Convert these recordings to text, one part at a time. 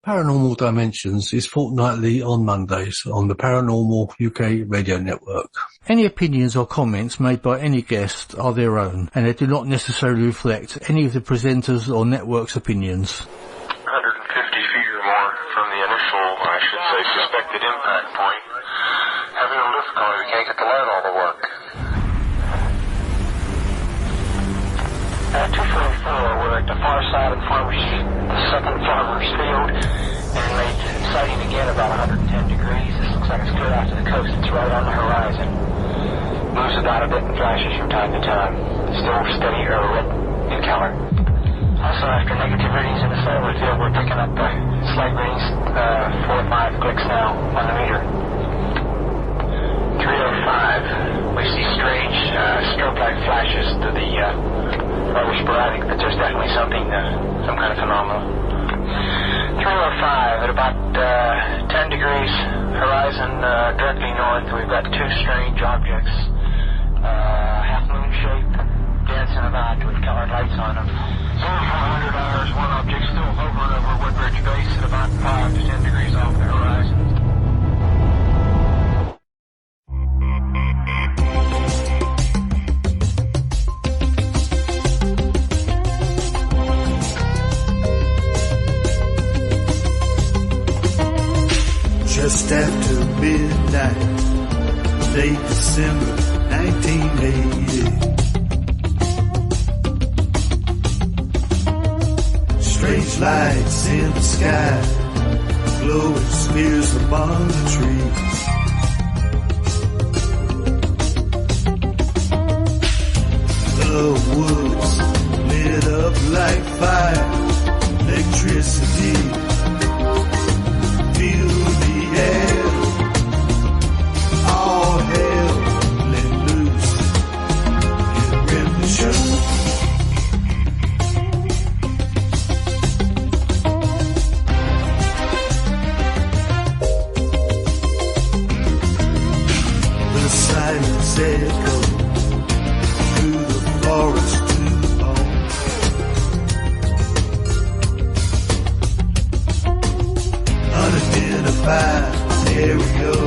Paranormal Dimensions is fortnightly on Mondays on the Paranormal UK radio network. Any opinions or comments made by any guest are their own, and they do not necessarily reflect any of the presenters or network's opinions. 150 feet or more from the initial, I should say, suspected impact point. Having a lift going, we can't get the light on to work. 244, we're at the far side of the second farmer's field, and late sighting again about 110 degrees. This looks like it's clear out to the coast. It's right on the horizon. Moves about a bit and flashes from time to time. Still steady or red in color. Also, after negative readings in the solar field, we're picking up slight readings, 4 or 5 clicks now on the meter. 305, we see strange strobe-like flashes to the rather sporadic, but there's definitely something, some kind of phenomenon. 305 at about 10 degrees horizon directly north. We've got 2 strange objects, half moon shape, dancing about with colored lights on them. 400 hours, one object still hovering over Woodbridge Base at about 5 to 10 degrees off the horizon. Just after midnight, late December 1988. Strange lights in the sky, glowing spears among the trees. The woods lit up like fire, electricity. Feel the air, all hell let loose in Rendlesham. The silence echo through the forest to the bone. Unidentified aerial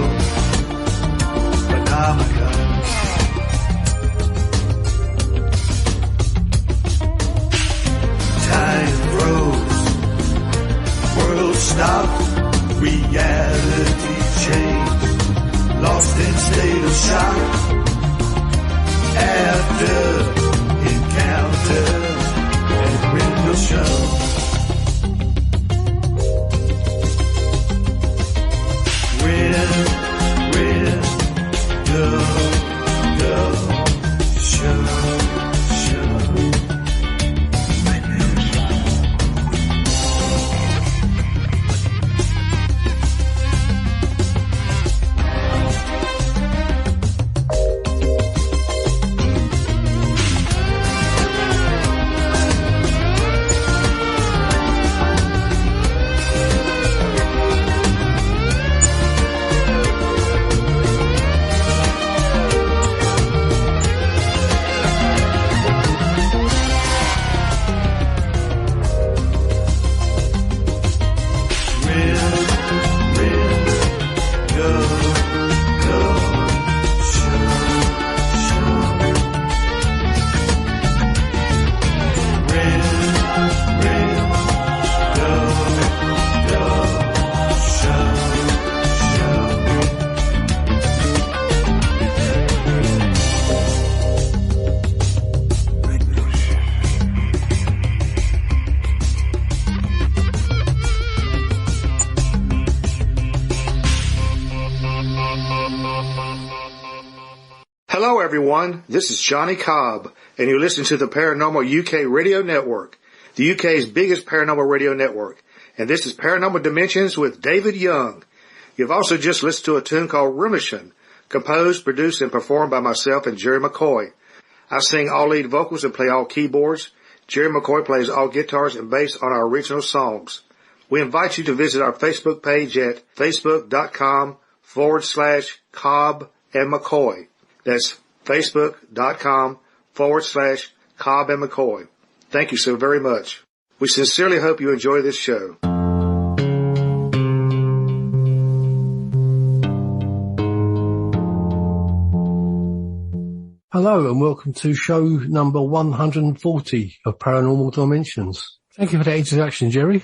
phenomenon. Time froze, world stopped, reality changed, lost in state of shock. After encounter at Rendlesham. Hello everyone, this is Johnny Cobb, and you're listening to the Paranormal UK Radio Network, the UK's biggest paranormal radio network. And this is Paranormal Dimensions with David Young. You've also just listened to a tune called Rendlesham, composed, produced, and performed by myself and Jerry McCoy. I sing all lead vocals and play all keyboards. Jerry McCoy plays all guitars and bass on our original songs. We invite you to visit our Facebook page at facebook.com/Cobb and McCoy. That's facebook.com/Cobb and McCoy. Thank you so very much. We sincerely hope you enjoy this show. Hello and welcome to show number 140 of Paranormal Dimensions. Thank you for that introduction, Jerry.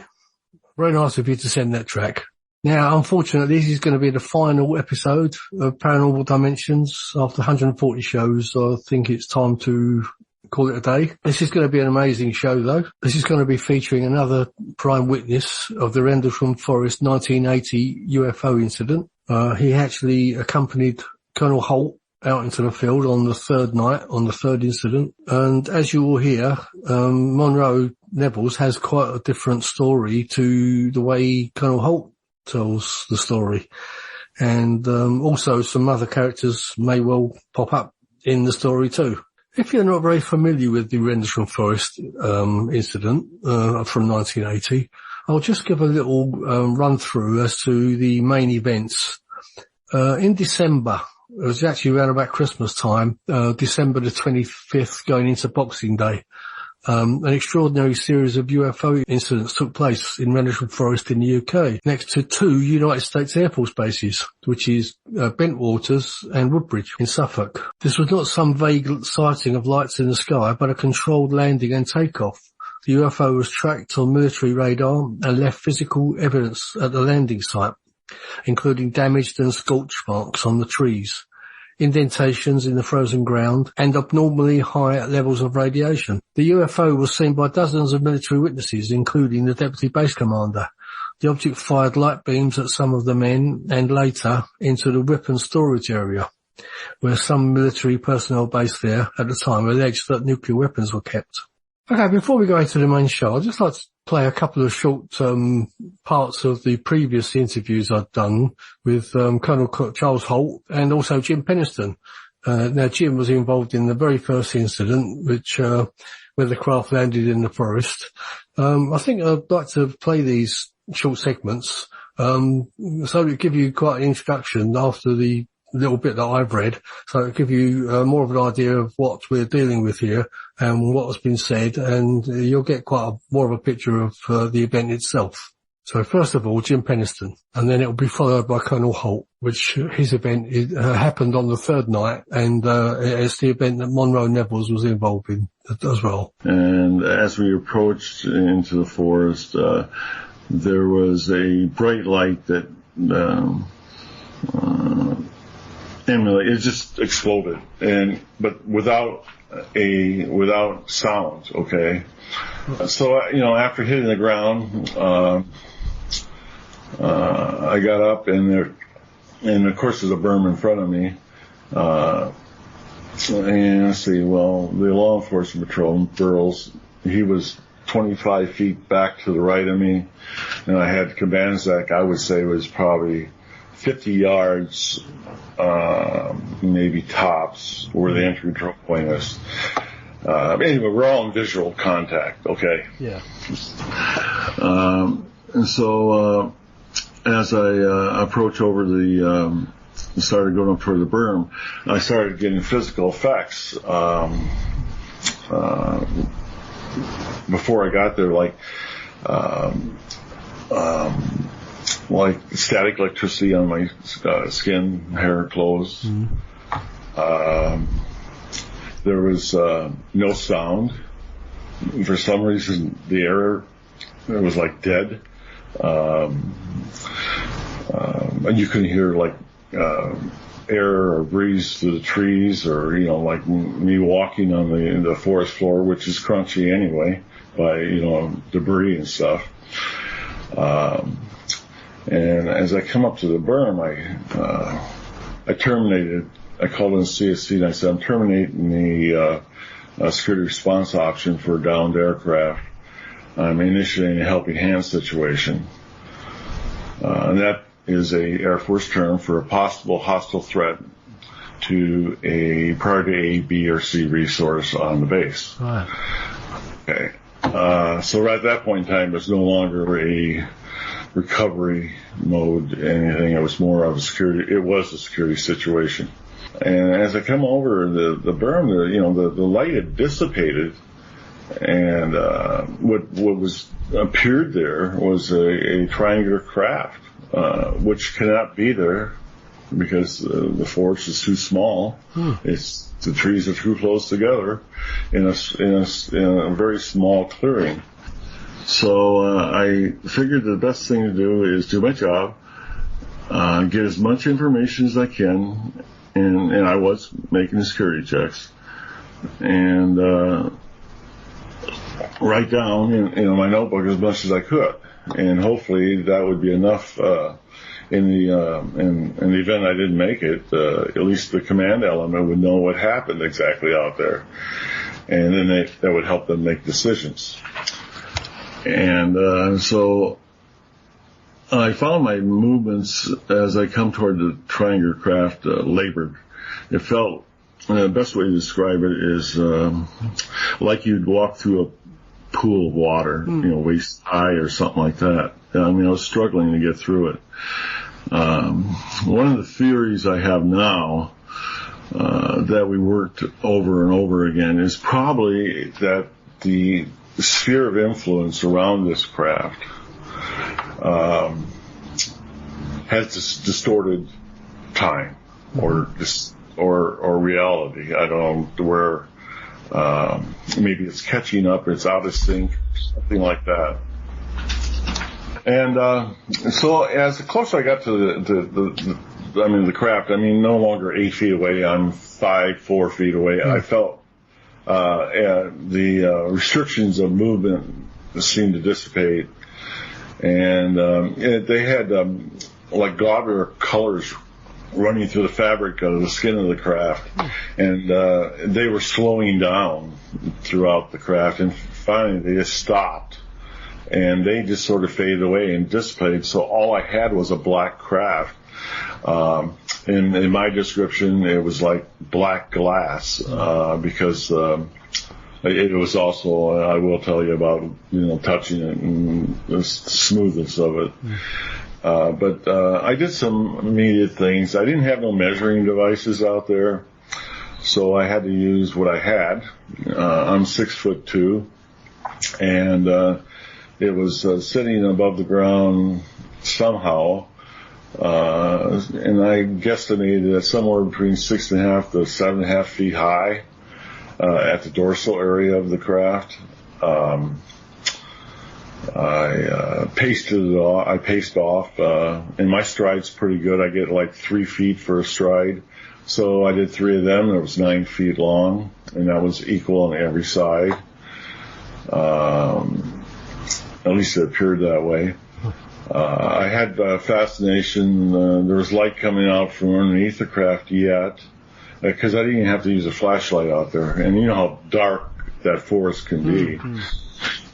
Very nice of you to send that track. Now, unfortunately, this is going to be the final episode of Paranormal Dimensions. After 140 shows, I think it's time to call it a day. This is going to be an amazing show, though. This is going to be featuring another prime witness of the Rendlesham Forest 1980 UFO incident. He actually accompanied Colonel Halt out into the field on the third night, on the third incident. And as you will hear, Monroe Nevels has quite a different story to the way Colonel Halt tells the story. And also some other characters may well pop up in the story too. If you're not very familiar with the Rendlesham Forest incident from 1980, I'll just give a little run through as to the main events. In December, it was actually around about Christmas time, December the 25th going into Boxing Day. An extraordinary series of UFO incidents took place in Rendlesham Forest in the UK, next to two United States Air Force bases, which is Bentwaters and Woodbridge in Suffolk. This was not some vague sighting of lights in the sky, but a controlled landing and takeoff. The UFO was tracked on military radar and left physical evidence at the landing site, including damaged and scorch marks on the trees, indentations in the frozen ground, and abnormally high levels of radiation. The UFO was seen by dozens of military witnesses, including the deputy base commander. The object fired light beams at some of the men and later into the weapons storage area, where some military personnel based there at the time alleged that nuclear weapons were kept. Okay, before we go into the main show, I'd just like to play a couple of short parts of the previous interviews I'd done with Colonel Charles Halt and also Jim Penniston. Now, Jim was involved in the very first incident, which where the craft landed in the forest. I think I'd like to play these short segments so to give you quite an introduction after the little bit that I've read, so it'll give you more of an idea of what we're dealing with here and what has been said, and you'll get quite more of a picture of the event itself. So first of all, Jim Penniston, and then it'll be followed by Colonel Halt, which his event happened on the third night, and it's the event that Monroe Nevels was involved in as well. And as we approached into the forest, there was a bright light that it just exploded, but without sound. Okay, so after hitting the ground, I got up and of course there's a berm in front of me, and let's see, well, the law enforcement patrol, Burroughs, he was 25 feet back to the right of me, and I had Cabanzac, I would say was probably 50 yards, maybe tops, where the entry point is. Anyway, we're all in visual contact, okay? Yeah. And so, as I approach over started going up toward the berm, I started getting physical effects. Before I got there, like static electricity on my skin, hair, clothes. Mm-hmm. There was no sound. For some reason, the air was like dead. And you couldn't hear air or breeze through the trees, or like me walking on the forest floor, which is crunchy anyway by debris and stuff. And as I come up to the berm, I terminated. I called in CSC and I said, I'm terminating the security response option for downed aircraft. I'm initiating a helping hand situation. And that is a Air Force term for a possible hostile threat to a priority A, B, or C resource on the base. Right. Okay. So at that point in time, there's no longer a recovery mode, anything. It was more of a security situation. And as I come over the berm, the light had dissipated, and what was appeared there was a triangular craft, which cannot be there because the forest is too small. The trees are too close together in a very small clearing. So I figured the best thing to do is do my job, get as much information as I can, and I was making security checks, and write down in my notebook as much as I could, and hopefully that would be enough. In the event I didn't make it, at least the command element would know what happened exactly out there, and then that would help them make decisions. And so I found my movements as I come toward the triangular craft labored. It felt, the best way to describe it is like you'd walk through a pool of water, waist high or something like that. I mean, I was struggling to get through it. One of the theories I have now that we worked over and over again is probably that the sphere of influence around this craft has this distorted time or reality. I don't know where maybe it's catching up, it's out of sync, something like that. And so as closer I got to the craft, no longer 8 feet away, I'm 4 feet away. I felt the restrictions of movement seemed to dissipate, and they had like glauber colors running through the fabric of the skin of the craft, and they were slowing down throughout the craft, and finally they just stopped. And they just sort of faded away and dissipated. So all I had was a black craft. In my description, it was like black glass, because it was also, I will tell you about, touching it and the smoothness of it. But I did some immediate things. I didn't have no measuring devices out there, so I had to use what I had. I'm 6'2", and it was sitting above the ground somehow, and I guesstimated that somewhere between 6.5 to 7.5 feet high at the dorsal area of the craft. I paced off, and my stride's pretty good. I get like 3 feet for a stride, so I did 3 of them. It was 9 feet long, and that was equal on every side. At least it appeared that way. I had fascination. There was light coming out from underneath the craft yet, because I didn't even have to use a flashlight out there. And you know how dark that forest can be.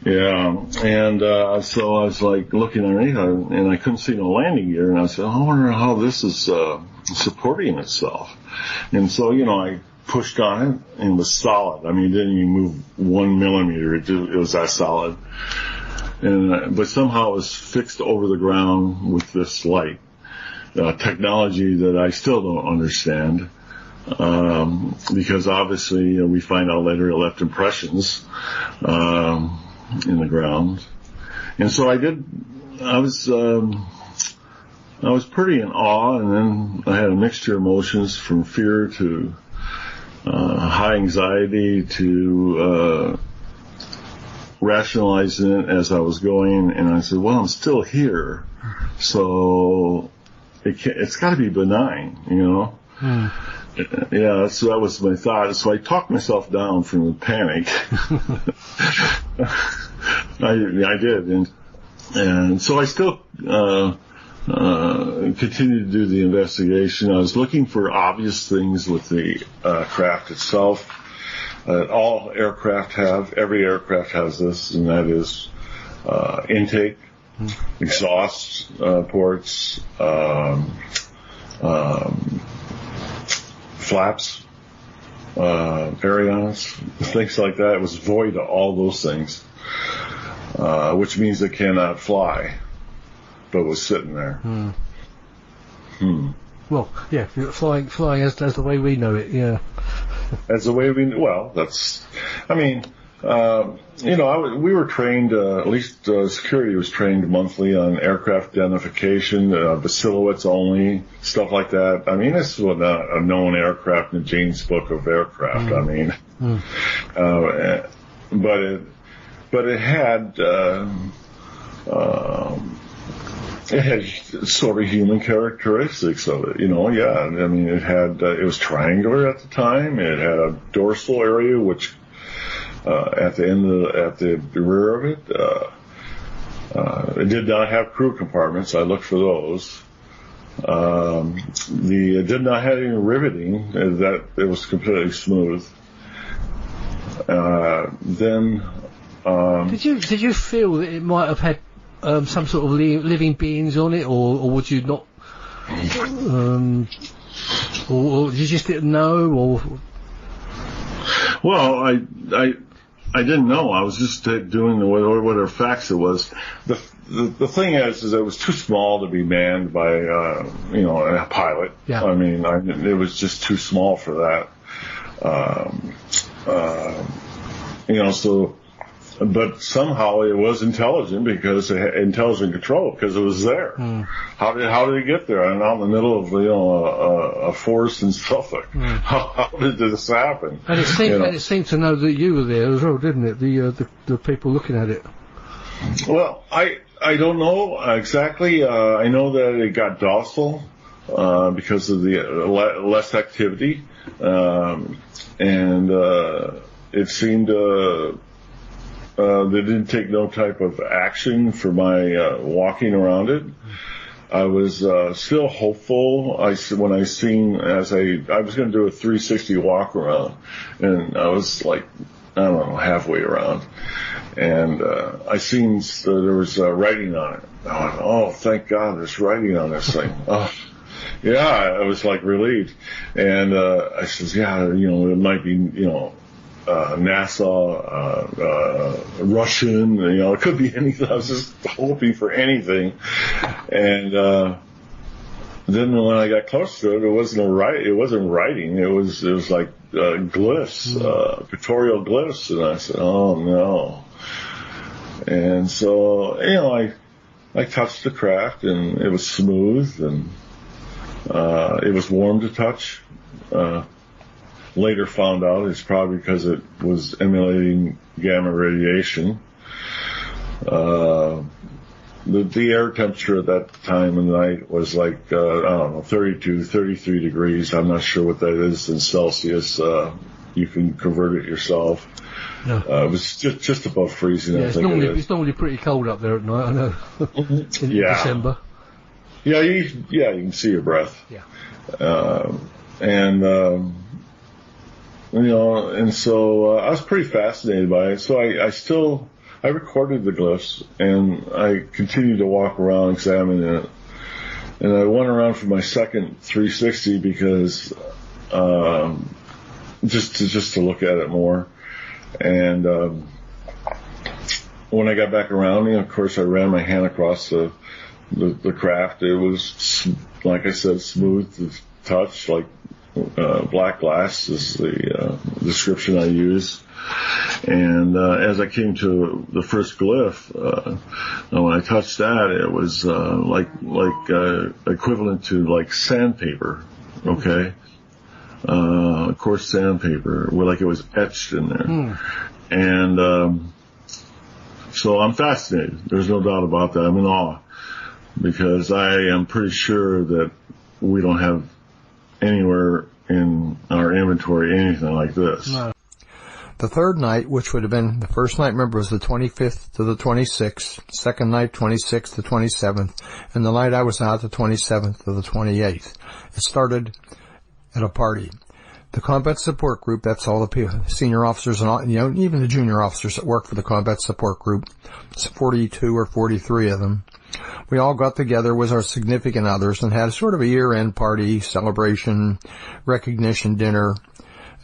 Yeah. And so I was like looking underneath, and I couldn't see no landing gear. And I said, I wonder how this is supporting itself. And so, I pushed on it, and it was solid. It didn't even move 1 millimeter. It was that solid. But somehow it was fixed over the ground with this light technology that I still don't understand, because obviously we find out later it left impressions in the ground. And so I was pretty in awe, and then I had a mixture of emotions from fear to high anxiety to rationalizing it as I was going, and I said, well, I'm still here, so it's got to be benign, Yeah, so that was my thought. So I talked myself down from the panic. I did, and so I still continued to do the investigation. I was looking for obvious things with the craft itself. All aircraft every aircraft has this, and that is intake, exhaust ports, flaps, ailerons, things like that. It was void of all those things, which means it cannot fly, but was sitting there. Well, yeah, flying as the way we know it, yeah. As the way that's, we were trained, at least security was trained monthly on aircraft identification, the silhouettes only, stuff like that. I mean, this was a known aircraft in Jane's Book of Aircraft. I mean, but it had sort of human characteristics of it, yeah. I mean, it was triangular at the time. It had a dorsal area, which, at the rear of it, it did not have crew compartments. I looked for those. It did not have any riveting. That it was completely smooth. Then, did you feel that it might have had some sort of living beings on it, or would you not? Or you just didn't know, or? Well, I didn't know. I was just doing whatever facts it was. The thing is it was too small to be manned by a pilot. Yeah. I mean, it was just too small for that. So. But somehow it was intelligent because it had intelligent control because it was there. How did it get there? And out in the middle of a forest in Suffolk. How did this happen? And it seemed to know that you were there as well, didn't it? The people looking at it. Well, I don't know exactly. I know that it got docile because of the less activity, and it seemed. They didn't take no type of action for my walking around it. I was still hopeful. When I was going to do a 360 walk around, and I was like, I don't know, halfway around, and I seen there was writing on it. I went, oh, thank God, there's writing on this thing. Oh. Yeah, I was like relieved, and I says, yeah, it might be, NASA, Russian, it could be anything. I was just hoping for anything. And, then when I got close to it, it wasn't writing. It was like, glyphs, pictorial glyphs. And I said, oh no. And so, I touched the craft and it was smooth and, it was warm to touch. Later found out it's probably because it was emulating gamma radiation. The air temperature at that time of night was like, 32, 33 degrees. I'm not sure what that is in Celsius. You can convert it yourself. Yeah. It was just above freezing. Yeah, it's normally pretty cold up there at night, I know. In December. Yeah, you can see your breath. Yeah. And so I was pretty fascinated by it. So I recorded the glyphs and I continued to walk around examining it. And I went around for my second 360 because just to look at it more. And when I got back around, of course, I ran my hand across the craft. It was, like I said, smooth to touch, like black glass is the description I use. And as I came to the first glyph, when I touched that, it was like equivalent to like sandpaper. Okay, coarse sandpaper, like it was etched in there. And so I'm fascinated. There's no doubt about that. I'm in awe because I am pretty sure that we don't have anywhere in our inventory anything like this. No. The third night, which would have been the first night, remember, was the 25th to the 26th, second night, 26th to 27th, and the night I was out, the 27th to the 28th. It started at a party. The combat support group, that's all the people, senior officers and all, even the junior officers that work for the combat support group, it's 42 or 43 of them. We all got together with our significant others and had sort of a year-end party, celebration, recognition dinner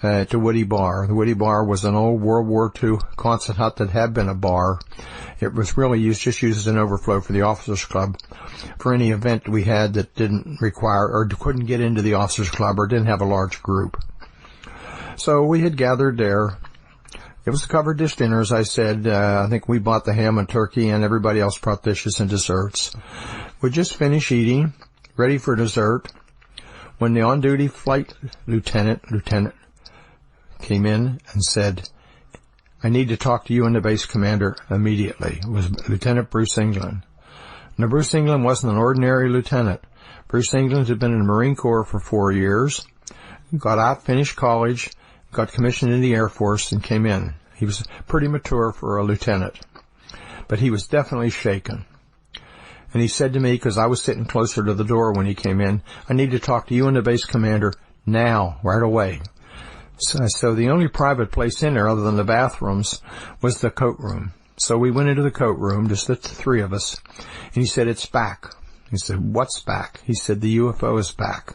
to Woody Bar. The Woody Bar was an old World War II Quonset hut that had been a bar. It was really used as an overflow for the officers club for any event we had that didn't require or couldn't get into the officers club or didn't have a large group. So we had gathered there. It was a covered dish dinner, as I said. I think we bought the ham and turkey, and everybody else brought dishes and desserts. We just finished eating, ready for dessert, when the on-duty flight lieutenant came in and said, "I need to talk to you and the base commander immediately." It was Lieutenant Bruce England. Now, Bruce England wasn't an ordinary lieutenant. Bruce England had been in the Marine Corps for 4 years, got out, finished college, got commissioned in the Air Force, and came in. He was pretty mature for a lieutenant, but he was definitely shaken. And he said to me, because I was sitting closer to the door when he came in, "I need to talk to you and the base commander now, right away." So the only private place in there other than the bathrooms was the coat room. So we went into the coat room, just the three of us, and he said, "It's back." He said, "What's back?" He said, "The UFO is back."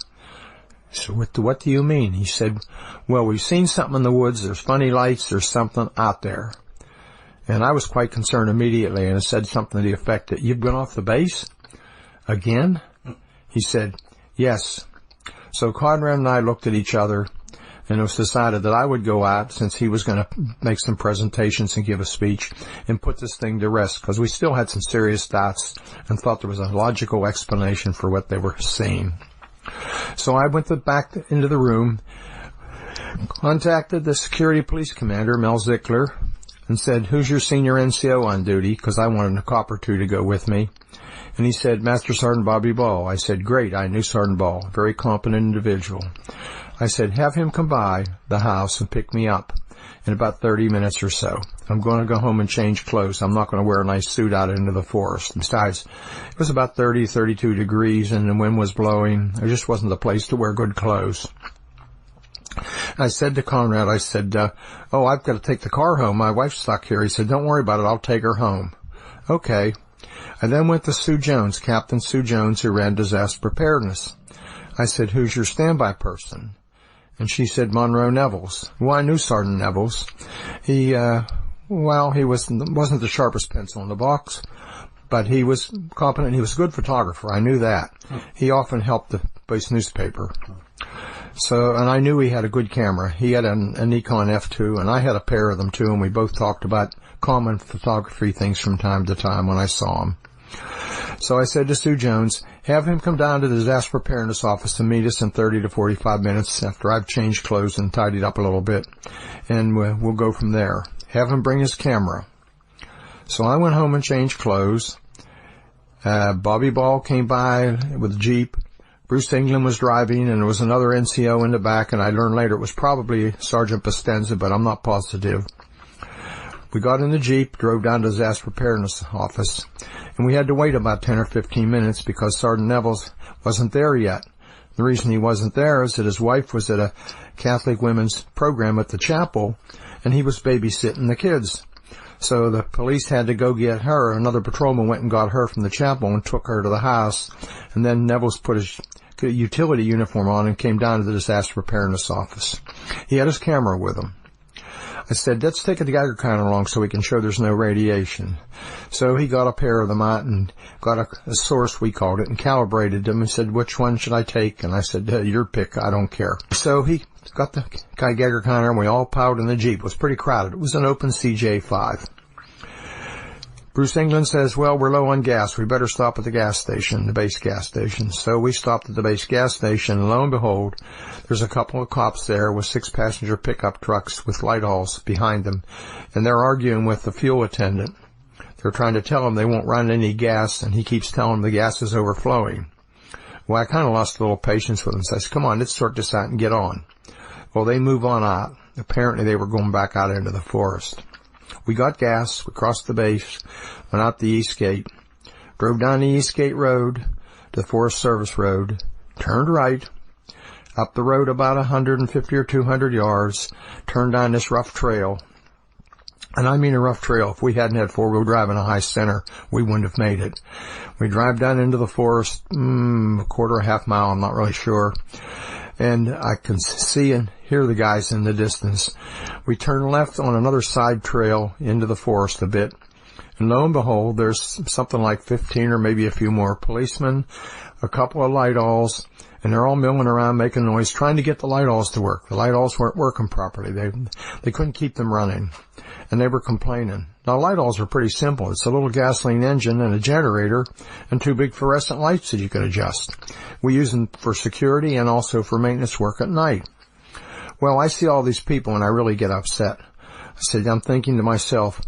So what do you mean? He said, "Well, we've seen something in the woods. There's funny lights. There's something out there." And I was quite concerned immediately, and I said something to the effect that, "You've been off the base? Again?" He said, "Yes." So Conrad and I looked at each other, and it was decided that I would go out, since he was going to make some presentations and give a speech, and put this thing to rest, because we still had some serious doubts and thought there was a logical explanation for what they were seeing. So I went back into the room, contacted the security police commander, Mel Zickler, and said, "Who's your senior NCO on duty?" Because I wanted a cop or two to go with me. And he said, "Master Sergeant Bobby Ball." I said, "Great." I knew Sergeant Ball, very competent individual. I said, "Have him come by the house and pick me up in about 30 minutes or so. I'm going to go home and change clothes. I'm not going to wear a nice suit out into the forest." Besides, it was about 30, 32 degrees, and the wind was blowing. There just wasn't the place to wear good clothes. I said to Conrad, I said, "Oh, I've got to take the car home. My wife's stuck here." He said, "Don't worry about it. I'll take her home." Okay. I then went to Sue Jones, Captain Sue Jones, who ran disaster preparedness. I said, "Who's your standby person?" And she said, "Monroe Nevels." Well, I knew Sergeant Nevels. He wasn't the sharpest pencil in the box, but he was competent. He was a good photographer. I knew that. He often helped the base newspaper. So, and I knew he had a good camera. He had a Nikon F2, and I had a pair of them too, and we both talked about common photography things from time to time when I saw him. So I said to Sue Jones, "Have him come down to the disaster preparedness office to meet us in 30 to 45 minutes after I've changed clothes and tidied up a little bit, and we'll go from there. Have him bring his camera." So I went home and changed clothes. Bobby Ball came by with a Jeep. Bruce England was driving, and there was another NCO in the back, and I learned later it was probably Sergeant Pastenza, but I'm not positive. We got in the Jeep, drove down to the disaster preparedness office, and we had to wait about 10 or 15 minutes because Sergeant Nevels wasn't there yet. The reason he wasn't there is that his wife was at a Catholic women's program at the chapel, and he was babysitting the kids. So the police had to go get her. Another patrolman went and got her from the chapel and took her to the house, and then Nevels put his utility uniform on and came down to the disaster preparedness office. He had his camera with him. I said, "Let's take a Geiger counter along so we can show there's no radiation." So he got a pair of them out and got a source, we called it, and calibrated them and said, "Which one should I take?" And I said, "Your pick, I don't care." So he got the Geiger counter, and we all piled in the Jeep. It was pretty crowded. It was an open CJ5. Bruce England says, "Well, we're low on gas. We better stop at the gas station, the base gas station." So we stopped at the base gas station, and lo and behold, there's a couple of cops there with 6-passenger pickup trucks with light hauls behind them, and they're arguing with the fuel attendant. They're trying to tell him they won't run any gas, and he keeps telling them the gas is overflowing. Well, I kind of lost a little patience with him. Says, "Come on, let's sort this out and get on." Well, they move on out. Apparently, they were going back out into the forest. We got gas, we crossed the base, went out the East Gate, drove down the East Gate Road to the Forest Service Road, turned right, up the road about 150 or 200 yards, turned down this rough trail. And I mean a rough trail. If we hadn't had four-wheel drive and a high center, we wouldn't have made it. We drive down into the forest, a quarter, a half mile, I'm not really sure. And I can see and hear the guys in the distance. We turn left on another side trail into the forest a bit, And lo and behold, there's something like 15 or maybe a few more policemen, a couple of light alls, and they're all milling around making noise, trying to get the light alls to work. The light alls weren't working properly. They couldn't keep them running, and they were complaining. Now, light alls are pretty simple. It's a little gasoline engine and a generator and 2 big fluorescent lights that you can adjust. We use them for security and also for maintenance work at night. Well, I see all these people, and I really get upset. I said, I'm thinking to myself,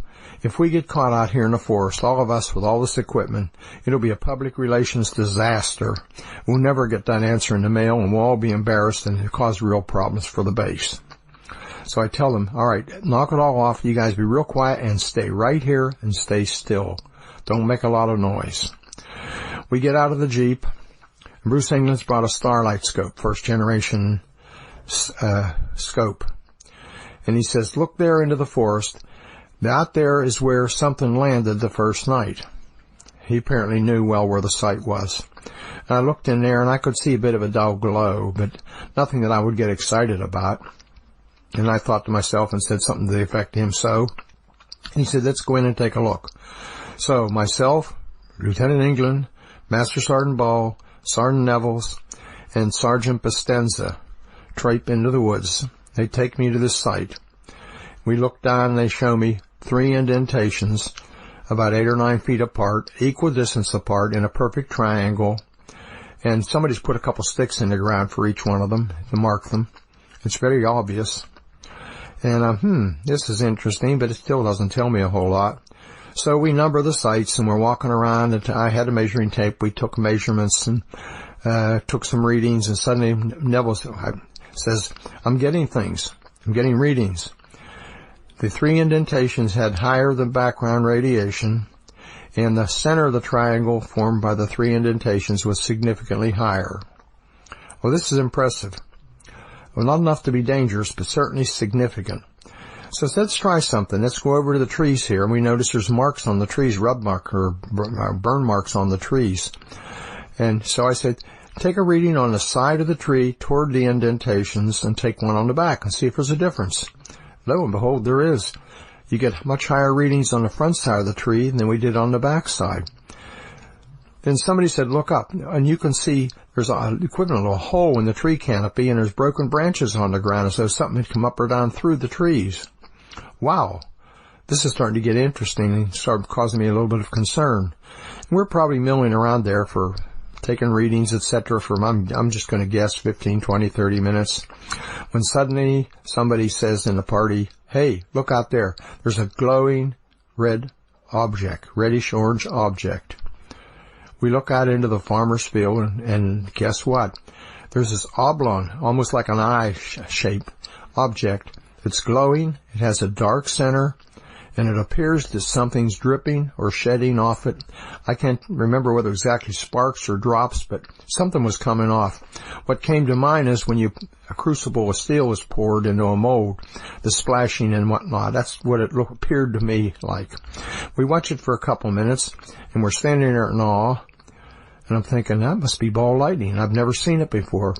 if we get caught out here in the forest, all of us with all this equipment, it'll be a public relations disaster. We'll never get that answer in the mail, and we'll all be embarrassed and cause real problems for the base. So I tell them, all right, knock it all off. You guys be real quiet and stay right here and stay still. Don't make a lot of noise. We get out of the Jeep. Bruce England's brought a starlight scope, first generation scope. And he says, look there into the forest. Out there is where something landed the first night. He apparently knew well where the site was. And I looked in there and I could see a bit of a dull glow, but nothing that I would get excited about. And I thought to myself and said something to the effect to him, so. He said, let's go in and take a look. So myself, Lieutenant England, Master Sergeant Ball, Sergeant Nevels, and Sergeant Bastenza trape into the woods. They take me to this site. We look down and they show me 3 indentations about 8 or 9 feet apart, equal distance apart in a perfect triangle. And somebody's put a couple sticks in the ground for each one of them to mark them. It's very obvious. And, this is interesting, but it still doesn't tell me a whole lot. So we number the sites and we're walking around and I had a measuring tape. We took measurements and, took some readings, and suddenly Neville says, I'm getting things. I'm getting readings. The 3 indentations had higher than background radiation, and the center of the triangle formed by the 3 indentations was significantly higher. Well, this is impressive. Well, not enough to be dangerous, but certainly significant. So let's try something. Let's go over to the trees here, and we notice there's marks on the trees, rub mark or burn marks on the trees. And so I said, take a reading on the side of the tree toward the indentations and take one on the back and see if there's a difference. Lo and behold, there is. You get much higher readings on the front side of the tree than we did on the back side. Then somebody said, look up, and you can see there's an equivalent of a hole in the tree canopy, and there's broken branches on the ground as though something had come up or down through the trees. Wow, this is starting to get interesting and started causing me a little bit of concern. And we're probably milling around there for taking readings, etc. for, I'm just going to guess, 15, 20, 30 minutes. When suddenly somebody says in the party, hey, look out there. There's a glowing red object, reddish-orange object. We look out into the farmer's field, and guess what? There's this oblong, almost like an eye-shaped object. It's glowing, it has a dark center, and it appears that something's dripping or shedding off it. I can't remember whether exactly sparks or drops, but something was coming off. What came to mind is when a crucible of steel is poured into a mold, the splashing and whatnot. That's what it appeared to me like. We watch it for a couple minutes, and we're standing there in awe, and I'm thinking, that must be ball lightning. I've never seen it before.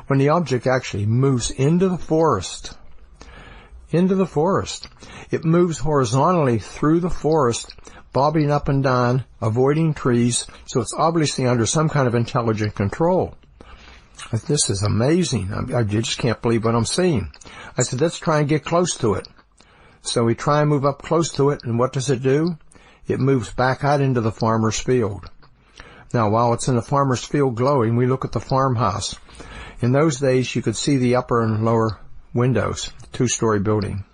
When the object actually moves into the forest, it moves horizontally through the forest, bobbing up and down, avoiding trees, so it's obviously under some kind of intelligent control. This is amazing. I just can't believe what I'm seeing. I said, let's try and get close to it. So we try and move up close to it, and what does it do? It moves back out into the farmer's field. Now, while it's in the farmer's field glowing, we look at the farmhouse. In those days, you could see the upper and lower windows, 2-story building.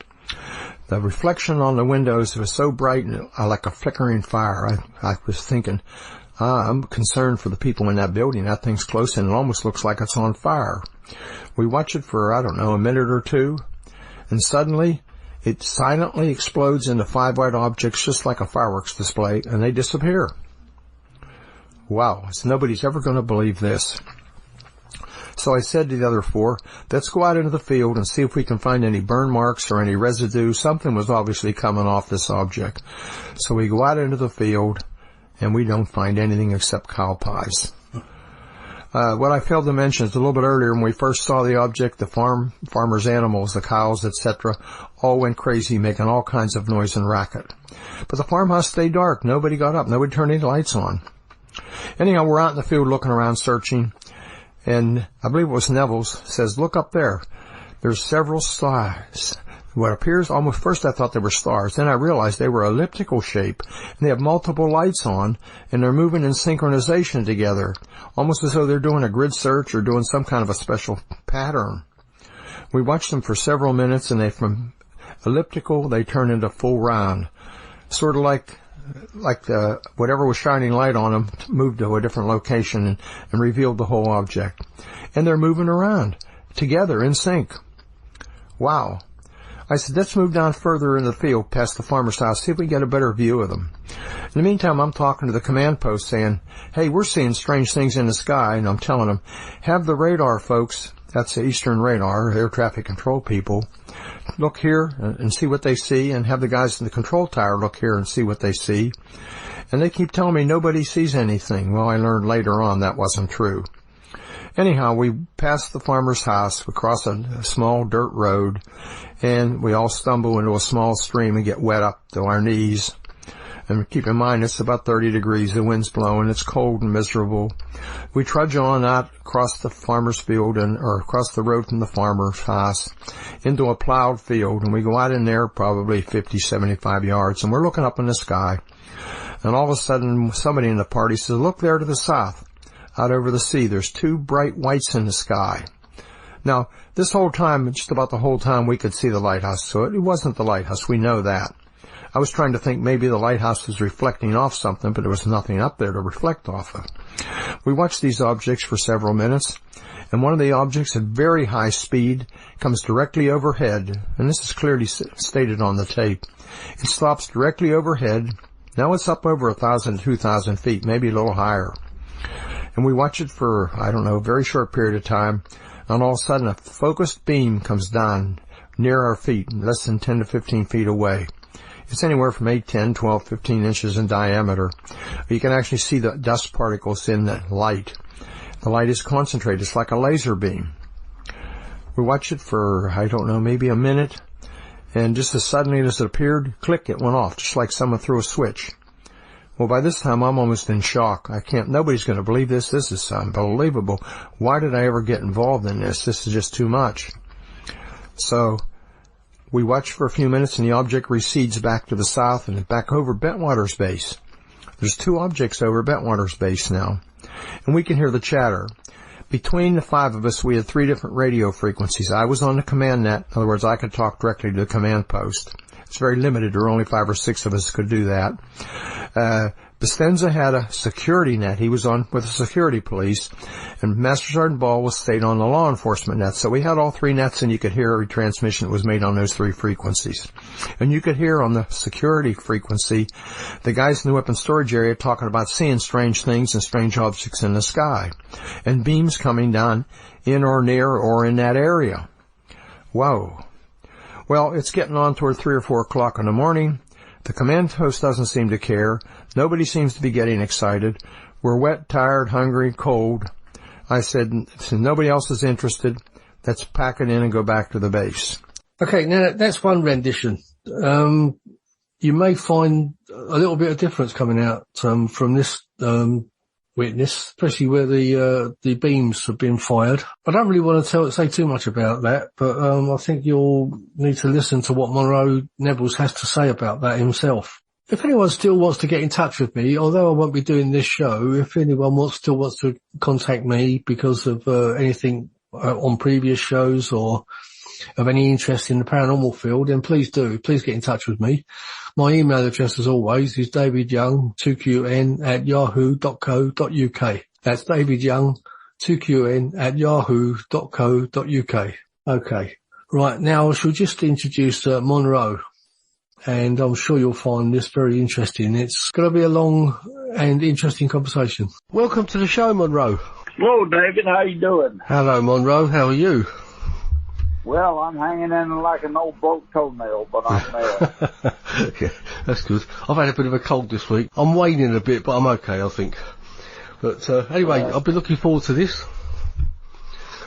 The reflection on the windows was so bright and like a flickering fire. I was thinking, I'm concerned for the people in that building. That thing's close and it almost looks like it's on fire. We watch it for, a minute or two, and suddenly it silently explodes into 5 white objects just like a fireworks display, and they disappear. Wow, nobody's ever going to believe this. So I said to the other 4, let's go out into the field and see if we can find any burn marks or any residue. Something was obviously coming off this object. So we go out into the field, and we don't find anything except cow pies. What I failed to mention is a little bit earlier when we first saw the object, the farmers' animals, the cows, etc., all went crazy, making all kinds of noise and racket. But the farmhouse stayed dark. Nobody got up. Nobody turned any lights on. Anyhow, we're out in the field looking around, searching, and I believe it was Nevels says, look up there. There's several stars. What appears almost, first I thought they were stars. Then I realized they were elliptical shape, and they have multiple lights on, and they're moving in synchronization together, almost as though they're doing a grid search or doing some kind of a special pattern. We watched them for several minutes, and from elliptical, they turn into full round. Sort of like whatever was shining light on them moved to a different location and revealed the whole object. And they're moving around together in sync. Wow. I said, let's move down further in the field past the farmer's house, see if we can get a better view of them. In the meantime, I'm talking to the command post saying, hey, we're seeing strange things in the sky, and I'm telling them, have the radar folks, that's the Eastern Radar, air traffic control people, look here and see what they see, and have the guys in the control tower look here and see what they see. And they keep telling me nobody sees anything. Well, I learned later on that wasn't true. Anyhow, we passed the farmer's house, we cross a small dirt road, and we all stumble into a small stream and get wet up to our knees. And keep in mind, it's about 30 degrees, the wind's blowing, it's cold and miserable. We trudge on out across the farmer's field or across the road from the farmer's house into a plowed field, and we go out in there probably 50, 75 yards, and we're looking up in the sky. And all of a sudden, somebody in the party says, look there to the south. Out over the sea, there's two bright whites in the sky. Now, this whole time, just about the whole time, we could see the lighthouse, so it wasn't the lighthouse, we know that. I was trying to think maybe the lighthouse was reflecting off something, but there was nothing up there to reflect off of. We watched these objects for several minutes, and one of the objects at very high speed comes directly overhead, and this is clearly stated on the tape. It stops directly overhead. Now it's up over 1,000 to 2,000 feet, maybe a little higher. And we watch it for, I don't know, a very short period of time, and all of a sudden a focused beam comes down near our feet, less than 10 to 15 feet away. It's anywhere from 8, 10, 12, 15 inches in diameter. You can actually see the dust particles in the light. The light is concentrated. It's like a laser beam. We watch it for, I don't know, maybe a minute, and just as suddenly as it appeared, click, it went off, just like someone threw a switch. Well, by this time, I'm almost in shock. Nobody's going to believe this. This is unbelievable. Why did I ever get involved in this? This is just too much. So, we watch for a few minutes, and the object recedes back to the south and back over Bentwater's base. There's two objects over Bentwater's base now, and we can hear the chatter. Between the five of us, we had 3 different radio frequencies. I was on the command net. In other words, I could talk directly to the command post. It's very limited. There were only 5 or 6 of us could do that. Bestenza had a security net. He was on with the security police, and Master Sergeant Ball stayed on the law enforcement net. So we had all 3 nets, and you could hear every transmission that was made on those 3 frequencies. And you could hear on the security frequency the guys in the weapons storage area talking about seeing strange things and strange objects in the sky, and beams coming down in or near or in that area. Whoa. Well, it's getting on toward 3 or 4 o'clock in the morning. The command post doesn't seem to care. Nobody seems to be getting excited. We're wet, tired, hungry, cold. I said, since nobody else is interested, let's pack it in and go back to the base. Okay, now that's one rendition. You may find a little bit of difference coming out from this witness, especially where the beams have been fired. I don't really want to say too much about that, but I think you'll need to listen to what Monroe Nevels has to say about that himself. If anyone still wants to get in touch with me, although I won't be doing this show, if anyone still wants to contact me because of anything on previous shows or of any interest in the paranormal field, then please do. Please get in touch with me. My email address, as always, is davidyoung2qn@yahoo.co.uk. That's davidyoung2qn@yahoo.co.uk. Okay. Right, now I shall just introduce Monroe, and I'm sure you'll find this very interesting. It's going to be a long and interesting conversation. Welcome to the show, Monroe. Hello, David. How you doing? Hello, Monroe. How are you? Well, I'm hanging in like an old broke toenail, but I'm there. Yeah, that's good. I've had a bit of a cold this week. I'm waning a bit, but I'm okay, I think. But anyway, I'll be looking forward to this.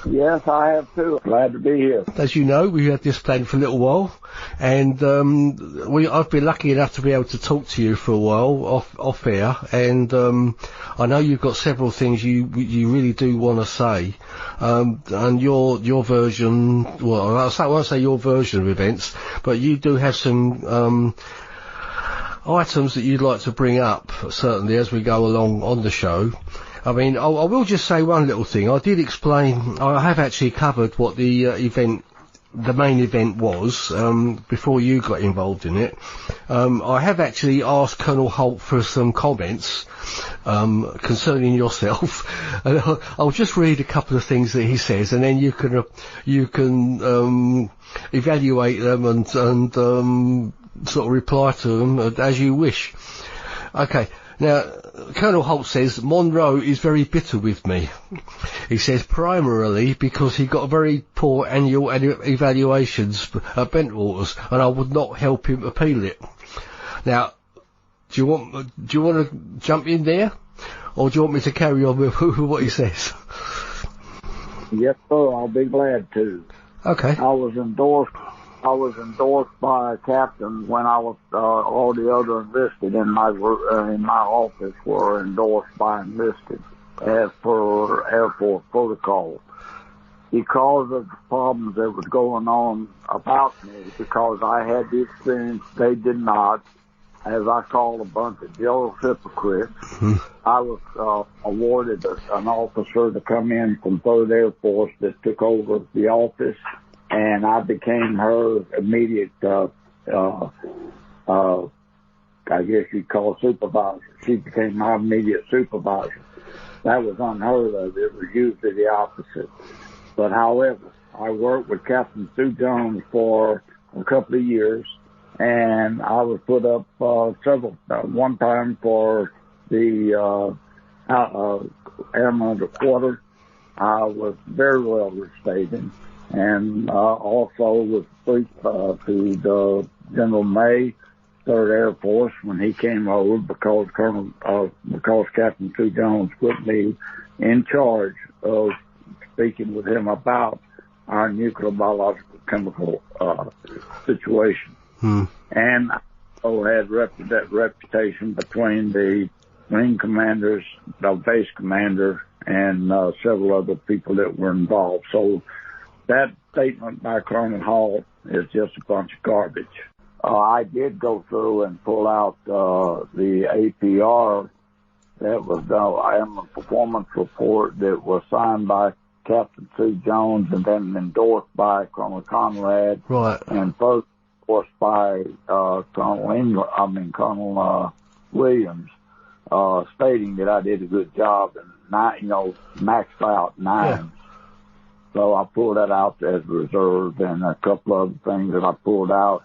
Yes, I have too. Glad to be here. As you know, we had this planned for a little while, and I've been lucky enough to be able to talk to you for a while off air, and I know you've got several things you really do want to say, and your version. Well, I won't say your version of events, but you do have some items that you'd like to bring up, certainly as we go along on the show. I mean, I will just say one little thing. I did explain, I have actually covered what the main event was, before you got involved in it. I have actually asked Colonel Halt for some comments, concerning yourself. And I'll just read a couple of things that he says, and then you can evaluate them and sort of reply to them as you wish. Okay. Now, Colonel Halt says, Monroe is very bitter with me. He says primarily because he got very poor annual evaluations at Bentwaters, and I would not help him appeal it. Now, do you want to jump in there, or do you want me to carry on with what he says? Yes, sir. I'll be glad to. Okay. I was endorsed by a captain when I was all the other enlisted in my office were endorsed by enlisted as per Air Force protocol. Because of the problems that was going on about me, because I had the experience they did not, as I called a bunch of jealous hypocrites, I was awarded an officer to come in from 3rd Air Force that took over the office, and I became her immediate, I guess you'd call supervisor. She became my immediate supervisor. That was unheard of. It was usually the opposite. But however, I worked with Captain Sue Jones for a couple of years, and I was put up one time for the airman underwater. I was very well respected. And also was briefed to the General May, 3rd Air Force, when he came over because Captain Sue Jones put me in charge of speaking with him about our nuclear biological chemical situation. And I also had that reputation between the Marine commanders, the base commander, and several other people that were involved. So that statement by Colonel Halt is just a bunch of garbage. I did go through and pull out the APR that was a performance report that was signed by Captain Sue Jones and then endorsed by Colonel Conrad, right, and first endorsed by Colonel Williams, stating that I did a good job and maxed out 9. Yeah. So I pulled that out as reserve, and a couple of other things that I pulled out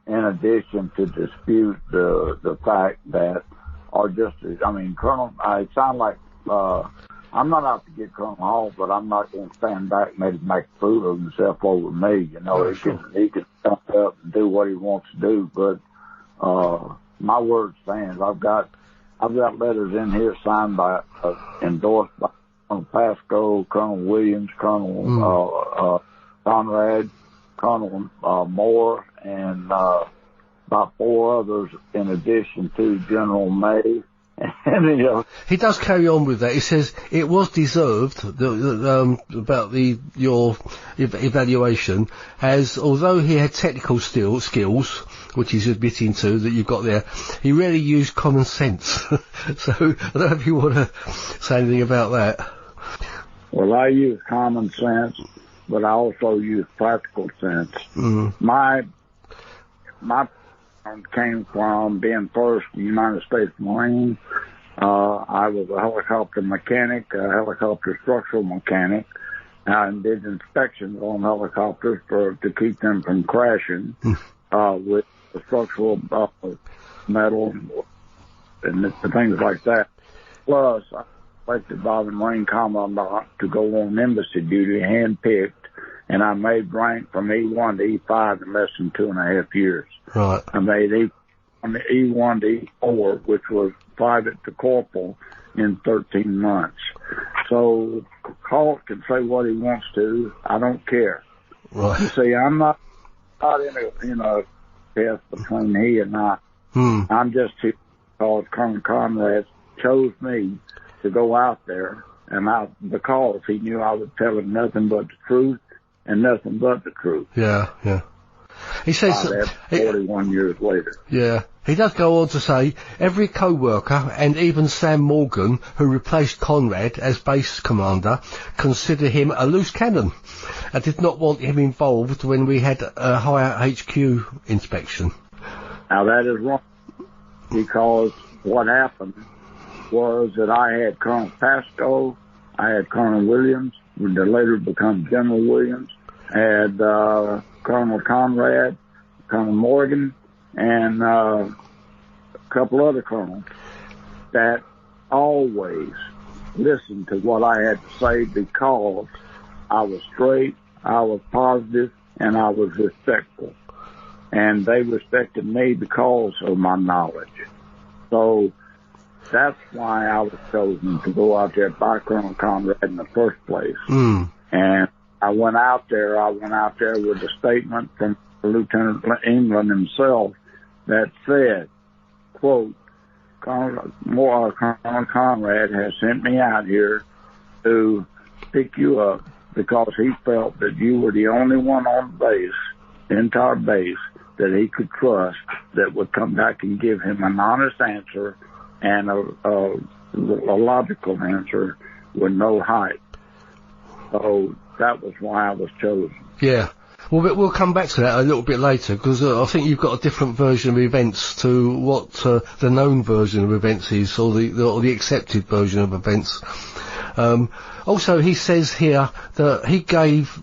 in addition to dispute the fact that, Colonel, I sound like, I'm not out to get Colonel Hall, but I'm not going to stand back and make a fool of himself over me. He can jump up and do what he wants to do, but, my word stands. I've got letters in here signed by, endorsed by Colonel Pascoe, Colonel Williams, Colonel Conrad, Colonel Moore, and about 4 others in addition to General May. And, he does carry on with that. He says it was deserved about your evaluation, as although he had technical skills, which he's admitting to that you've got there, he rarely used common sense. So I don't know if you want to say anything about that. Well, I use common sense, but I also use practical sense. My came from being first in the United States Marine. I was a helicopter mechanic, a helicopter structural mechanic, and did inspections on helicopters to keep them from crashing with the structural metal and things like that. Plus, I selected by the Marine Commandant to go on embassy duty, handpicked, and I made rank from E1 to E5 in less than 2.5 years. Right. I made E1 to E4, which was private to corporal, in 13 months. So Halt can say what he wants to. I don't care. Right. You see, I'm not in a test between he and I. I'm just here because Colonel Conrad chose me to go out there, and because he knew I would tell him nothing but the truth and nothing but the truth. Yeah, yeah. He says that 41 years later. Yeah. He does go on to say, every co-worker and even Sam Morgan, who replaced Conrad as base commander, consider him a loose cannon and did not want him involved when we had a higher HQ inspection. Now that is wrong, because what happened was that I had Colonel Pascoe, I had Colonel Williams, who later become General Williams, had Colonel Conrad, Colonel Morgan, and a couple other colonels that always listened to what I had to say because I was straight, I was positive, and I was respectful. And they respected me because of my knowledge. So that's why I was chosen to go out there by Colonel Conrad in the first place. And I went out there with a statement from Lieutenant England himself that said, quote, Colonel Conrad has sent me out here to pick you up because he felt that you were the only one on base, the entire base, that he could trust that would come back and give him an honest answer and a logical answer with no hype. So that was why I was chosen. Yeah. Well, we'll come back to that a little bit later, because I think you've got a different version of events to what the known version of events is, or the accepted version of events. Also, he says here that you gave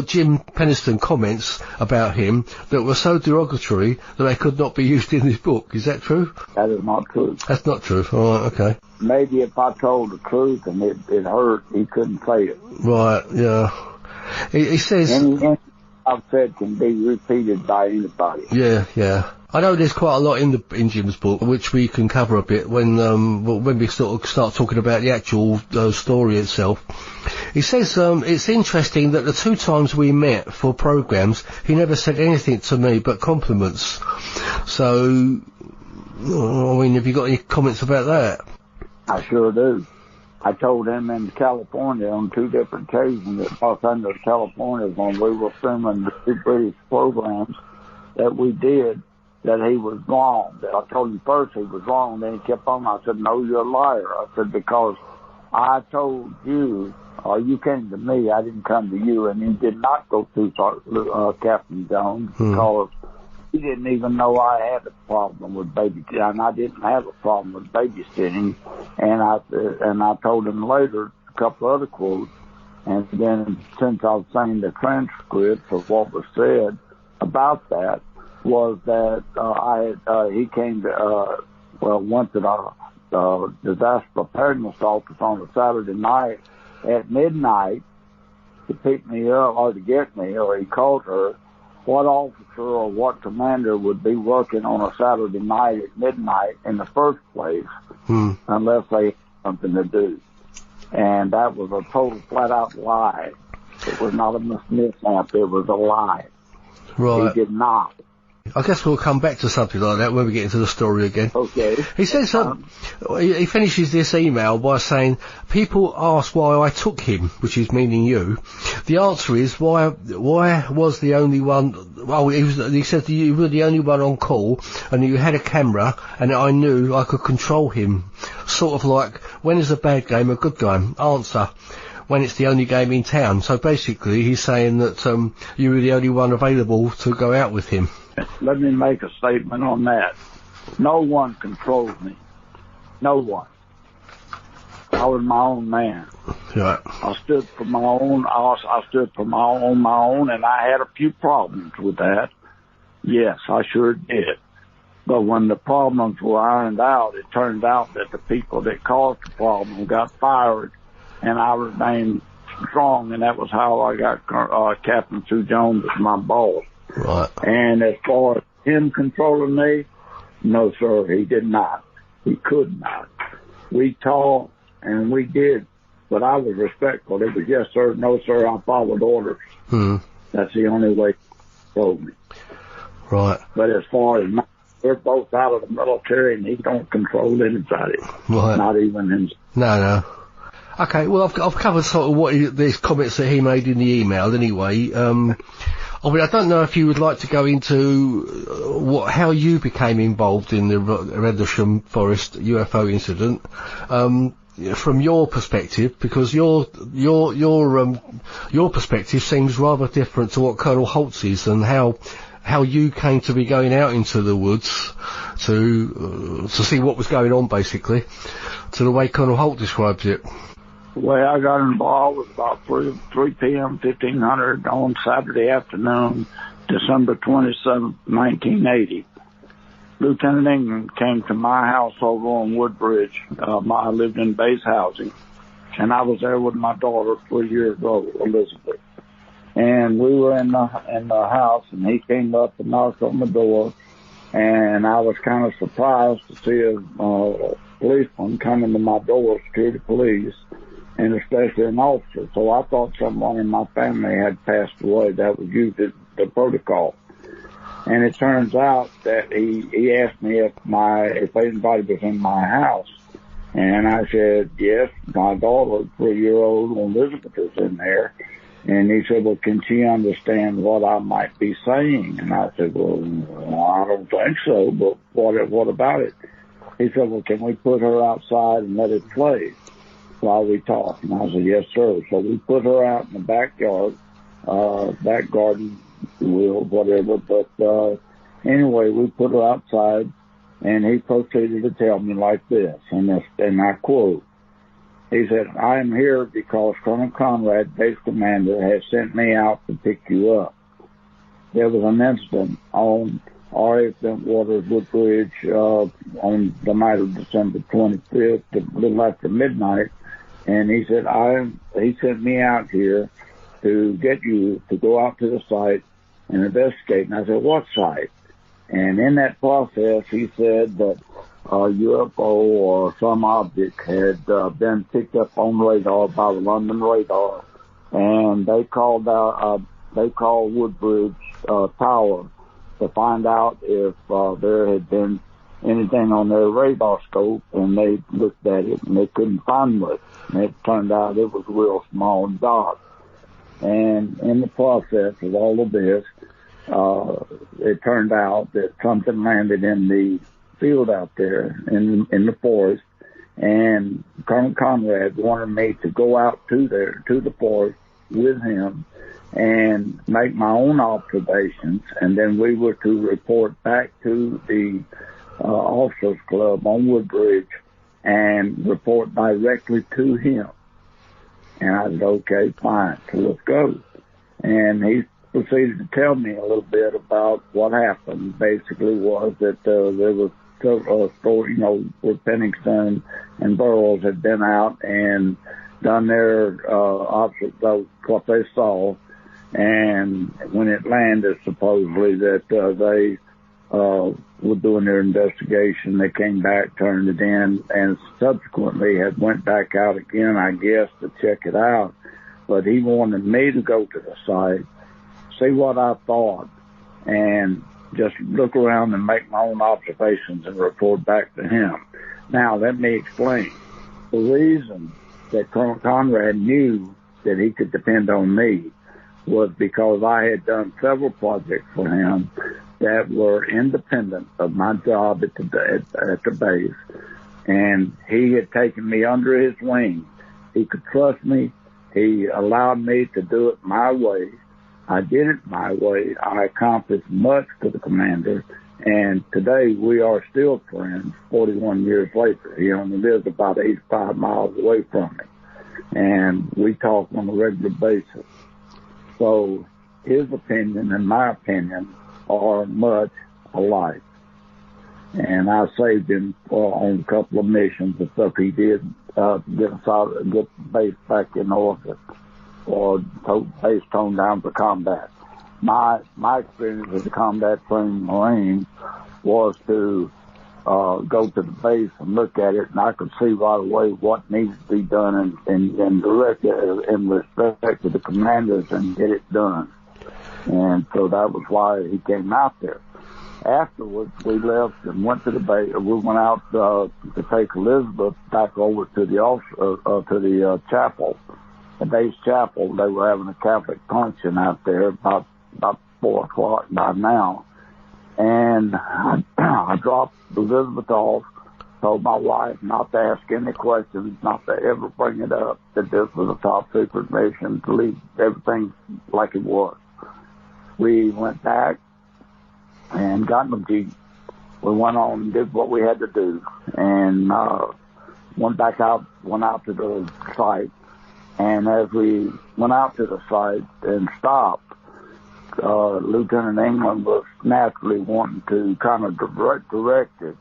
Jim Penniston comments about him that were so derogatory that they could not be used in this book. Is that true? That is not true. That's not true. All right, okay. Maybe if I told the truth and it hurt, he couldn't say it. Right, yeah. He says... Anything I've said can be repeated by anybody. Yeah, yeah. I know there's quite a lot in Jim's book, which we can cover a bit when we sort of start talking about the actual story itself. He says it's interesting that the 2 times we met for programs, he never said anything to me but compliments. So, I mean, have you got any comments about that? I sure do. I told him in California on 2 different occasions at Los Angeles, California, when we were filming the 2 British programs that we did, that he was wrong. I told him first he was wrong, then he kept on. I said, no, you're a liar. I said, because I told you, or you came to me, I didn't come to you, and you did not go through Captain Jones, because he didn't even know I had a problem with babysitting, and I didn't have a problem with babysitting. And I told him later a couple other quotes, and then since I've seen the transcript of what was said about that, was that he came to went to the disaster preparedness office on a Saturday night at midnight to pick me up or to get me, or he called her. What officer or what commander would be working on a Saturday night at midnight in the first place unless they had something to do? And that was a total flat-out lie. It was not a mishap. It was a lie. Right. He did not. I guess we'll come back to something like that when we get into the story again. Okay. He says, he finishes this email by saying, people ask why I took him, which is meaning you. The answer is, why was the only one, well, he said you were the only one on call, and you had a camera, and I knew I could control him. Sort of like, when is a bad game a good game? Answer, when it's the only game in town. So basically, he's saying that you were the only one available to go out with him. Let me make a statement on that. No one controlled me. No one. I was my own man. Right. I stood for my own. I stood for my own, and I had a few problems with that. Yes, I sure did. But when the problems were ironed out, it turned out that the people that caused the problem got fired, and I remained strong, and that was how I got Captain Sue Jones as my boss. Right. And as far as him controlling me, no, sir, he did not. He could not. We talked, and we did, but I was respectful. It was yes, sir, no, sir, I followed orders. That's the only way he told me. Right. But as far as we're both out of the military, and he don't control anybody. Right. Not even himself. No. Okay, well, I've covered sort of these comments that he made in the email anyway. I mean, I don't know if you would like to go into how you became involved in the Rendlesham Forest UFO incident, from your perspective, because your perspective seems rather different to what Colonel Halt's is, and how you came to be going out into the woods to see what was going on, basically, to the way Colonel Halt describes it. The way I got involved was about 3 p.m., 1500 on Saturday afternoon, December 27, 1980. Lieutenant England came to my house over on Woodbridge. I lived in base housing, and I was there with my daughter, 3 years old, Elizabeth. And we were in the house, and he came up and knocked on the door, and I was kind of surprised to see a policeman come into my door, security police, and especially an officer. So I thought someone in my family had passed away. That was usually the protocol. And it turns out that he asked me if anybody was in my house. And I said, yes, my daughter, 3-year-old Elizabeth, is in there. And he said, well, can she understand what I might be saying? And I said, well, I don't think so, but what about it? He said, well, can we put her outside and let it play while we talk? And I said, yes, sir. So we put her out in the backyard, back garden, whatever. But anyway, we put her outside, and he proceeded to tell me like this, and I quote, he said, I am here because Colonel Conrad, base commander, has sent me out to pick you up. There was an incident on R.A. Flintwater's Woodbridge on the night of December 25th, a little after midnight, and he said, he sent me out here to get you to go out to the site and investigate. And I said, what site? And in that process, he said that a UFO or some object had been picked up on radar by the London radar, and they called Woodbridge Tower to find out if there had been anything on their radar scope, and they looked at it and they couldn't find much. And it turned out it was a real small dot. And in the process of all of this, it turned out that something landed in the field out there in the forest, and Colonel Conrad wanted me to go out to the forest with him and make my own observations, and then we were to report back to the officers club on Woodbridge and report directly to him. And I said, okay, fine, so let's go. And he proceeded to tell me a little bit about what happened. Basically was that there was where Pennington and Burroughs had been out and done their what they saw, and when it landed, supposedly that they were doing their investigation. They came back, turned it in, and subsequently had went back out again, I guess, to check it out. But he wanted me to go to the site, see what I thought, and just look around and make my own observations and report back to him. Now, let me explain. The reason that Colonel Conrad knew that he could depend on me was because I had done several projects for him that were independent of my job at the base, and he had taken me under his wing. He could trust me. He allowed me to do it my way. I did it my way. I accomplished much to the commander, and today we are still friends 41 years later. He only lives about 85 miles away from me, and we talk on a regular basis. So his opinion and my opinion are much alike. And I saved him on a couple of missions and stuff he did to get the base back in order, or base toned down for combat. My experience as a combat trained Marine was to go to the base and look at it, and I could see right away what needs to be done and direct it in respect to the commanders and get it done. And so that was why he came out there. Afterwards, we left and went to the base. We went out to take Elizabeth back over to the chapel, the base chapel. They were having a Catholic function out there about 4 o'clock by now. And I dropped Elizabeth off, told my wife not to ask any questions, not to ever bring it up, that this was a top secret mission, to leave everything like it was. We went back and got in the Jeep. We went on and did what we had to do, and went out to the site. And as we went out to the site and stopped, Lieutenant England was naturally wanting to kind of direct it.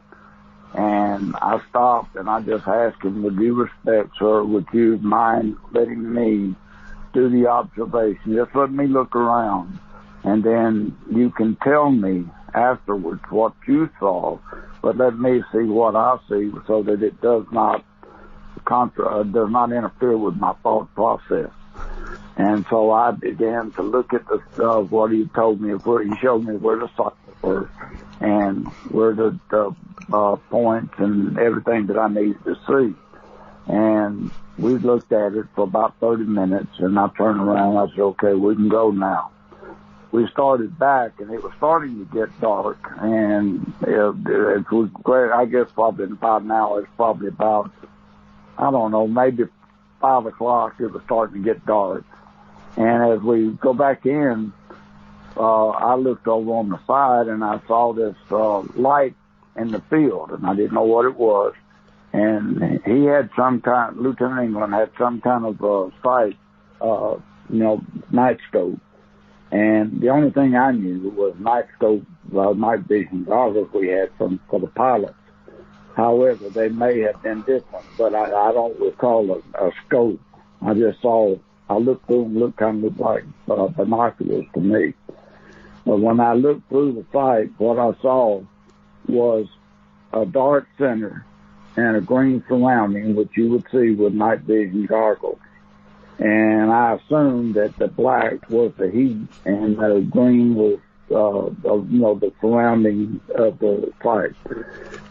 And I stopped and I just asked him, with due respect, sir, would you mind letting me do the observation? Just let me look around, and then you can tell me afterwards what you saw, but let me see what I see so that it does not interfere with my thought process. And so I began to look at what he told me, where he showed me where the sites were and where the points and everything that I needed to see. And we looked at it for about 30 minutes, and I turned around and I said, okay, we can go now. We started back, and it was starting to get dark, and it was great. I guess probably by now it's probably about, I don't know, maybe 5 o'clock. It was starting to get dark. And as we go back in, I looked over on the side and I saw this light in the field, and I didn't know what it was. And he had Lieutenant England had some kind of sight, night scope. And the only thing I knew was night scope, night vision goggles we had for the pilots. However, they may have been different, but I don't recall a scope. I just I looked through and kind of looked like binoculars to me. But when I looked through the site, what I saw was a dark center and a green surrounding, which you would see with night vision goggles. And I assumed that the black was the heat and the green was, the surrounding of the site.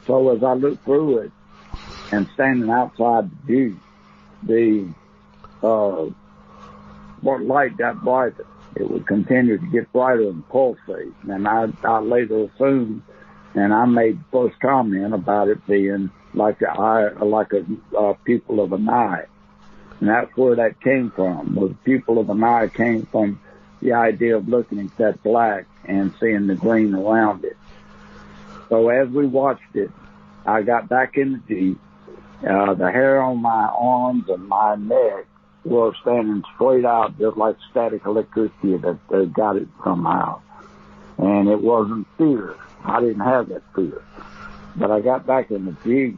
So as I looked through it and standing outside the Jeep, what light got brighter. It would continue to get brighter and pulsate. And I later assumed, and I made the first comment about it being like a pupil of an eye. And that's where that came from. The pupil of an eye came from the idea of looking at that black and seeing the green around it. So as we watched it, I got back in the Jeep. The hair on my arms and my neck was standing straight out, just like static electricity that got it somehow. And it wasn't fear. I didn't have that fear. But I got back in the Jeep,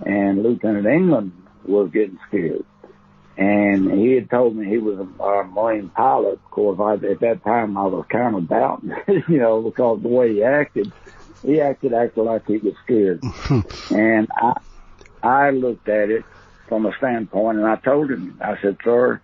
and Lieutenant England was getting scared. And he had told me he was a Marine pilot. Of course, at that time I was kind of doubting, because the way he acted like he was scared. And I looked at it from a standpoint, and I told him, I said, sir,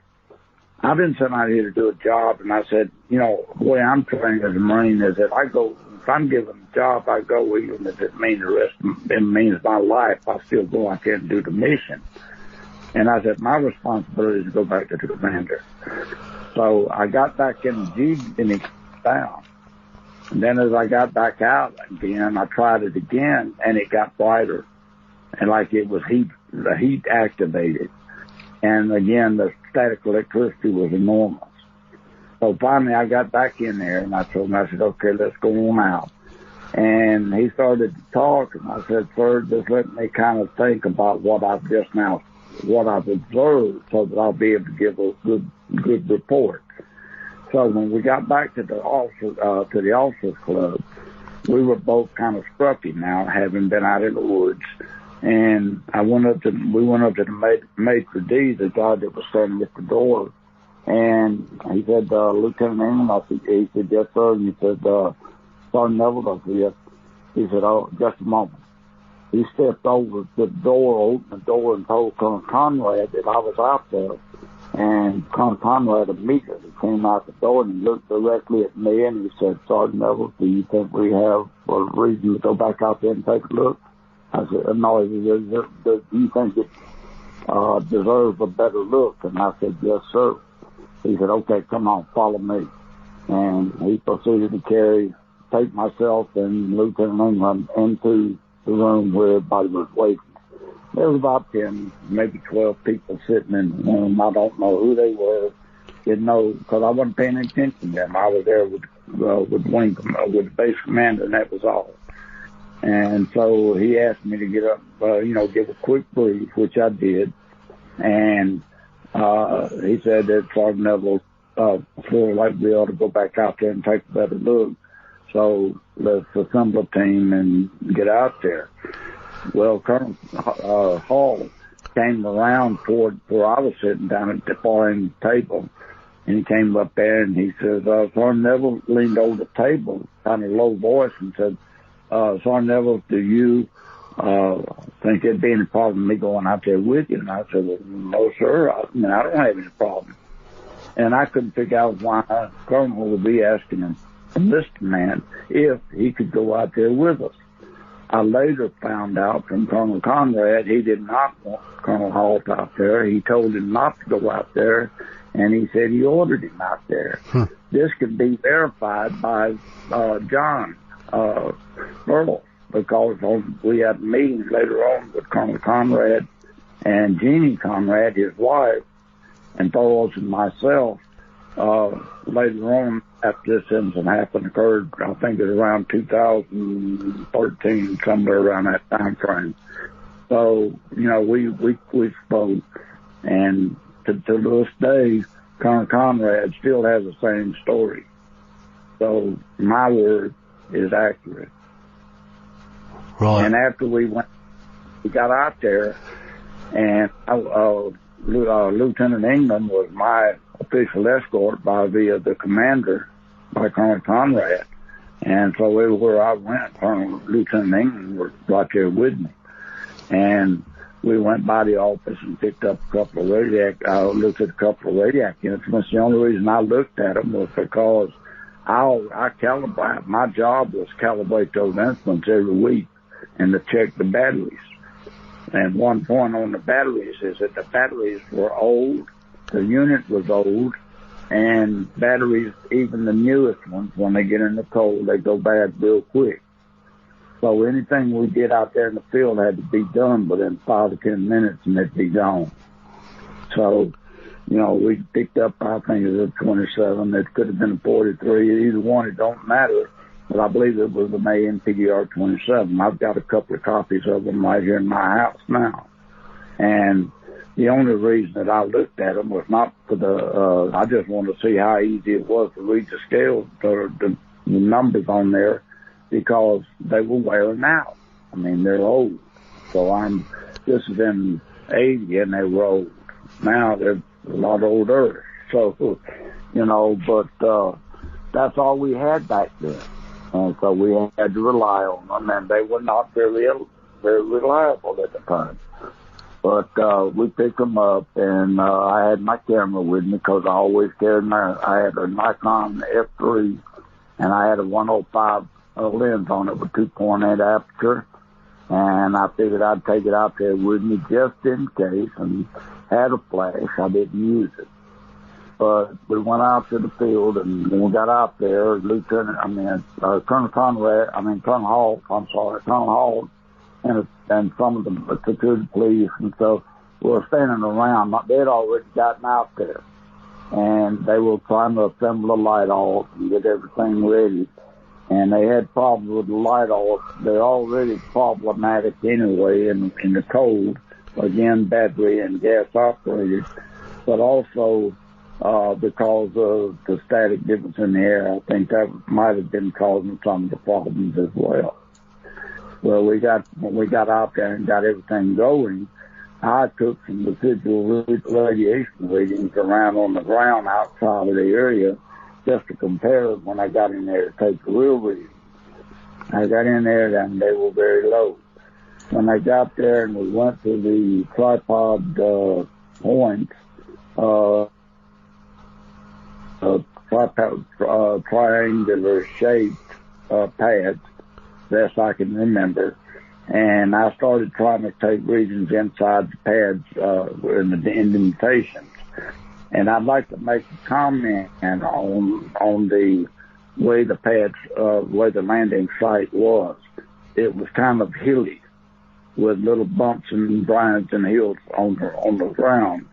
I've been sent out here to do a job, and I said, the way I'm trained as a Marine is that if I'm given a job, I go, even if it means my life, I still go out there and do the mission. And I said, my responsibility is to go back to the commander. So I got back in the Jeep and it got down. And then as I got back out again, I tried it again, and it got brighter. And like it was the heat activated. And again, the static electricity was enormous. So finally I got back in there, and I told him, I said, okay, let's go on out. And he started to talk, and I said, sir, just let me kind of think about what I've observed, so that I'll be able to give a good report. So when we got back to the officers club, we were both kind of scruffy now, having been out in the woods. And we went up to the maitre d', the guy that was standing at the door, and he said, Lieutenant England, he said, yes, sir. And he said, Sergeant Nevels, I said, yes. He said, oh, just a moment. he stepped over the door, opened the door, and told Colonel Conrad that I was out there. And Colonel Conrad immediately came out the door and he looked directly at me and he said, Sergeant Nevels, do you think we have a reason to go back out there and take a look? I said, no, do you think it deserves a better look? And I said, yes, sir. He said, okay, come on, follow me. And he proceeded to take myself and Lieutenant England into the room where everybody was waiting. There was about 10, maybe 12 people sitting in the room. I don't know who they were. Didn't know, because I wasn't paying attention to them. I was there with the base commander, and that was all. And so he asked me to get up, give a quick brief, which I did. And he said that Sergeant Nevels feel like we ought to go back out there and take a better look. So let's assemble a team and get out there. Well, Colonel Halt came around toward where I was sitting down at the far end of the table, and he came up there and he says, Sergeant Nevels leaned over the table, kind of low voice, and said, Sergeant Nevels, do you think there'd be any problem with me going out there with you? And I said, well, no, sir. I don't have any problem. And I couldn't figure out why Colonel would be asking him, this man, if he could go out there with us. I later found out from Colonel Conrad he did not want Colonel Halt out there. He told him not to go out there, and he said he ordered him out there. This could be verified by John Earl, because we had meetings later on with Colonel Conrad and Jeannie Conrad, his wife, and Thorolds and myself. Later on, after this incident occurred, I think it was around 2013, somewhere around that time frame. So, we spoke, and to this day, Colonel Conrad still has the same story. So my word is accurate. Right. And after we got out there, and Lieutenant England was my official escort via the commander, by Colonel Conrad. And so everywhere I went, Lieutenant England was right there with me. And we went by the office and picked up a couple of looked at a couple of Radiac instruments. The only reason I looked at them was because I calibrate. My job was calibrate those instruments every week and to check the batteries. And one point on the batteries is that the batteries were old, the unit was old, and batteries, even the newest ones, when they get in the cold, they go bad real quick. So anything we did out there in the field had to be done within 5 to 10 minutes and it'd be gone. So, we picked up, I think it was a 27. It could have been a 43. Either one, it don't matter. But I believe it was an ANPDR 27. I've got a couple of copies of them right here in my house now. And the only reason that I looked at them was not for I just wanted to see how easy it was to read the scales, the numbers on there, because they were wearing out. I mean, they're old. So this is in 80 and they were old. Now they're a lot older. So, but that's all we had back then. And so we had to rely on them, and they were not very reliable at the time. But we picked them up, and I had my camera with me because I always carried I had a Nikon F3, and I had a 105 lens on it with 2.8 aperture, and I figured I'd take it out there with me just in case, and had a flash. I didn't use it. But we went out to the field, and when we got out there, Colonel Halt, and some of the security police, and so we were standing around. They'd already gotten out there, and they were trying to assemble the light off and get everything ready. And they had problems with the light off. They're already problematic anyway in the cold. Again, battery and gas operated, but also because of the static difference in the air. I think that might have been causing some of the problems as well. Well, when we got out there and got everything going, I took some residual radiation readings around on the ground outside of the area just to compare when I got in there to take the real readings. I got in there and they were very low. when I got there and we went to the tripod points, triangular shaped pads, best I can remember. And I started trying to take readings inside the pads in the indentations. And I'd like to make a comment on the way the pads, way the landing site was. It was kind of hilly with little bumps and grinds and hills on the ground.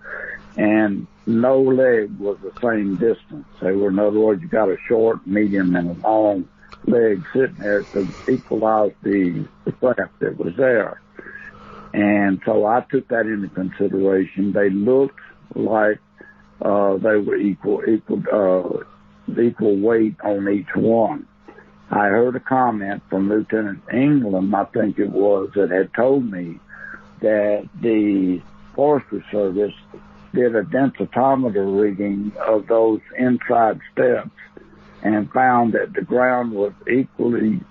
And no leg was the same distance. They were, in other words, you got a short, medium, and a long leg sitting there to equalize the craft that was there. And so I took that into consideration. They looked like they were equal weight on each one. I heard a comment from Lieutenant England, I think it was, that had told me that the Forestry Service did a densitometer reading of those inside steps and found that the ground was equally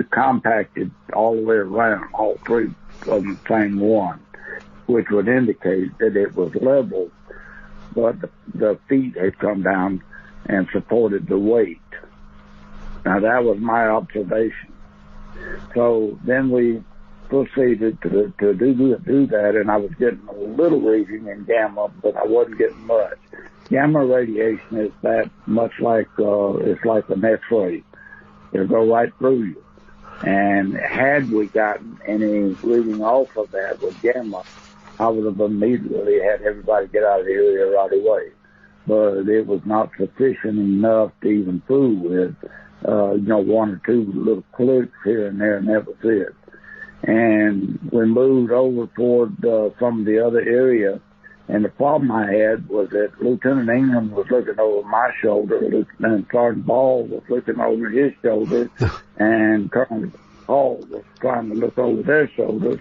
compacted all the way around, all three of the same one, which would indicate that it was level, but the feet had come down and supported the weight. Now that was my observation. So then we proceeded to do that, and I was getting a little reading in gamma, but I wasn't getting much. Gamma radiation is that much like it's like an X-ray. It'll go right through you. And had we gotten any reading off of that with gamma, I would have immediately had everybody get out of the area right away. But it was not sufficient enough to even fool with, one or two little clicks here and there, and that was it. And we moved over toward some of the other areas. And the problem I had was that Lieutenant England was looking over my shoulder, and Sergeant Ball was looking over his shoulder, and Colonel Halt was trying to look over their shoulders.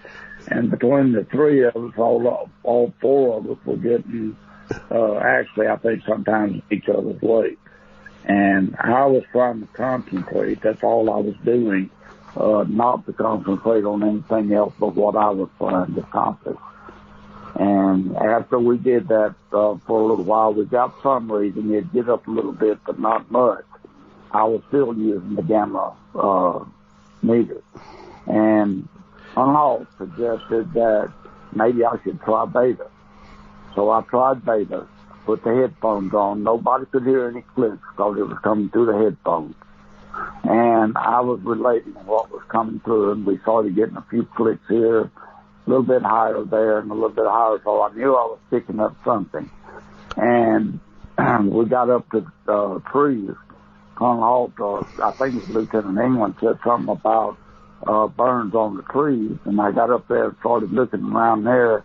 And between the three of us, all four of us were getting, actually, I think sometimes each other's way. And I was trying to concentrate. That's all I was doing, not to concentrate on anything else but what I was trying to accomplish. And after we did that for a little while, we got some reading. It'd get up a little bit, but not much. I was still using the gamma meter. And Colonel suggested that maybe I should try beta. So I tried beta, put the headphones on. Nobody could hear any clicks because it was coming through the headphones. And I was relating what was coming through, and we started getting a few clicks here, a little bit higher there, and a little bit higher, so I knew I was picking up something. And we got up to the trees. Colonel Halt, I think it was Lieutenant England, said something about burns on the trees, and I got up there and started looking around there,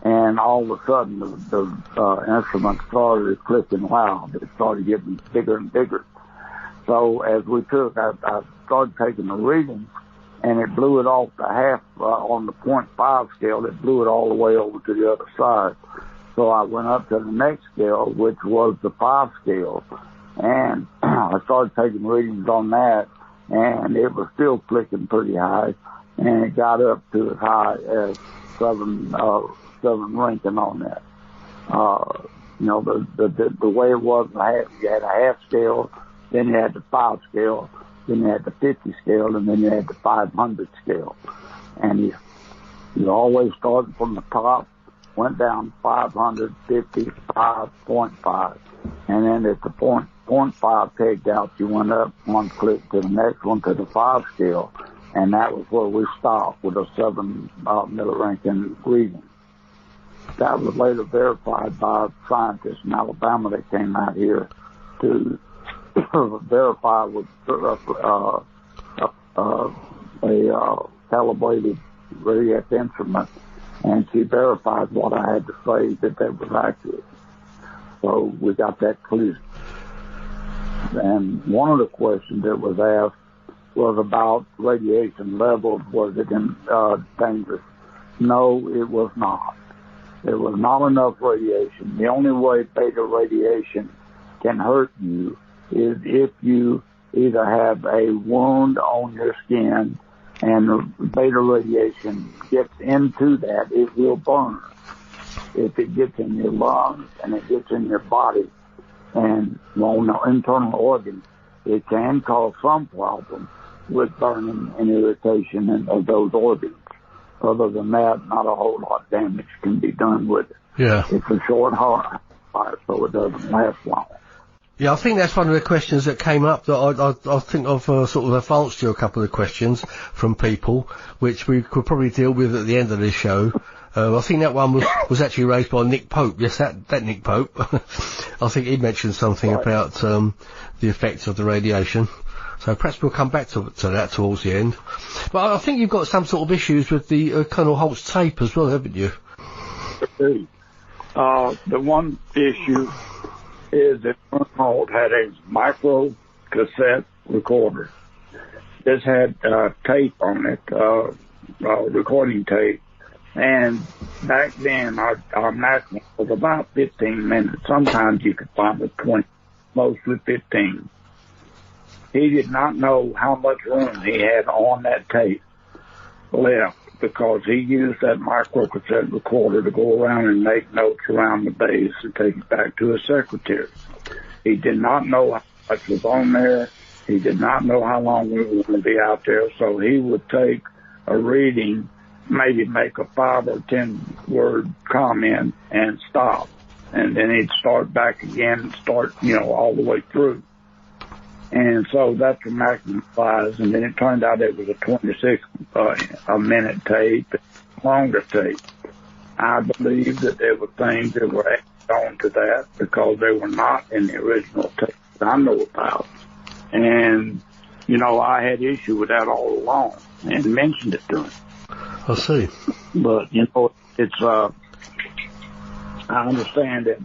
and all of a sudden the instrument started clicking loud. It started getting bigger and bigger. So as we took, I started taking the readings, and it blew it off the half on the 0.5 scale. It blew it all the way over to the other side. So I went up to the next scale, which was the 5 scale, and I started taking readings on that, and it was still clicking pretty high, and it got up to as high as 7 ranking on that. The way it was, you had a half scale, then you had the 5 scale, then you had the 50 scale, and then you had the 500 scale. And you always started from the top, went down 500, 50, 5.5, and then at the 0.5 pegged out, you went up one click to the next one to the 5 scale, and that was where we stopped with a 7 milliranking reading. That was later verified by scientists in Alabama that came out here to verify with a calibrated radio instrument, and she verified what I had to say, that was accurate. So we got that clear. And one of the questions that was asked was about radiation levels. Was it dangerous? No, it was not. There was not enough radiation. The only way beta radiation can hurt you is if you either have a wound on your skin and the beta radiation gets into that, it will burn. If it gets in your lungs and it gets in your body and on the internal organs, it can cause some problem with burning and irritation of those organs. Other than that, not a whole lot of damage can be done with it. Yeah. It's a short fire, so it doesn't last long. Yeah, I think that's one of the questions that came up that I think I've sort of advanced you a couple of questions from people, which we could probably deal with at the end of this show. I think that one was actually raised by Nick Pope. Yes, that Nick Pope. I think he mentioned something about the effects of the radiation. So perhaps we'll come back to that towards the end. But I think you've got some sort of issues with the Colonel Halt's tape as well, haven't you? The one issue is that Colonel Halt had a micro cassette recorder. This had tape on it, recording tape. And back then, our maximum was about 15 minutes. Sometimes you could find it 20, mostly 15. He did not know how much room he had on that tape left because he used that microcassette recorder to go around and make notes around the base and take it back to his secretary. He did not know how much was on there. He did not know how long we were going to be out there, so he would take a reading, maybe make a 5 or 10 word comment and stop. And then he'd start back again and start, all the way through. And so that's the maximum size. And then it turned out it was a 26 a minute tape, longer tape. I believe that there were things that were added on to that because they were not in the original tape that I know about. And, I had issue with that all along and mentioned it to him. I see. But, it's, I understand that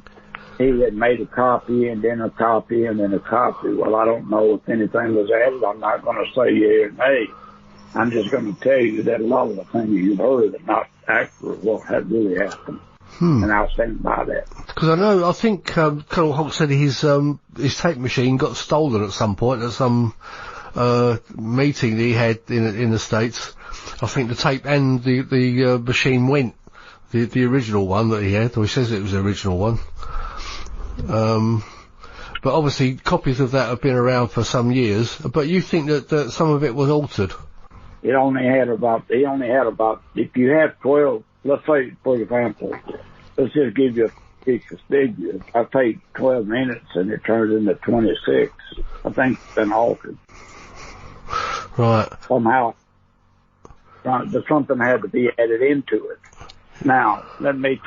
he had made a copy and then a copy and then a copy. Well, I don't know if anything was added. I'm not going to say yeah or nay. I'm just going to tell you that a lot of the things you've heard are not accurate what had really happened. And I'll stand by that. Because I think Colonel Halt said his tape machine got stolen at some point at some meeting that he had in the States. I think the tape and the machine went. The original one that he had, or he says it was the original one. But obviously copies of that have been around for some years. But you think that some of it was altered? He only had about, if you have 12, let's say, for example, let's just give you a figure. I take 12 minutes and it turns into 26. I think it's been altered. Right. Somehow, something had to be added into it. Now, let me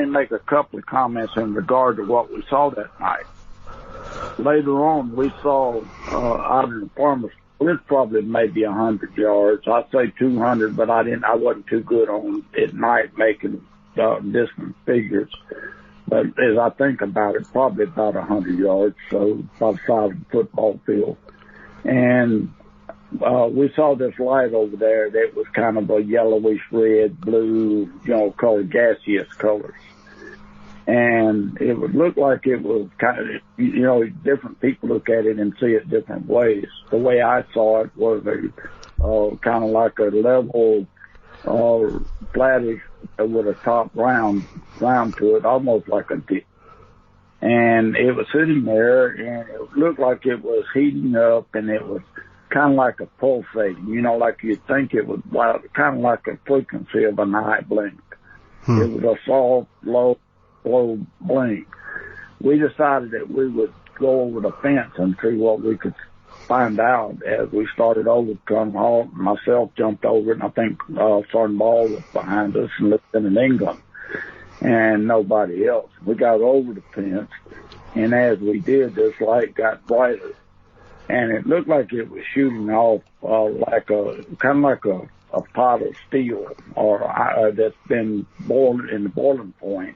make a couple of comments in regard to what we saw that night. Later on, we saw, out in the farmer's, it's probably maybe 100 yards. I'd say 200, but I wasn't too good on at night making, distant figures. But as I think about it, probably about 100 yards, so about the size of the football field. And, we saw this light over there that was kind of a yellowish red, blue, colored, gaseous colors. And it would look like it was kind of, different people look at it and see it different ways. The way I saw it was kind of like a level, flattish with a top round to it, almost like a dip. And it was sitting there and it looked like it was heating up and it was kind of like a pulsating, like you'd think it was kind of like a frequency of an eye blink. It was a soft, low blink. We decided that we would go over the fence and see what we could find out as we started over to Colonel Halt. Myself jumped over it, and I think Sergeant Ball was behind us and Lieutenant England, and nobody else. We got over the fence, and as we did, this light got brighter. And it looked like it was shooting off kind of like a pot of steel or that's been boiled in the boiling point.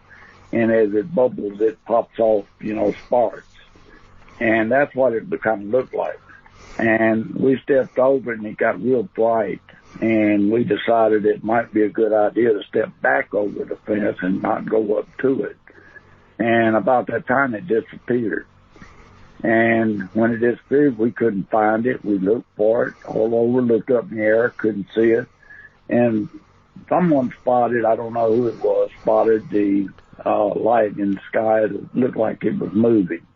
And as it bubbles, it pops off, sparks. And that's what it kind of looked like. And we stepped over and it got real bright. And we decided it might be a good idea to step back over the fence and not go up to it. And about that time, it disappeared. And when it disappeared, we couldn't find it. We looked for it all over, looked up in the air, couldn't see it. And someone spotted, I don't know who it was, spotted the light in the sky that looked like it was moving.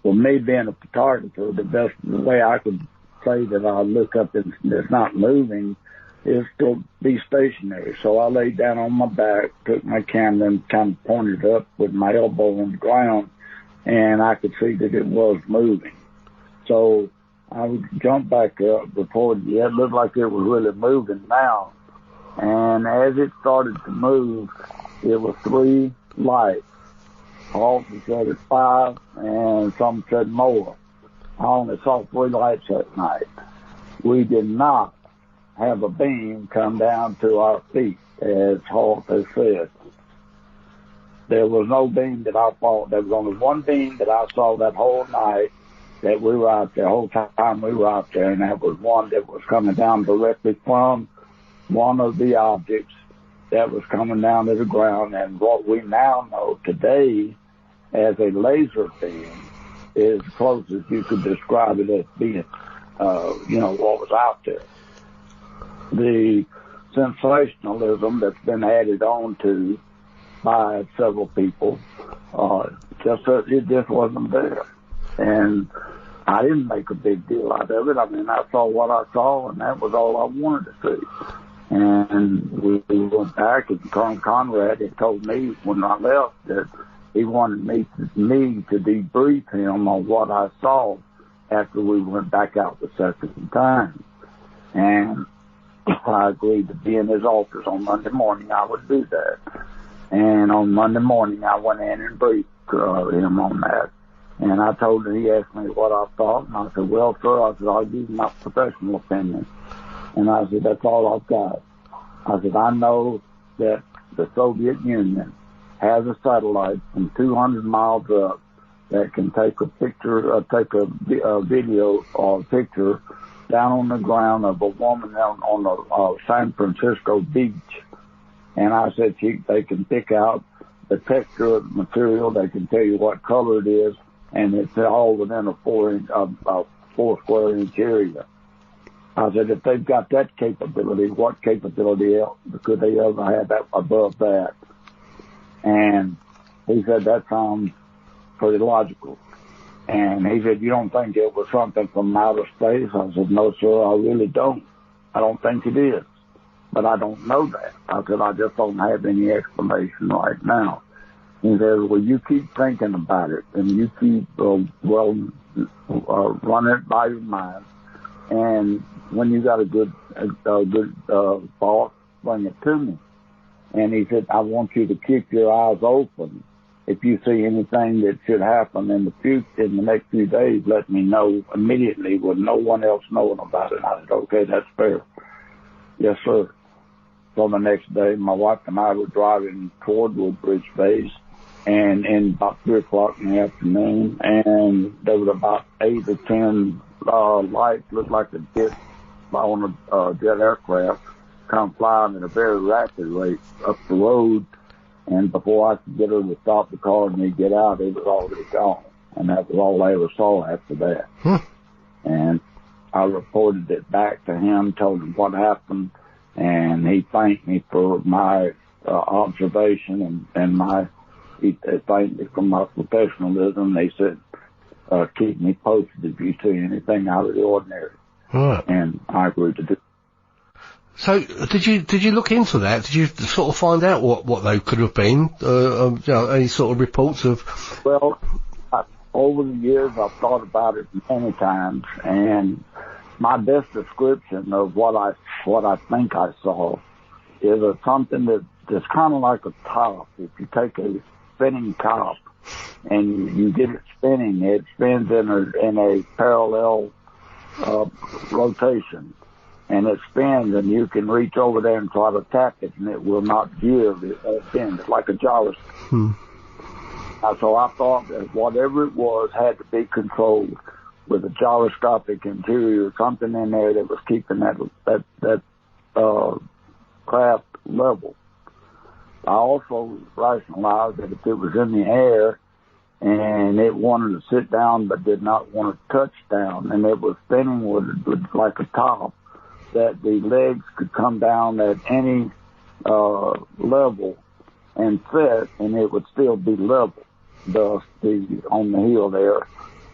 Well, me being a photographer, the way I could say that I look up and it's not moving is to be stationary. So I laid down on my back, took my camera and kind of pointed up with my elbow on the ground, and I could see that it was moving. So I jumped back up, reported, yeah, it looked like it was really moving now. And as it started to move, it was 3 lights. All said it's 5, and some said more. I only saw 3 lights that night. We did not have a beam come down to our feet, as Halt has said. There was no beam that I saw. There was only one beam that I saw that whole night that we were out there, the whole time we were out there, and that was one that was coming down directly from one of the objects that was coming down to the ground. And what we now know today as a laser beam is close as you could describe it as being, what was out there. The sensationalism that's been added on to by several people, it just wasn't there. And I didn't make a big deal out of it. I mean, I saw what I saw, and that was all I wanted to see. And we went back, and Colonel Conrad had told me when I left that he wanted me to debrief him on what I saw after we went back out the second time. And I agreed to be in his office on Monday morning. I would do that. And on Monday morning, I went in and briefed him on that. And I told him, he asked me what I thought. And I said, well, sir, I'll give you my professional opinion. And I said, that's all I've got. I said, I know that the Soviet Union has a satellite from 200 miles up that can take a picture, take a video or a picture down on the ground of a woman on the San Francisco beach. And I said, they can pick out the texture of the material. They can tell you what color it is, and it's all within a 4 square inch area. I said, if they've got that capability, what capability else could they ever have that above that? And he said, that sounds pretty logical. And he said, you don't think it was something from outer space? I said, no, sir, I really don't. I don't think it is. But I don't know that. I said, I just don't have any explanation right now. He said, well, you keep thinking about it, and you keep, running it by your mind. And when you got a good thought, bring it to me. And he said, I want you to keep your eyes open. If you see anything that should happen in the next few days, let me know immediately with no one else knowing about it. I said, okay, that's fair. Yes, sir. So the next day, my wife and I were driving toward Woodbridge Base, and in about 3 o'clock in the afternoon, and there was about 8 or 10 lights, looked like a jet on a jet aircraft, come flying at a very rapid rate up the road. And before I could get her to stop the car and me get out, it was already gone. And that was all I ever saw after that. And I reported it back to him, told him what happened, and he thanked me for my observation and he thanked me for my professionalism. They said, keep me posted if you see anything out of the ordinary. Right. And I agreed to do it. So, did you look into that? Did you sort of find out what they could have been? Any sort of reports of? Well, over the years, I've thought about it many times, and my best description of what I think I saw is something that's kind of like a top. If you take a spinning top and you get it spinning, it spins in a parallel rotation. And it spins, and you can reach over there and try to tap it, and it will not give. It won't bend. It's like a gyroscope. So I thought that whatever it was had to be controlled with a gyroscopic interior, something in there that was keeping that craft level. I also rationalized that if it was in the air, and it wanted to sit down but did not want to touch down, and it was spinning with like a top that the legs could come down at any level and sit, and it would still be level. Thus, on the heel there,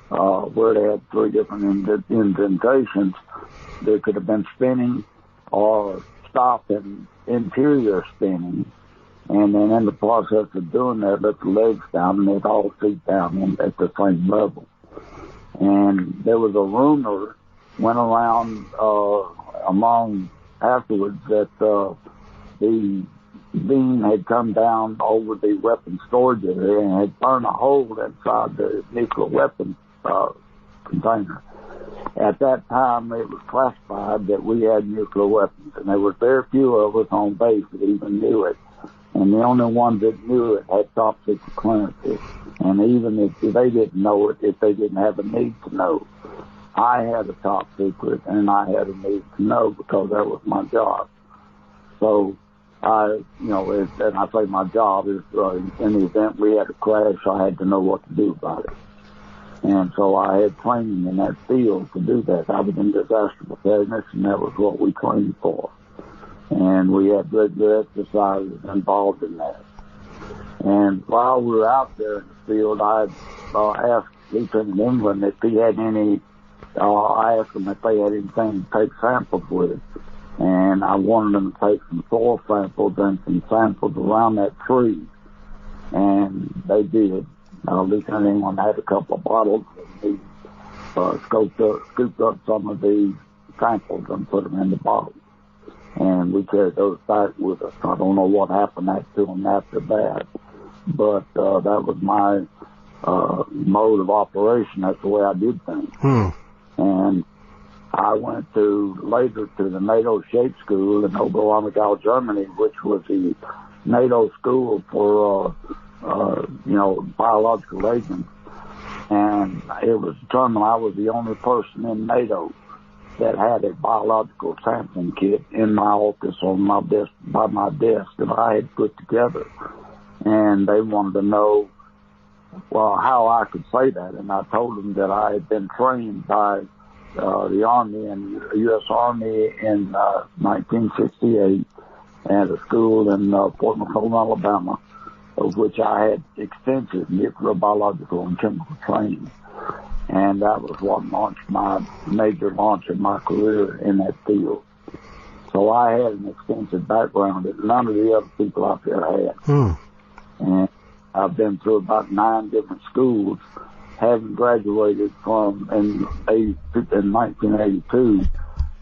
where they had 3 different indentations, they could have been spinning or stopping interior spinning. And then in the process of doing that, let the legs down, and they'd all sit down at the same level. And there was a rumor went around among afterwards that the beam had come down over the weapon storage area and had burned a hole inside the nuclear weapon container. At that time, it was classified that we had nuclear weapons, and there were very few of us on base that even knew it. And the only ones that knew it had top secret clearances. And even if they didn't know it, if they didn't have a need to know, I had a top secret, and I had a need to know because that was my job. So and I say my job is in the event we had a crash, I had to know what to do about it. And so I had training in that field to do that. I was in disaster preparedness, and that was what we trained for. And we had regular exercises involved in that. And while we were out there in the field, I asked Lieutenant England if he had any, I asked them if they had anything to take samples with. And I wanted them to take some soil samples and some samples around that tree. And they did. Lieutenant England had a couple of bottles, and he scooped up some of the samples and put them in the bottles. And we carried those back with us. I don't know what happened to them after that, but that was my mode of operation. That's the way I did things. And I went later to the NATO Shape School in Oberammergau, Germany, which was the NATO school for biological agents. And it was determined I was the only person in NATO that had a biological sampling kit in my office by my desk that I had put together. And they wanted to know, how I could say that. And I told them that I had been trained by the Army and U.S. Army in 1968 at a school in Fort McClellan, Alabama, of which I had extensive nuclear, biological, and chemical training. And that was what launched my major launch in my career in that field. So I had an extensive background that none of the other people out there had. And I've been through about 9 different schools, having graduated from, in 1982,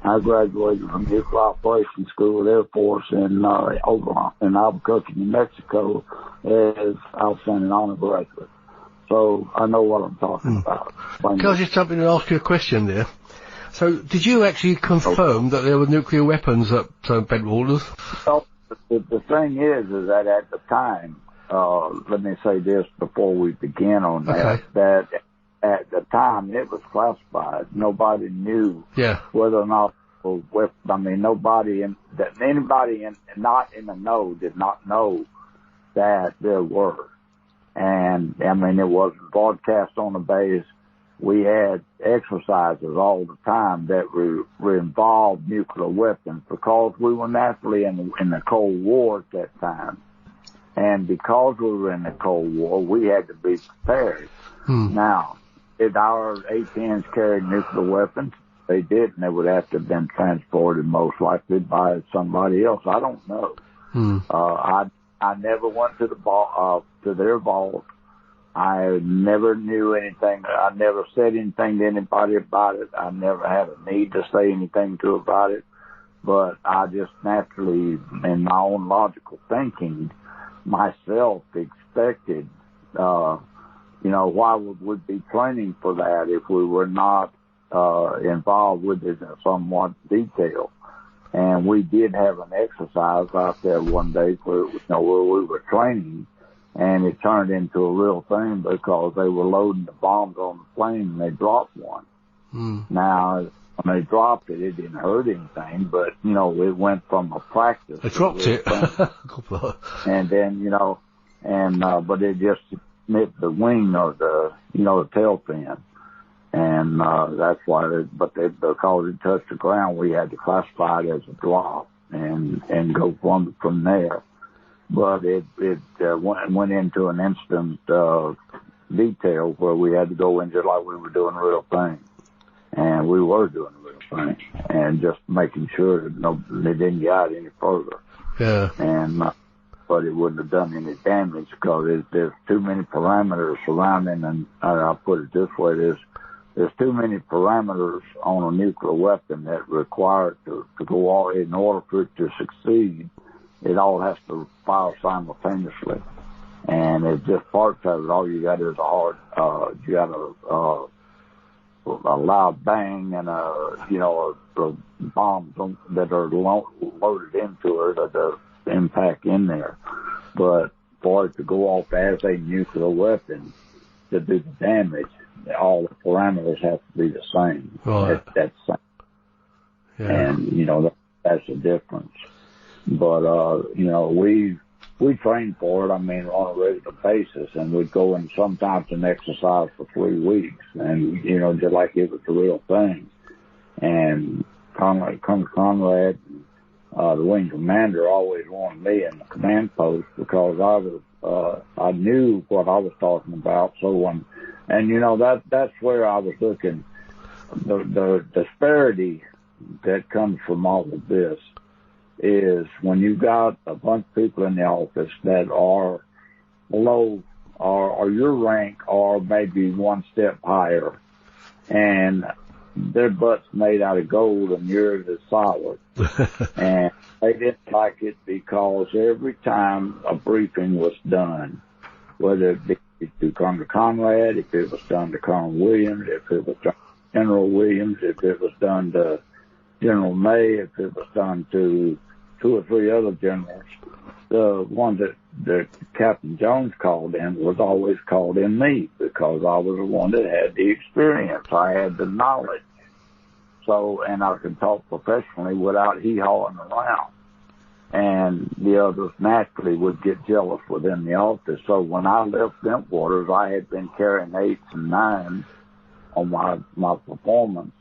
I graduated from Nuclear Operations School, Air Force, in Albuquerque, New Mexico, as outstanding honor graduate. So I know what I'm talking about. Can I just jump in and ask you a question there? So did you actually confirm that there were nuclear weapons at Bentwaters? Well, the thing is that at the time, let me say this before we begin on that, okay, that at the time it was classified. Nobody knew whether or not, anybody not in the know did not know that there were. And, it wasn't broadcast on the base. We had exercises all the time that were involved nuclear weapons because we were naturally in the Cold War at that time. And because we were in the Cold War, we had to be prepared. Now, did our A-10s carry nuclear weapons? They did, and they would have to have been transported most likely by somebody else. I don't know. I never went to their vault. I never knew anything. I never said anything to anybody about it. I never had a need to say anything to about it. But I just naturally, in my own logical thinking, myself expected, why would we be training for that if we were not involved with it in somewhat detail? And we did have an exercise out there one day where we were training, and it turned into a real thing because they were loading the bombs on the plane and they dropped one. Now, when they dropped it, it didn't hurt anything, but, it went from a practice. They dropped it. And then, but it just, snip the wing or the tail fin. And, that's why, because it touched the ground, we had to classify it as a drop and go from there. But it went into an instant, detail where we had to go in just like we were doing a real thing. And we were doing a real thing. And just making sure that they didn't get out any further. Yeah. And, but it wouldn't have done any damage because there's too many parameters surrounding, and I'll put it this way, there's too many parameters on a nuclear weapon that require to go all, in order for it to succeed, it all has to fire simultaneously. And it's just parts of it. All you got is you got a loud bang and the bombs that are loaded into it, the impact in there. But for it to go off as a nuclear weapon to do the damage, all the parameters have to be the same. Right. That's same. Yeah. And, that's the difference. But, we trained for it, on a regular basis, and we'd go in sometimes and exercise for 3 weeks, and, just like it was the real thing. And Colonel Conrad, the wing commander, always wanted me in the command post because I knew what I was talking about. So that's where I was looking. The disparity that comes from all of this is when you got a bunch of people in the office that are below or your rank or maybe one step higher, and their butt's made out of gold and yours is solid. And they didn't like it because every time a briefing was done, whether it be to Colonel Conrad, if it was done to Colonel Williams, if it was done to General Williams, if it was done to General May, if it was done to 2 or 3 other generals, the one that Captain Jones called in was always called in me because I was the one that had the experience. I had the knowledge. So, and I could talk professionally without hee-hawing around. And the others naturally would get jealous within the office. So when I left Bentwaters, I had been carrying 8s and 9s on my performance.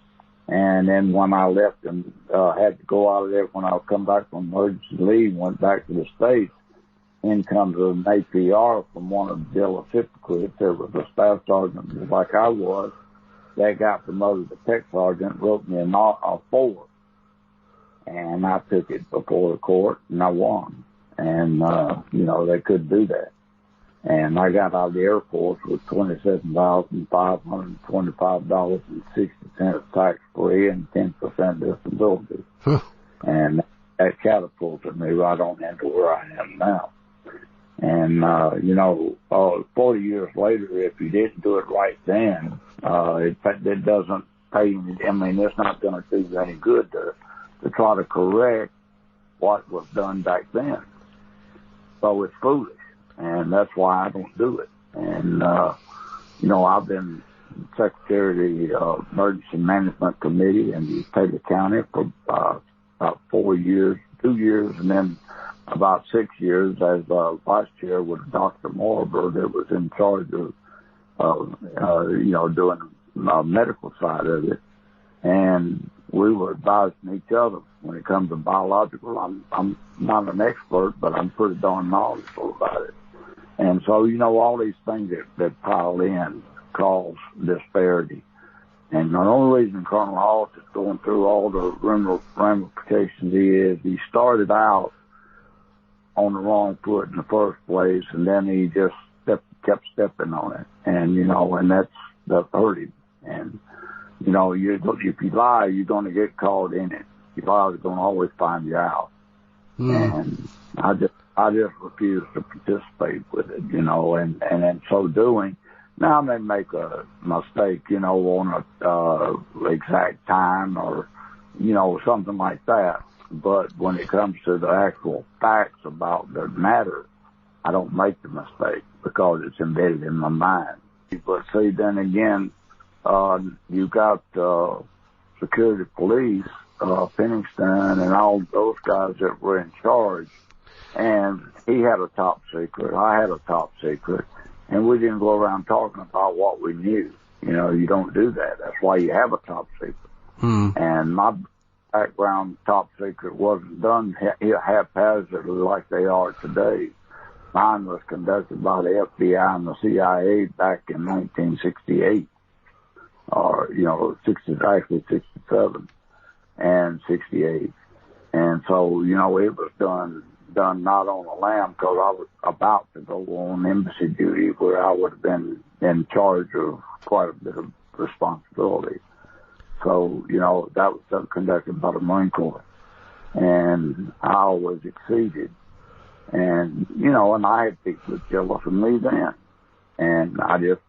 And then when I left and had to go out of there, when I come back from emergency leave, went back to the States, in comes an APR from one of the Dilla Typicals. There was a staff sergeant just like I was. That got promoted to tech sergeant, wrote me a 4. And I took it before the court, and I won. And, they couldn't do that. And I got out of the Air Force with $27,525.60 tax-free and 10% disability. And that catapulted me right on into where I am now. And, 40 years later, if you didn't do it right then, it doesn't pay any, it's not going to do you any good to try to correct what was done back then. So it's foolish. And that's why I don't do it. And, I've been secretary of the Emergency Management Committee in Taylor County for about 4 years, 2 years, and then about 6 years as vice chair with Dr. Morber that was in charge of, doing the medical side of it. And we were advising each other when it comes to biological. I'm not an expert, but I'm pretty darn knowledgeable about it. And so, all these things that pile in cause disparity. And the only reason Colonel Halt is going through all the ramifications he started out on the wrong foot in the first place, and then he just kept stepping on it. And, and that hurt him. And, if you lie, you're going to get caught in it. If you lie, they're going to always find you out. And I just refuse to participate with it, and in so doing, now I may make a mistake, on a exact time or, something like that. But when it comes to the actual facts about the matter, I don't make the mistake because it's embedded in my mind. But see, then again, you got security police, Pennington and all those guys that were in charge. And he had a top secret. I had a top secret. And we didn't go around talking about what we knew. You know, you don't do that. That's why you have a top secret. And my background top secret wasn't done haphazardly like they are today. Mine was conducted by the FBI and the CIA back in 1968, or, you know, actually 67 and 68. And so, you know, it was done not on a lam, because I was about to go on embassy duty where I would have been in charge of quite a bit of responsibility. So, you know, that was conducted by the Marine Corps. And I always exceeded. And, you know, and I had people jealous of me then. And I just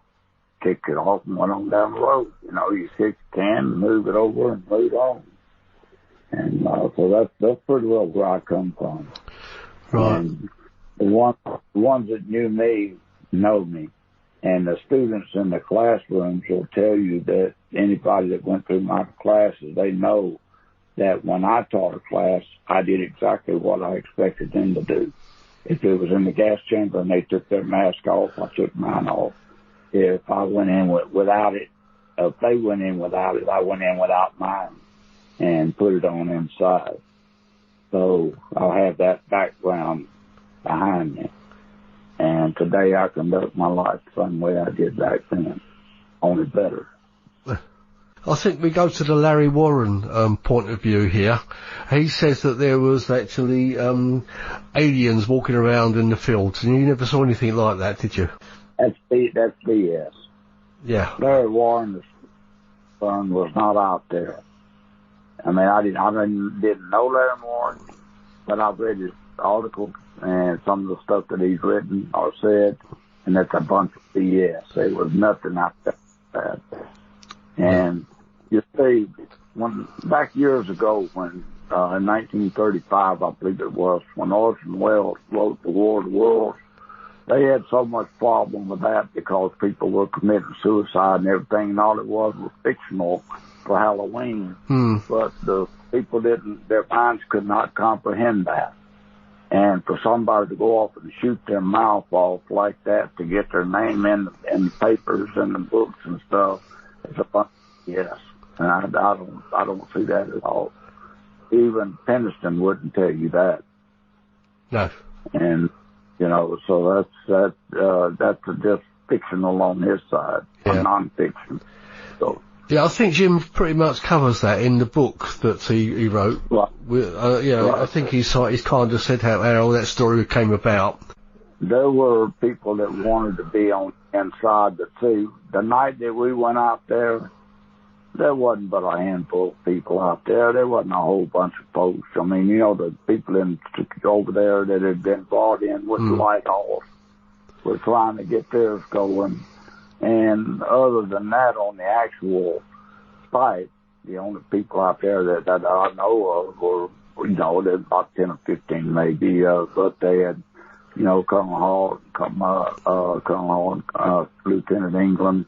kicked it off and went on down the road. You know, you kick the can, move it over, and move on. And so that's pretty well where I come from. Right. And the ones that knew me know me. And the students in the classrooms will tell you that anybody that went through my classes, they know that when I taught a class, I did exactly what I expected them to do. If it was in the gas chamber and they took their mask off, I took mine off. If I went in without it, if they went in without it, I went in without mine and put it on inside. So I'll have that background behind me. And today I conduct my life the same way I did back then, only better. I think we go to the Larry Warren point of view here. He says that there was actually aliens walking around in the fields, and you never saw anything like that, did you? That's BS. Yeah. Larry Warren's son was not out there. I mean, I didn't know Larry Warren, but I've read his articles and some of the stuff that he's written or said, and that's a bunch of BS. There was nothing out there like that. And you see, back years ago when, in 1935, I believe it was, when Orson Welles wrote The War of the Worlds, they had so much problem with that because people were committing suicide and everything, and all it was fictional for Halloween. But the people their minds could not comprehend that. And for somebody to go off and shoot their mouth off like that to get their name in the papers and the books and stuff, it's a bunch of yes. And I don't see that at all. Even Peniston wouldn't tell you that. No. And, you know, so that's just fictional on his side, non-fiction. So. Yeah, I think Jim pretty much covers that in the book that he wrote. Right. Right. I think he's kind of said how all that story came about. There were people that wanted to be on the inside, but see, the night that we went out there wasn't but a handful of people out there. There wasn't a whole bunch of folks. I mean, you know, the people over there that had been brought in with the lighthouse were trying to get theirs going. And other than that, on the actual site, the only people out there that I know of were, you know, there's about 10 or 15 maybe, but they had, you know, Colonel Halt, Lieutenant England,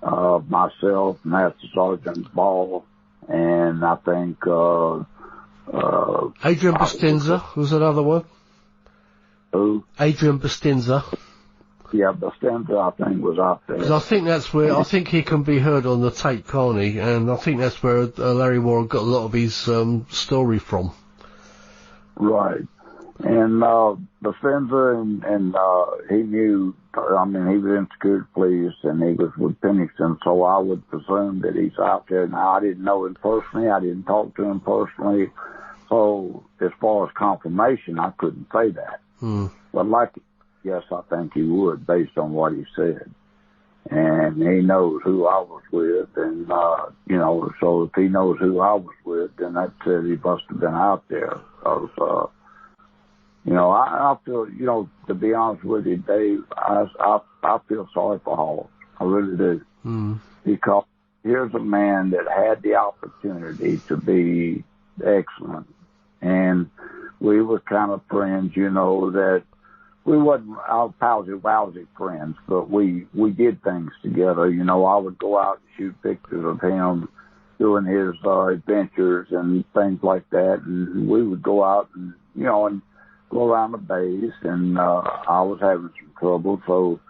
myself, Master Sergeant Ball, and I think, Adrian Bustinza was another one. Who? Adrian Bustinza. Yeah, Bustinza, I think, was out there. Because I think that's where, I think he can be heard on the tape, can't he? And I think that's where Larry Warren got a lot of his story from. Right. And Bustinza, and he knew, I mean, he was in security police, and he was with Pennington, so I would presume that he's out there. Now, I didn't know him personally. I didn't talk to him personally. So, as far as confirmation, I couldn't say that. But yes, I think he would, based on what he said. And he knows who I was with, and, you know, so if he knows who I was with, then that says he must have been out there. Because, you know, I feel, you know, to be honest with you, Dave, I feel sorry for Hall. I really do. Because here's a man that had the opportunity to be excellent. And we were kind of friends, you know, that we wasn't our palsy-wowsy friends, but we did things together. You know, I would go out and shoot pictures of him doing his adventures and things like that. And we would go out and, you know, and go around the base. And I was having some trouble, so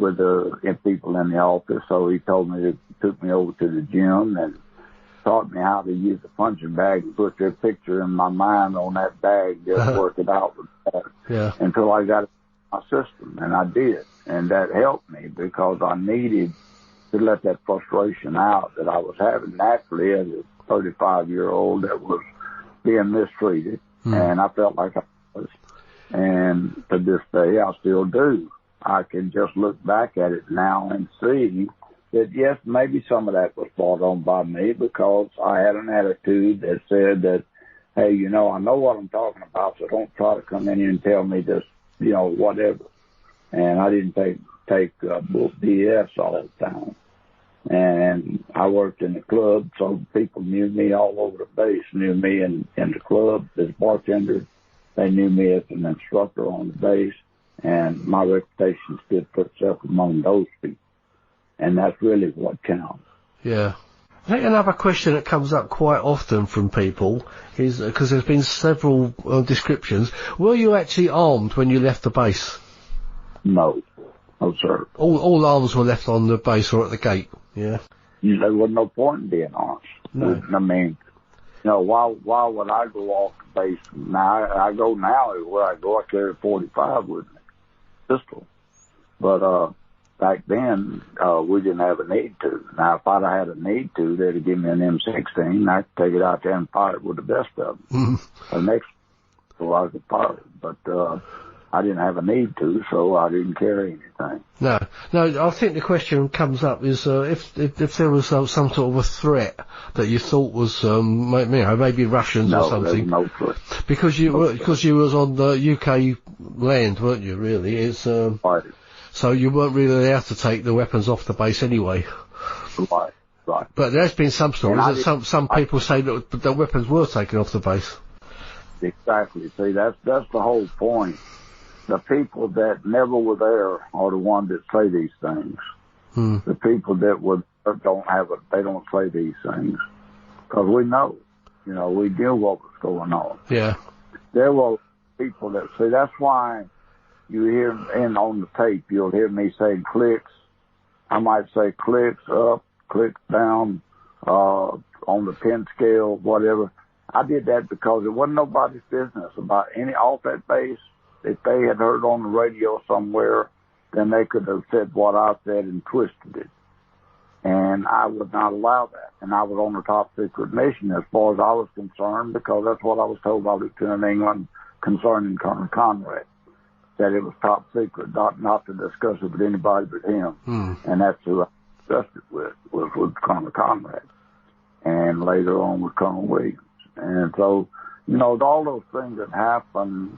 with the people in the office, so he took me over to the gym and taught me how to use a punching bag and put their picture in my mind on that bag, just work it out with that until I got it in my system, and I did. And that helped me because I needed to let that frustration out that I was having naturally as a 35-year-old that was being mistreated, and I felt like I was. And to this day, I still do. I can just look back at it now and see that, yes, maybe some of that was brought on by me because I had an attitude that said that, hey, I know what I'm talking about, so don't try to come in here and tell me this, whatever. And I didn't take BS all the time. And I worked in the club, so people knew me all over the base, knew me in the club as bartender. They knew me as an instructor on the base, and my reputation stood for itself among those people. And that's really what counts. Yeah. I think another question that comes up quite often from people is, because there's been several descriptions, were you actually armed when you left the base? No. No, sir. All arms were left on the base or at the gate? Yeah. There was no point in being armed. No. I mean, why would I go off the base? Now, I go now, where I go, I carry a 45 with me, pistol. But, back then, we didn't have a need to. Now, if I'd had a need to, they'd have given me an M16. I could take it out there and fire it with the best of them. The next, so I could fire it. But, I didn't have a need to, so I didn't carry anything. No, I think the question comes up is if there was some sort of a threat that you thought was maybe Russians or something. No threat. Because you was on the UK land, weren't you? Really, it's right. So you weren't really allowed to take the weapons off the base anyway. Right. But there's been some stories that some people say that the weapons were taken off the base. Exactly. See, that's the whole point. The people that never were there are the ones that say these things. The people that they don't say these things. Because we know, we knew what was going on. Yeah. There were people that say, that's why you hear, and on the tape, you'll hear me saying clicks. I might say clicks up, clicks down, on the pin scale, whatever. I did that because it wasn't nobody's business about any off that base. If they had heard on the radio somewhere, then they could have said what I said and twisted it. And I would not allow that. And I was on the top secret mission as far as I was concerned, because that's what I was told by Lieutenant England concerning Colonel Conrad, that it was top secret, not to discuss it with anybody but him. And that's who I discussed it with Colonel Conrad. And later on with Colonel Williams. And so, all those things that happened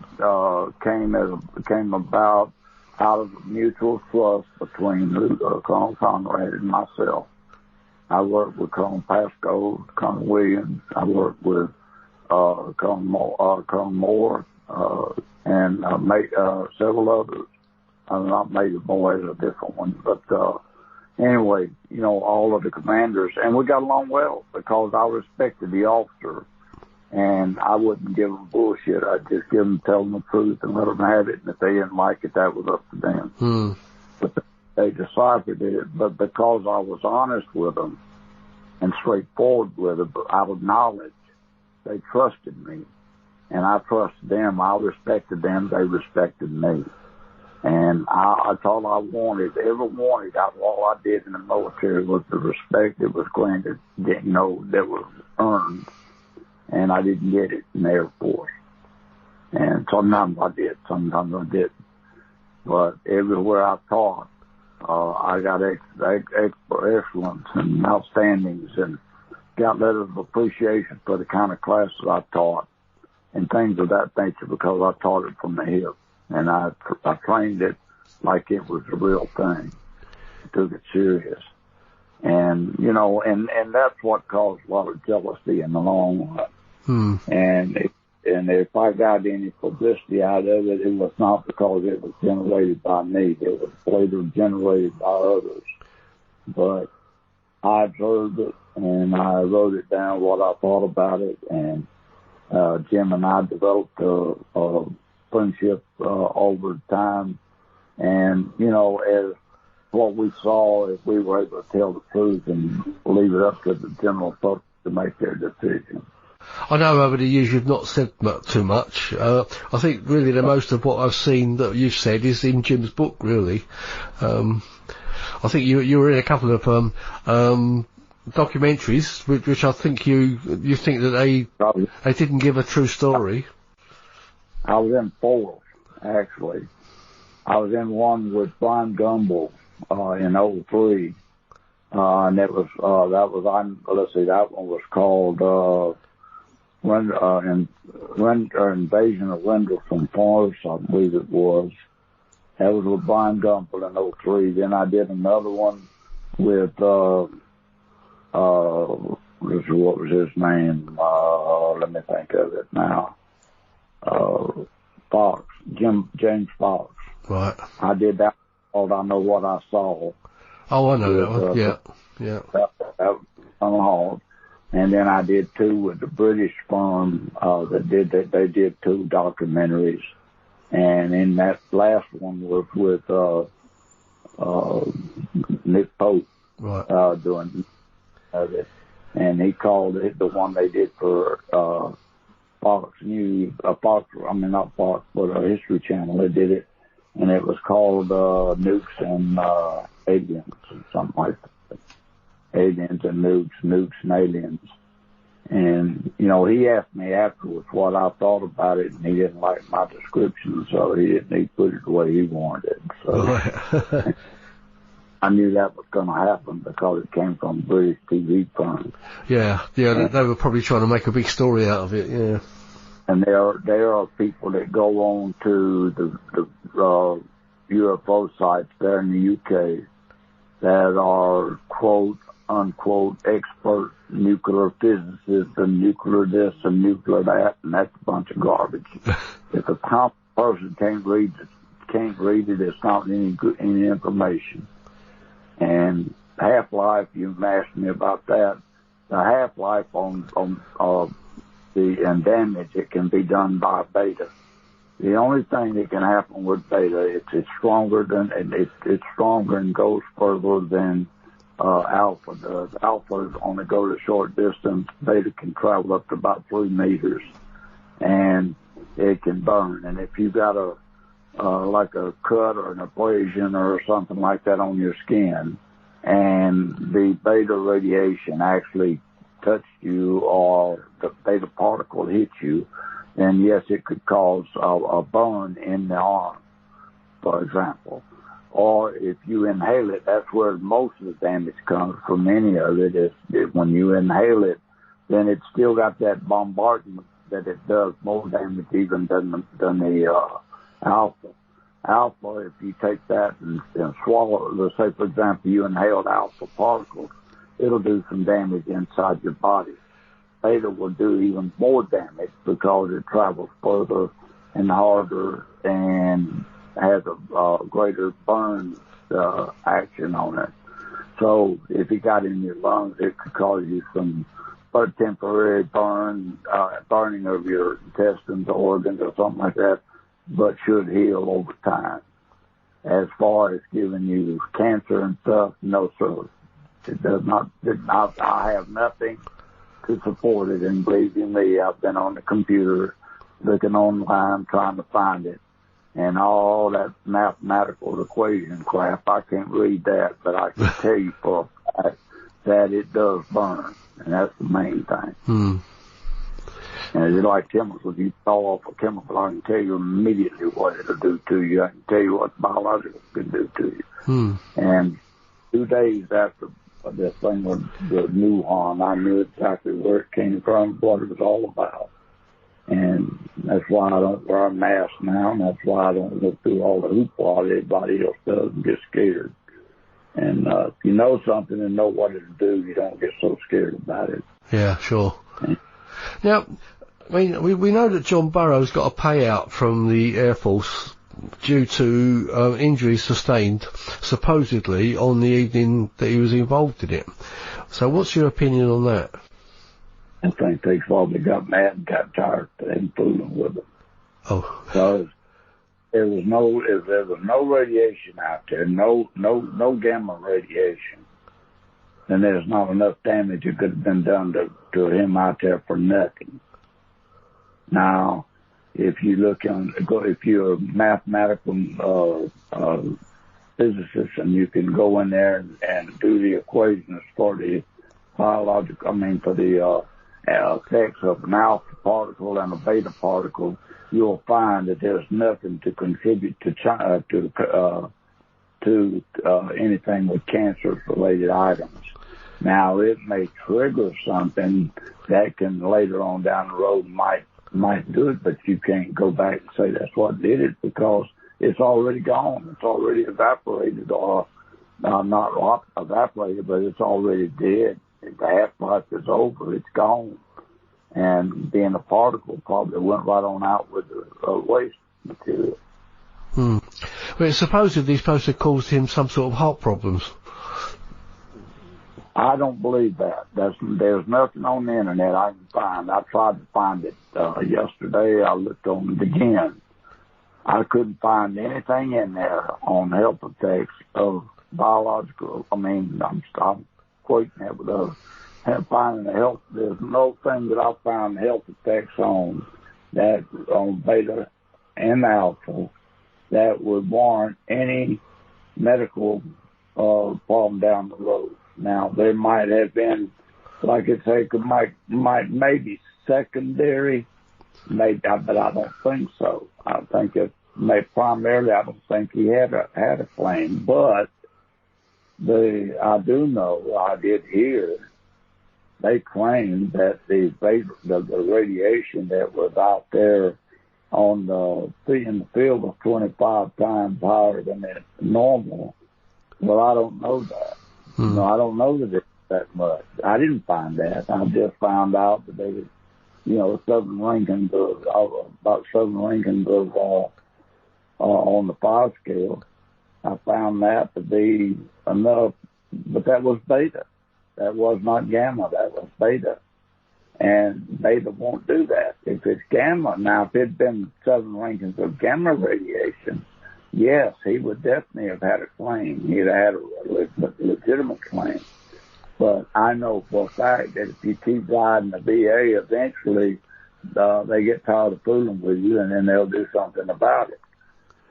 came about out of mutual trust between Colonel Conrad and myself. I worked with Colonel Pascoe, Colonel Williams. I worked with Colonel Moore, and several others. Not Major Boy is a different one, but anyway, all of the commanders, and we got along well because I respected the officer. And I wouldn't give them bullshit. I'd just tell them the truth and let them have it. And if they didn't like it, that was up to them. But they deciphered it. But because I was honest with them and straightforward with them, out of knowledge, they trusted me. And I trusted them. I respected them. They respected me. And that's all I ever wanted out of all I did in the military was the respect that was granted, that was earned. And I didn't get it in the Air Force. And sometimes I did, sometimes I didn't. But everywhere I taught, I got excellence and outstandings and got letters of appreciation for the kind of classes I taught and things of that nature because I taught it from the hip. And I trained it like it was a real thing. I took it serious. And, and that's what caused a lot of jealousy in the long run. And if I got any publicity out of it, it was not because it was generated by me. It was later generated by others. But I observed it, and I wrote it down, what I thought about it, and Jim and I developed a friendship over time. And, what we saw if we were able to tell the truth and leave it up to the general public to make their decision. I know over the years you've not said too much. I think really the most of what I've seen that you've said is in Jim's book, really. I think you were in a couple of documentaries, which I think you think that they didn't give a true story. I was in 4, actually. I was in one with Brian Gumble in 03, and that one was called Invasion of Rendlesham Forest, I believe it was. That was with Brian Gumble in 03. Then I did another one with what was his name? Let me think of it now. Fox, James Fox. Right. I did that called I Know What I Saw. Oh, I know that one. Yeah. That was Colonel Halt. And then I did 2 with the British firm they did 2 documentaries. And in that last one was with Nick Pope, right, doing it. And he called it the one they did for Fox News, not Fox, but a History Channel. They did it, and it was called Nukes and Aliens, or something like that. Aliens and Nukes and Aliens. And, he asked me afterwards what I thought about it, and he didn't like my description, so he put it the way he wanted it. So I knew that was going to happen because it came from British TV firms. Yeah, they were probably trying to make a big story out of it, yeah. And there are people that go on to the UFO sites there in the UK that are, quote, unquote, expert nuclear physicists and nuclear this and nuclear that, and that's a bunch of garbage. If a common person can't read it, it's not any information. And half-life, you asked me about that. The half-life on and damage, it can be done by beta. The only thing that can happen with beta, it's stronger and goes further than alpha does. Alpha only goes a short distance. Beta can travel up to about 3 meters, and it can burn. And if you got like a cut or an abrasion or something like that on your skin, and the beta radiation actually touched you or the beta particle hit you, then yes, it could cause a burn in the arm, for example. Or if you inhale it, that's where most of the damage comes from. Any of it is when you inhale it, then it's still got that bombardment that it does more damage even than the alpha. Alpha, if you take that and swallow it, let's say, for example, you inhaled alpha particles, it'll do some damage inside your body. Beta will do even more damage because it travels further and harder and has a greater burn action on it. So if it got in your lungs, it could cause you some temporary burning of your intestines, organs, or something like that, but should heal over time. As far as giving you cancer and stuff, no, sir. It does not. I have nothing to support it, and believe you me, I've been on the computer looking online trying to find it, and all that mathematical equation crap, I can't read that, but I can tell you for a fact that it does burn, and that's the main thing. And it's like chemicals. You throw off a chemical, I can tell you immediately what it'll do to you. I can tell you what biological can do to you. And 2 days after this thing with the new harm, I knew exactly where it came from, what it was all about. And that's why I don't wear a mask now, and that's why I don't go through all the hoopla that everybody else does and get scared. And if you know something and know what it'll do, you don't get so scared about it. Yeah, sure. Now, I mean, we know that John Burroughs got a payout from the Air Force due to injuries sustained, supposedly, on the evening that he was involved in it. So what's your opinion on that? I think they probably got mad and got tired of him fooling with them. Oh. Because there was no radiation out there, no gamma radiation, then there's not enough damage that could have been done to him out there for nothing. Now, if you're a mathematical physicist and you can go in there and do the equations for the for the effects of an alpha particle and a beta particle, you'll find that there's nothing to contribute to anything with cancer-related items. Now, it may trigger something that can later on down the road might do it, but you can't go back and say that's what did it because it's already gone. It's already evaporated, or not evaporated, but it's already dead. The half-life is over. It's gone. And being a particle probably went right on out with the waste material. Well, it's supposedly supposed to cause him some sort of heart problems. I don't believe that. There's nothing on the internet I can find. I tried to find it yesterday. I looked on it again. I couldn't find anything in there on health effects of biological. I'm quoting it with finding the health. There's no thing that I found health effects on beta and alpha that would warrant any medical problem down the road. Now, there might have been, like I say, maybe secondary, but I don't think so. I think primarily, I don't think he had a flame, but I do know, I did hear, they claimed that the radiation that was out there in the field was 25 times higher than the normal. Well, I don't know that. No, I don't know that it's that much. I didn't find that. I just found out that they, Southern Lincoln was on the 5 scale. I found that to be enough, but that was beta. That was not gamma. That was beta. And beta won't do that. If it's gamma, now if it'd been Southern Lincoln's of gamma radiation, yes, he would definitely have had a claim. He'd have had a legitimate claim. But I know for a fact that if you keep riding the VA, eventually they get tired of fooling with you, and then they'll do something about it.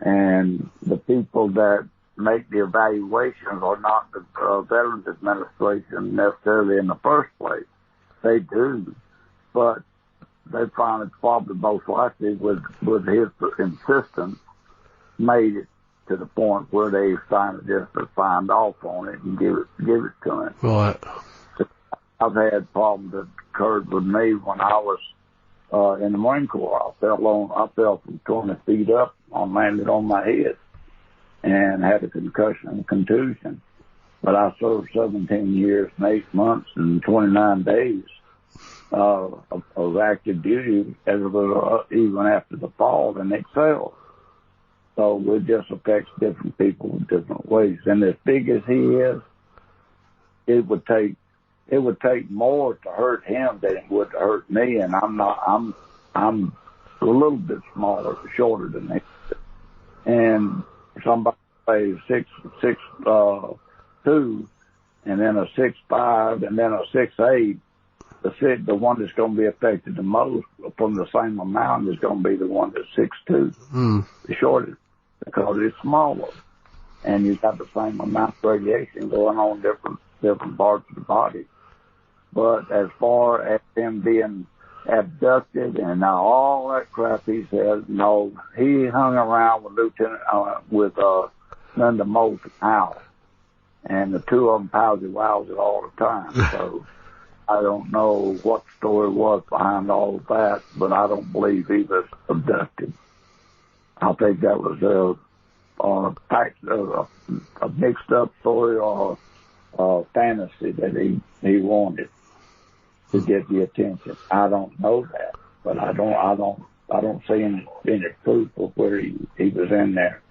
And the people that make the evaluations are not the Veterans Administration necessarily in the first place. They do. But they find it probably most likely with his insistence made it to the point where they signed just to sign off on it and give it to him. Right. I've had problems that occurred with me when I was in the Marine Corps. I fell from 20 feet up and landed on my head and had a concussion and contusion. But I served 17 years and 8 months and 29 days of active duty even after the fall and excelled. So it just affects different people in different ways. And as big as he is, it would take more to hurt him than it would to hurt me. And I'm a little bit smaller, shorter than him. And somebody plays 6'2", and then a 6'5", and then a 6'8". The one that's going to be affected the most from the same amount is going to be the one that's 6'2", the shortest, because it's smaller, and you've got the same amount of radiation going on different parts of the body. But as far as him being abducted and all that crap he says, no, he hung around with Linda Moulton House, and the two of them powsy-wowsy all the time. So I don't know what the story was behind all of that, but I don't believe he was abducted. I think that was a mixed-up story or a fantasy that he wanted to get the attention. I don't know that, but I don't see any proof of where he was in there.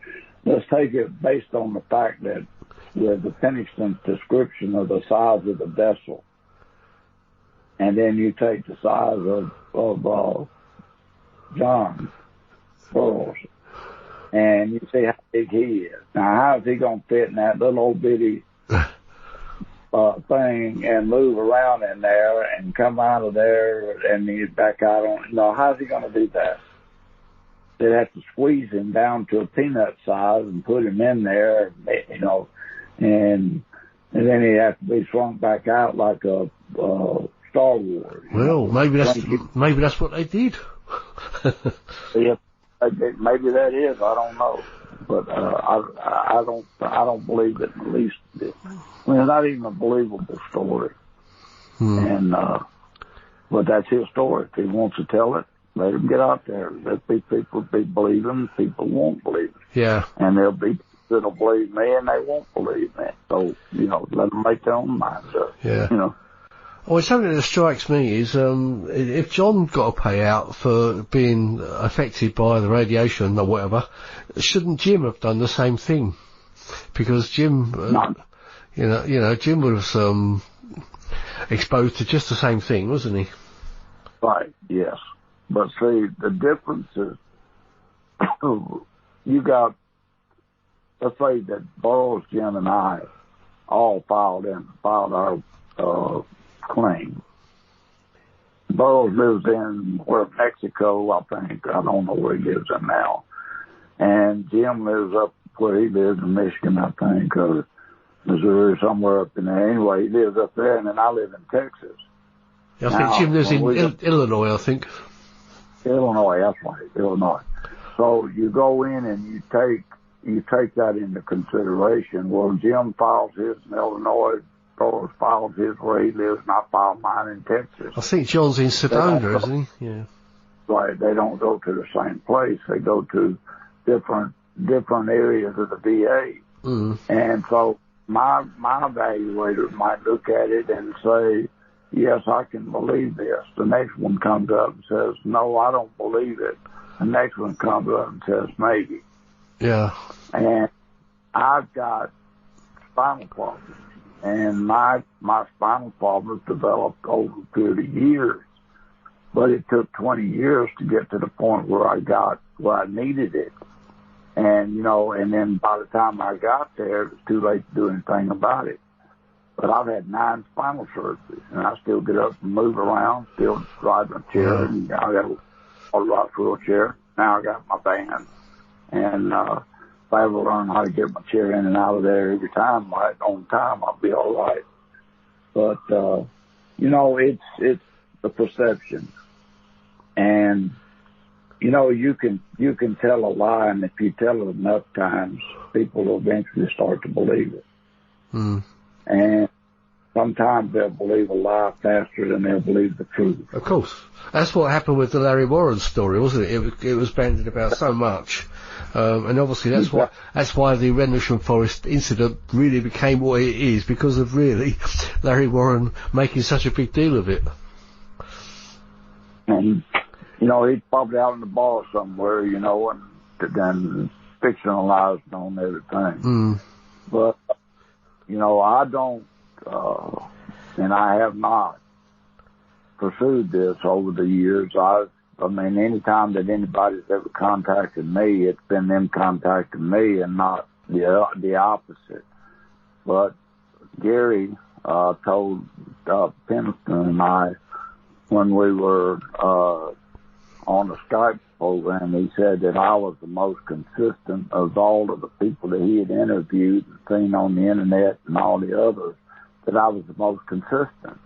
Let's take it based on the fact that with the Pennington's description of the size of the vessel, and then you take the size of John Burroughs, and you see how big he is. Now, how is he going to fit in that little old bitty thing and move around in there and come out of there and he's back out on? How's he going to do that? They'd have to squeeze him down to a peanut size and put him in there, and then he'd have to be shrunk back out like a Star Wars. Well, maybe that's what they did. Yeah, maybe that is. I don't know, but I don't believe it. At least, it's not even a believable story. And but that's his story. If he wants to tell it, let him get out there. Let people be believing. People won't believe it. Yeah. And there'll be that'll believe me, and they won't believe me. So let them make their own minds up. Yeah. Well, something that strikes me is if John got a payout for being affected by the radiation or whatever, shouldn't Jim have done the same thing? Because Jim, Jim was exposed to just the same thing, wasn't he? Right. Yes. But see, the difference is you got. Let's say that Burroughs, Jim, and I all filed our claim. Burroughs lives in Mexico, I think. I don't know where he lives in now. And Jim lives up where he lives in Michigan, I think, or Missouri, somewhere up in there. Anyway, he lives up there, and then I live in Texas. I think Jim lives in Illinois, I think. Illinois, that's right, Illinois. So you go in and you take that into consideration. Well, Jim files his in Illinois, Burroughs files his where he lives, and I file mine in Texas. I think John's in Sedona, isn't he? Yeah. Right, they don't go to the same place. They go to different areas of the VA. Mm. And so my evaluator might look at it and say, yes, I can believe this. The next one comes up and says, no, I don't believe it. The next one comes up and says, maybe. Yeah. And I've got spinal problems. And my spinal problems developed over a period of years. But it took 20 years to get to the point where I needed it. And, and then by the time I got there, it was too late to do anything about it. But I've had 9 spinal surgeries, and I still get up and move around, still drive a chair, and I got a rock wheelchair. Now I got my van. And if I ever learn how to get my chair in and out of there every time, right on time, I'll be all right. But, it's the perception. And, you can tell a lie, and if you tell it enough times, people will eventually start to believe it. Mm. And sometimes they'll believe a lie faster than they'll believe the truth. Of course. That's what happened with the Larry Warren story, wasn't it? It was bandied about so much. And obviously that's why the Rendlesham Forest incident really became what it is, because of really Larry Warren making such a big deal of it. And, he's probably out in the bar somewhere, and then fictionalized on everything. Mm. But, I don't, and I have not pursued this over the years. Anytime that anybody's ever contacted me, it's been them contacting me and not the opposite. But Gary told Pendleton and I, when we were on the Skype program, he said that I was the most consistent of all of the people that he had interviewed and seen on the internet and all the others, that I was the most consistent.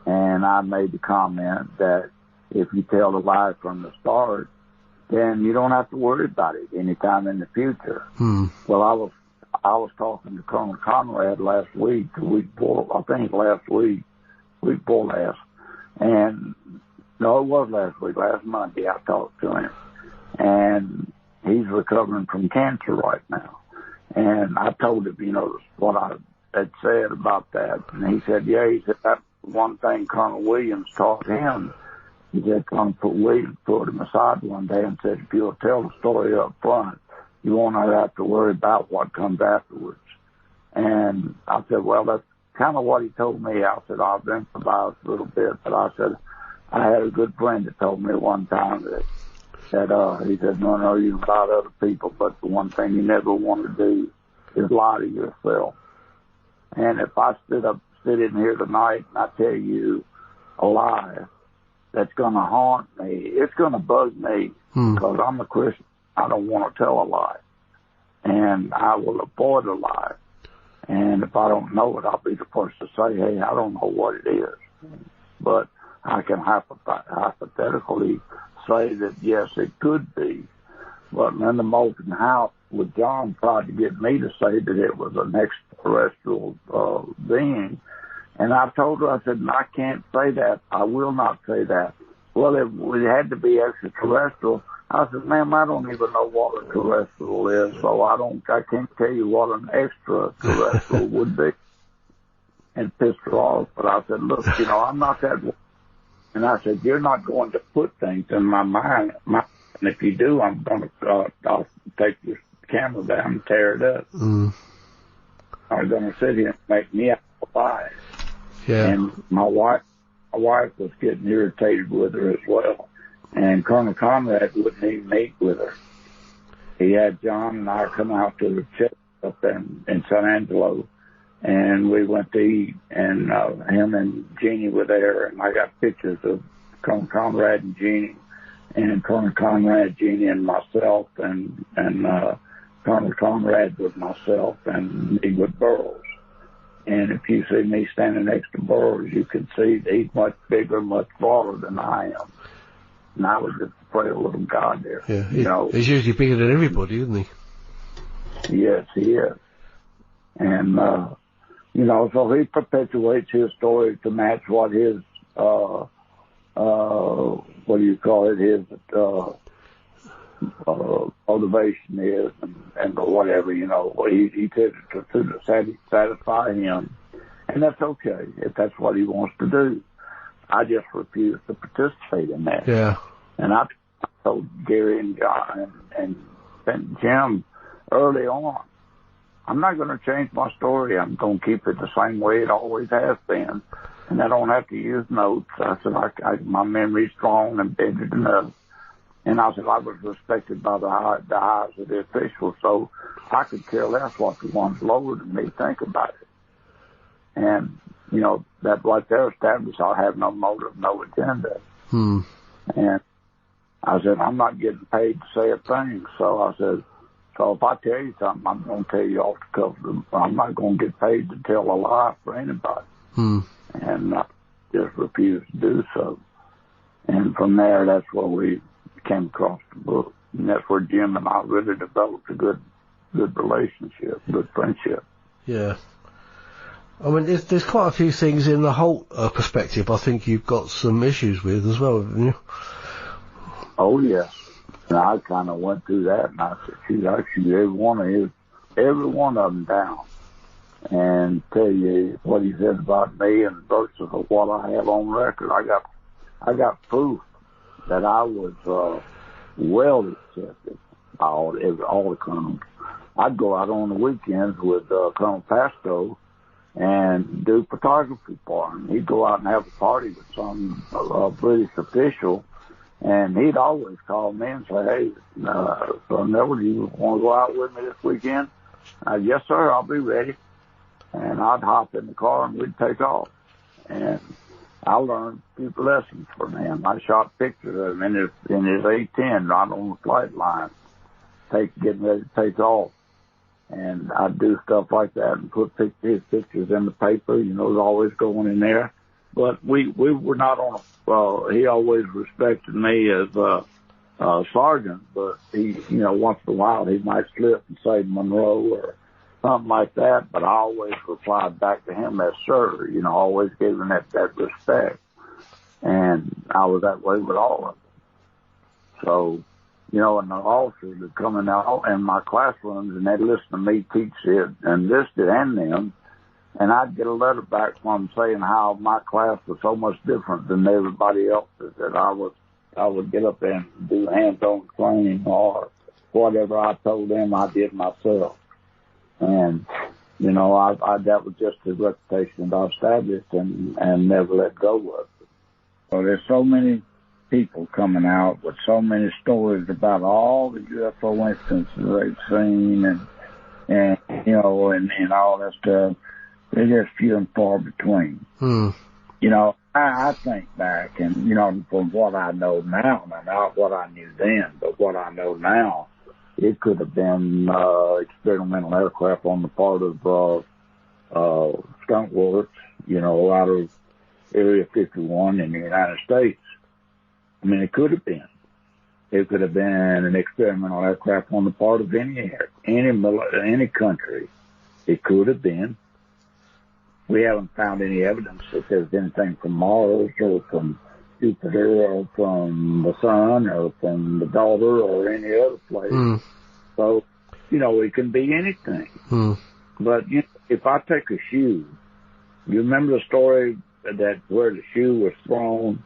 And I made the comment that if you tell the lie from the start, then you don't have to worry about it anytime in the future. Hmm. Well, I was talking to Colonel Conrad last week, week before last. And no, it was last week, last Monday I talked to him. And he's recovering from cancer right now. And I told him, what I had said about that. And he said, he said, that's one thing Colonel Williams taught him. He said, Colonel Williams pulled him aside one day and said, if you'll tell the story up front, you won't have to worry about what comes afterwards. And I said, well, that's kind of what he told me. I said, I've improvised a little bit, but I said, I had a good friend that told me one time that He said, no, you can lie to other people, but the one thing you never want to do is lie to yourself. And if I sit in here tonight and I tell you a lie that's going to haunt me, it's going to bug me because I'm a Christian. I don't want to tell a lie. And I will avoid a lie. And if I don't know it, I'll be the first to say, hey, I don't know what it is. But I can hypothetically say that, yes, it could be. But Linda Moulton House with John tried to get me to say that it was an extraterrestrial being. And I told her, I said, I can't say that. I will not say that. Well, it had to be extraterrestrial. I said, ma'am, I don't even know what a terrestrial is, so I can't tell you what an extraterrestrial would be. And pissed her off. But I said, look, I'm not that way. And I said, you're not going to put things in my mind. And if you do, I'm going to, I'll take your camera down and tear it up. I'm going to sit here and make me out a lie. Yeah. And my wife was getting irritated with her as well. And Colonel Conrad wouldn't even meet with her. He had John and I come out to the church up in San Angelo, and we went to eat, and him and Jeannie were there, and I got pictures of Colonel Conrad and Jeannie, and Colonel Conrad, Jeannie, and myself, and Colonel Conrad with myself, and me with Burroughs. And if you see me standing next to Burroughs, you can see that he's much bigger, much broader than I am. And I was just a frail little guy there. Yeah, he's usually bigger than everybody, isn't he? Yes, he is. And, so he perpetuates his story to match what his, his motivation is and whatever, he said to satisfy him. And that's okay if that's what he wants to do. I just refuse to participate in that. Yeah. And I told Gary and John and Jim early on, I'm not going to change my story. I'm going to keep it the same way it always has been. And I don't have to use notes. I said, my memory's strong and bigger than enough. And I said, I was respected by the eyes of the officials, so I could care less what the ones lower than me think about it. And, that right there established I have no motive, no agenda. And I said, I'm not getting paid to say a thing. So I said, so if I tell you something, I'm going to tell you off the cuff. I'm not going to get paid to tell a lie for anybody. And I just refused to do so. And from there, that's where we came across the book. And that's where Jim and I really developed a good relationship, good friendship. Yeah. I mean, there's quite a few things in the Halt perspective I think you've got some issues with as well, haven't you? Oh, yeah. And I kind of went through that, and I said, shoot, I shoot every one of them down and tell you what he said about me and versus of what I have on record. I got proof that I was well accepted by all the colonels. I'd go out on the weekends with Colonel Pascoe and do photography for him. He'd go out and have a party with some British official, and he'd always call me and say, hey, so Neville, do you want to go out with me this weekend? Yes, sir, I'll be ready. And I'd hop in the car and we'd take off. And I learned a few lessons from him. I shot pictures of him in his A-10 right on the flight line, getting ready to take off. And I'd do stuff like that and put his pictures in the paper, it was always going in there. But we were not on he always respected me as a sergeant, but he, once in a while he might slip and say Monroe or something like that, but I always replied back to him as sir, always gave him that respect. And I was that way with all of them. So, and the officers would come in in my classrooms and they'd listen to me teach it and this and them. And I'd get a letter back from them saying how my class was so much different than everybody else's, that I would get up there and do hands-on training or whatever I told them I did myself. And, that was just the reputation that I established and never let go of it. So there's so many people coming out with so many stories about all the UFO instances they've seen and all that stuff. They're just few and far between. You know, I think back and, you know, from what I know now, not what I knew then, but what I know now, it could have been experimental aircraft on the part of skunk works, you know, out of Area 51 in the United States. I mean, it could have been. It could have been an experimental aircraft on the part of any country. It could have been. We haven't found any evidence that there's anything from Mars or from Jupiter or from the sun or from the daughter or any other place. So, you know, it can be anything. But, you know, if I take a shoe, you remember the story that where the shoe was thrown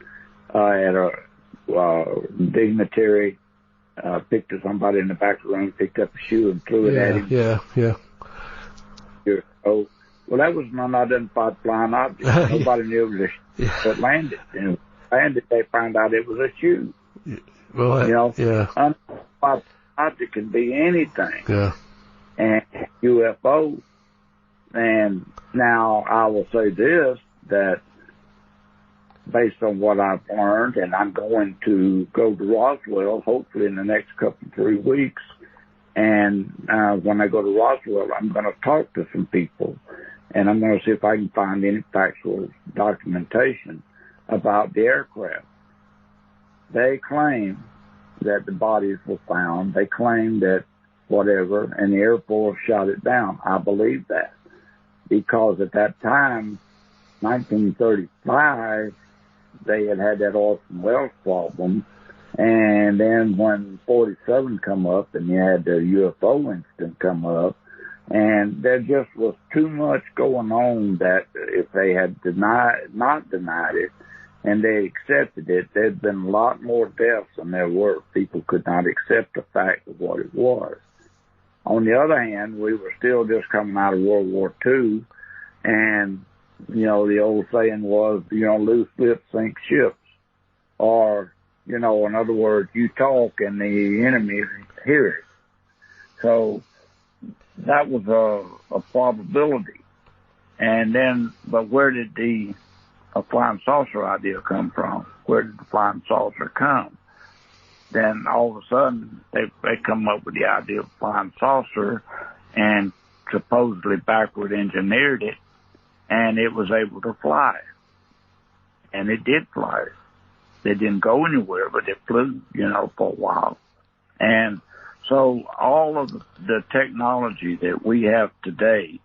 at a dignitary, picked up somebody in the back of the room, picked up a shoe and threw it at him? Yeah. So, well, that was an unidentified flying object. Nobody knew it was a shoe that landed. And it landed, they found out it was a shoe. Well, you know, unidentified object can be anything. Yeah. And UFO. And now I will say this, that based on what I've learned, and I'm going to go to Roswell, hopefully in the next 3 weeks. And when I go to Roswell, I'm going to talk to some people, and I'm going to see if I can find any factual documentation about the aircraft. They claim that the bodies were found. They claim that whatever, and the Air Force shot it down. I believe that, because at that time, 1935, they had that Orson Welles problem. And then when 47 come up and you had the UFO incident come up, and there just was too much going on that if they had not denied it and they accepted it, there'd been a lot more deaths than there were. People could not accept the fact of what it was. On the other hand, we were still just coming out of World War II, and, you know, the old saying was, you know, loose lips sink ships. Or, you know, in other words, you talk and the enemy hear it. So that was a probability. And then, but where did the flying saucer idea come from? Where did the flying saucer come? Then all of a sudden they come up with the idea of flying saucer and supposedly backward engineered it, and it was able to fly. And it did fly. They didn't go anywhere, but it flew, you know, for a while. And so all of the technology that we have today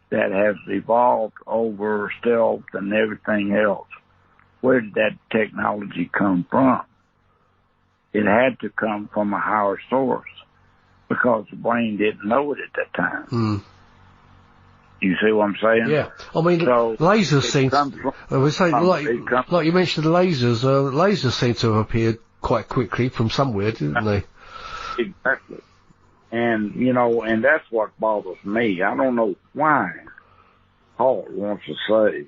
that has evolved over stealth and everything else, where did that technology come from? It had to come from a higher source, because the brain didn't know it at that time. You see what I'm saying? Yeah. I mean, so lasers seem like you mentioned the lasers seem to have appeared quite quickly from somewhere, didn't they? Exactly. And, you know, and that's what bothers me. I don't know why Halt wants to say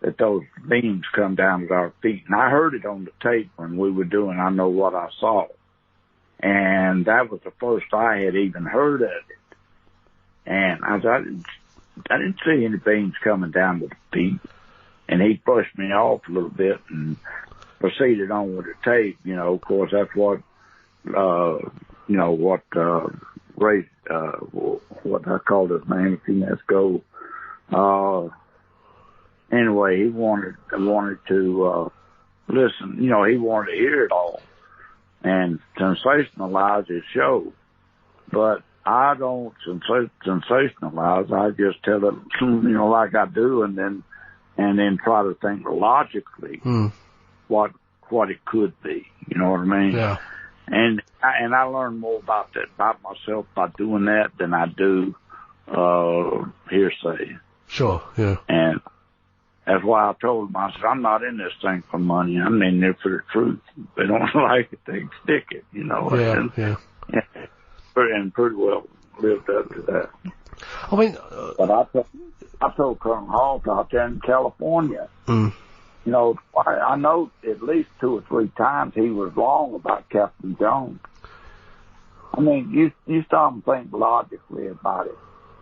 that those beams come down at our feet. And I heard it on the tape when we were doing I Know What I Saw. And that was the first I had even heard of it. And I didn't see any beams coming down to the feet. And he pushed me off a little bit and proceeded on with the tape. You know, of course, that's what, Ray, what I called his name a few minutes ago. Anyway, he wanted to, listen, you know, he wanted to hear it all and sensationalize his show. But I don't sensationalize. I just tell it, you know, like I do, and then try to think logically what it could be. You know what I mean? Yeah. And I learn more about myself by doing that than I do hearsay. Sure. Yeah. And that's why I told him, I said, I'm not in this thing for money. I'm in there for the truth. If they don't like it, they stick it. You know. Yeah. And pretty well lived up to that. I mean, but I told Colonel Halt out there in California, you You know, I know at least 2 or 3 times he was wrong about Captain Jones. I mean, you stop and think logically about it.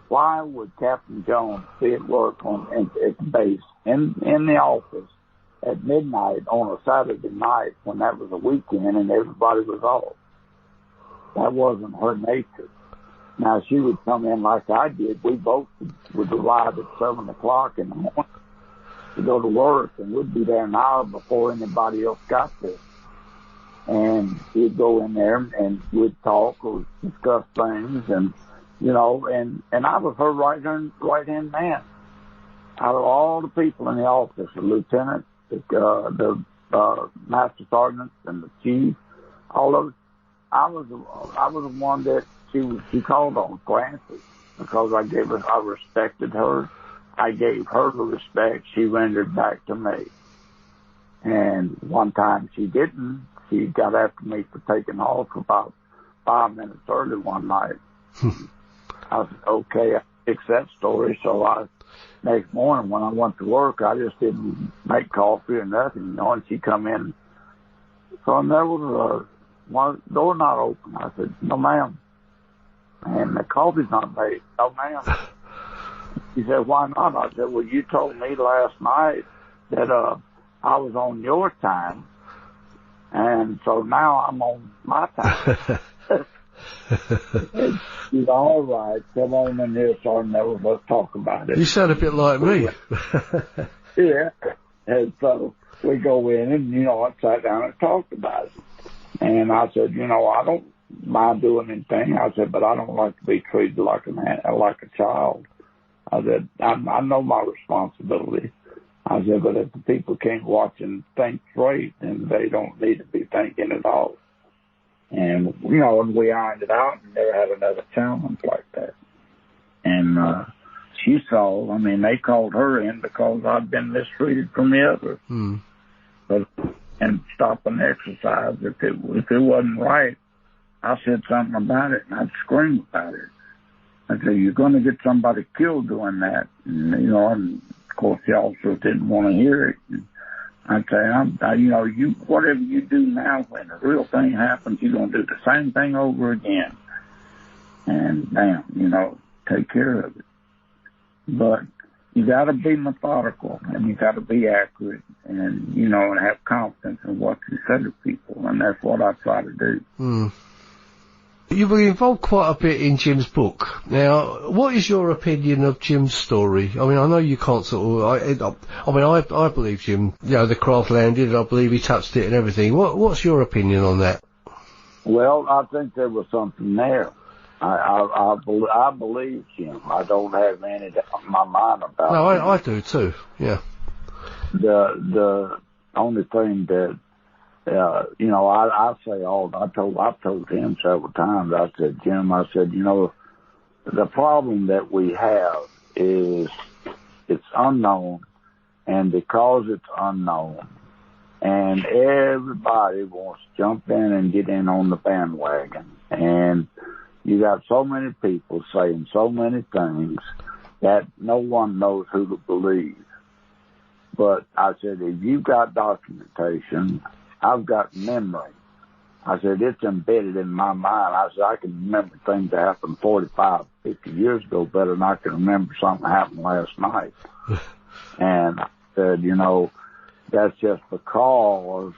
Why would Captain Jones be at work at the base, in the office, at midnight on a Saturday night when that was a weekend and everybody was off? That wasn't her nature. Now, she would come in like I did. We both would arrive at 7 o'clock in the morning to go to work, and we'd be there an hour before anybody else got there. And we'd go in there and we'd talk or discuss things, and you know, and I was her right-hand man. Out of all the people in the office, the lieutenant, the master sergeant, and the chief, all of it, I was the one that she called on Francis, because I respected her. I gave her the respect she rendered back to me. And one time she didn't. She got after me for taking off about 5 minutes early one night. I said, okay, I fixed that story. So next morning when I went to work, I just didn't make coffee or nothing, you know, and she come in. So there was one door not open. I said, no, ma'am. And the coffee's not made. No, ma'am. She said, why not? I said, well, you told me last night that I was on your time, and so now I'm on my time. She's all right. Come on in here, Sergeant Nevels. Let's talk about it. You sound a bit like me. Yeah. And so we go in and, you know, I sat down and talked about it. And I said, you know, I don't mind doing anything. I said, but I don't like to be treated like a child. I said, I know my responsibility. I said, but if the people can't watch and think straight, then they don't need to be thinking at all. And, you know, and we ironed it out and never had another challenge like that. And she saw, I mean, they called her in because I'd been mistreated from the others. But, and stop an exercise, if it wasn't right, I said something about it and I'd scream about it. I said, you're going to get somebody killed doing that. And, you know, and of course the officers didn't want to hear it. And I'd say, you know, whatever you do now, when the real thing happens, you're going to do the same thing over again. And bam, you know, take care of it. But you got to be methodical and you got to be accurate and, you know, and have confidence in what you say to people. And that's what I try to do. You were involved quite a bit in Jim's book. Now, what is your opinion of Jim's story? I mean, I know you can't I believe Jim, you know, the craft landed, I believe he touched it and everything. What's your opinion on that? Well, I think there was something there. I believe Jim. I don't have any doubt in my mind about it. No, I do too, yeah. The only thing that, you know, I've told him several times, I said, Jim, I said, you know, the problem that we have is it's unknown, and because it's unknown, and everybody wants to jump in and get in on the bandwagon, and you got so many people saying so many things that no one knows who to believe. But I said, if you've got documentation, I've got memory. I said, it's embedded in my mind. I said, I can remember things that happened 45, 50 years ago better than I can remember something happened last night. And I said, you know, that's just because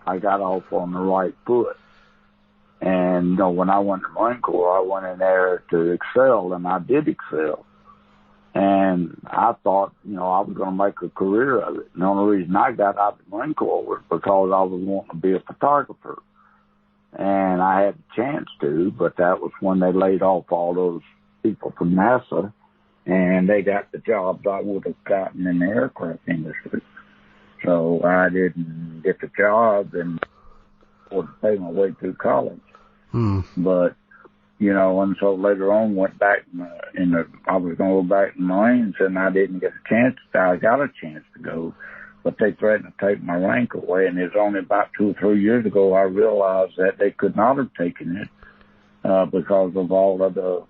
I got off on the right foot. And, you know, when I went to the Marine Corps, I went in there to excel, and I did excel. And I thought, you know, I was going to make a career of it. And the only reason I got out of the Marine Corps was because I was wanting to be a photographer. And I had a chance to, but that was when they laid off all those people from NASA, and they got the jobs I would have gotten in the aircraft industry. So I didn't get the job and afford to pay my way through college. But, you know, and so later on went back I was going to go back in the Marines, and I didn't get a chance. I got a chance to go, but they threatened to take my rank away. And it was only about 2 or 3 years ago I realized that they could not have taken it because of all of the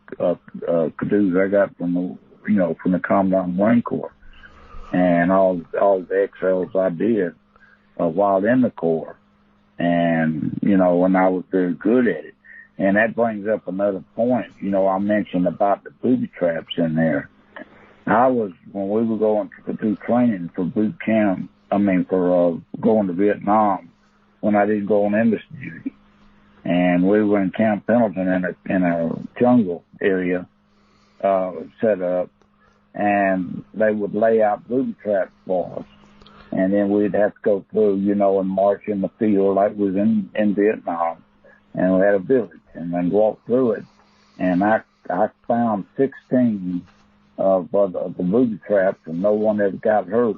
dues I got from the Commandant Marine Corps. and all the X-rays I did while in the Corps. And, you know, and I was very good at it. And that brings up another point. You know, I mentioned about the booby traps in there. When we were going through training for boot camp, for going to Vietnam, when I didn't go on embassy duty. And we were in Camp Pendleton in a jungle area, set up, and they would lay out booby traps for us. And then we'd have to go through, you know, and march in the field like we was in Vietnam. And we had a village and then walk through it. And I found 16 of the booby traps, and no one ever got hurt.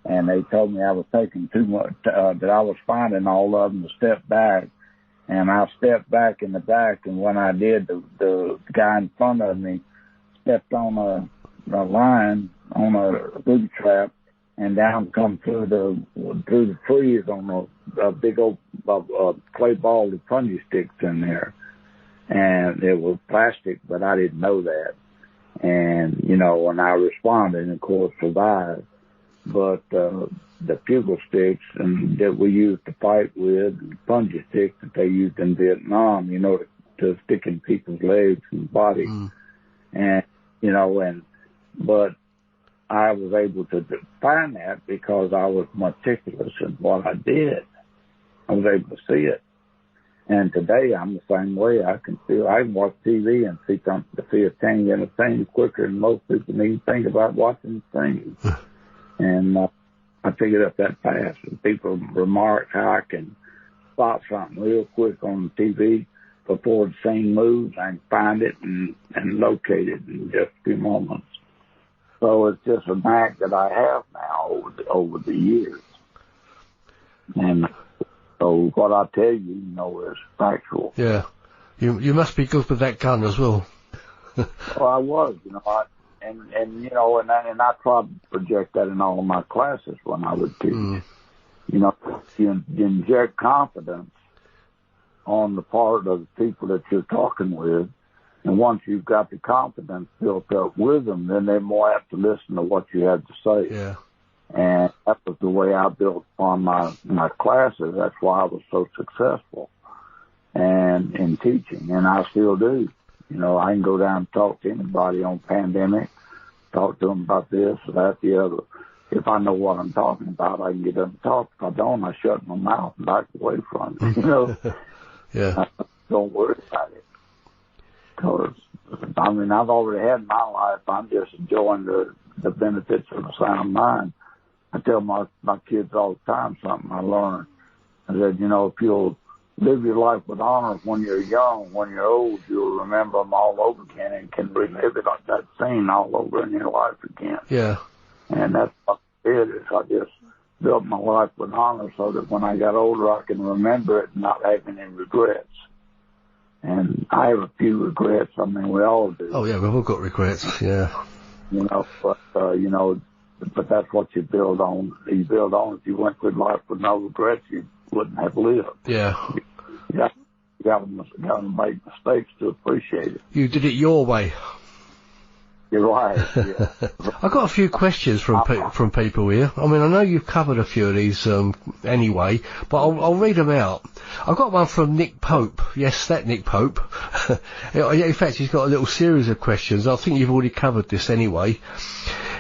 And they told me I was taking too much, that I was finding all of them to step back. And I stepped back in the back, and when I did, the guy in front of me stepped on a line on a booby trap, and down come through the trees on a big old clay ball with punji sticks in there. And it was plastic, but I didn't know that. And, you know, when I responded, and of course survived. But the bugle sticks that we used to fight with, and punji sticks that they used in Vietnam, you know, to stick in people's legs and body. And, you know, but I was able to find that because I was meticulous in what I did. I was able to see it. And today I'm the same way. I can watch TV and see a thing in a thing quicker than most people even think about watching things. And I pick it up that fast. And people remark how I can spot something real quick on the TV before the scene moves. I can find it and locate it in just a few moments. So it's just a knack that I have now over the years. And so what I tell you, you know, is factual. Yeah. You must be good with that gun as well. Well, I was, you know, and I tried to project that in all of my classes when I would teach. You know, you inject confidence on the part of the people that you're talking with, and once you've got the confidence built up with them, then they're more apt to listen to what you have to say. Yeah. And that was the way I built on my classes. That's why I was so successful and in teaching, and I still do. You know, I can go down and talk to anybody on pandemic, talk to them about this or that, the other. If I know what I'm talking about, I can get them to talk. If I don't, I shut my mouth and back away from it, you know. Yeah. Don't worry about it. Because, I mean, I've already had my life. I'm just enjoying the benefits of a sound mind. I tell my kids all the time something I learned. I said, you know, if you'll live your life with honor when you're young, when you're old, you'll remember them all over again and can relive it, that scene all over in your life again. Yeah. And that's what I did, is I just built my life with honor so that when I got older, I can remember it and not have any regrets. And I have a few regrets. I mean, we all do. Oh, yeah, we've all got regrets, yeah. You know, but that's what you build on. You build on. If you went through life with no regrets, you wouldn't have lived. Yeah. You got to make mistakes to appreciate it. You did it your way. You're right. Yeah. I've got a few questions from people here. I mean, I know you've covered a few of these anyway, but I'll read them out. I've got one from Nick Pope. Yes, that Nick Pope. In fact, he's got a little series of questions. I think you've already covered this anyway.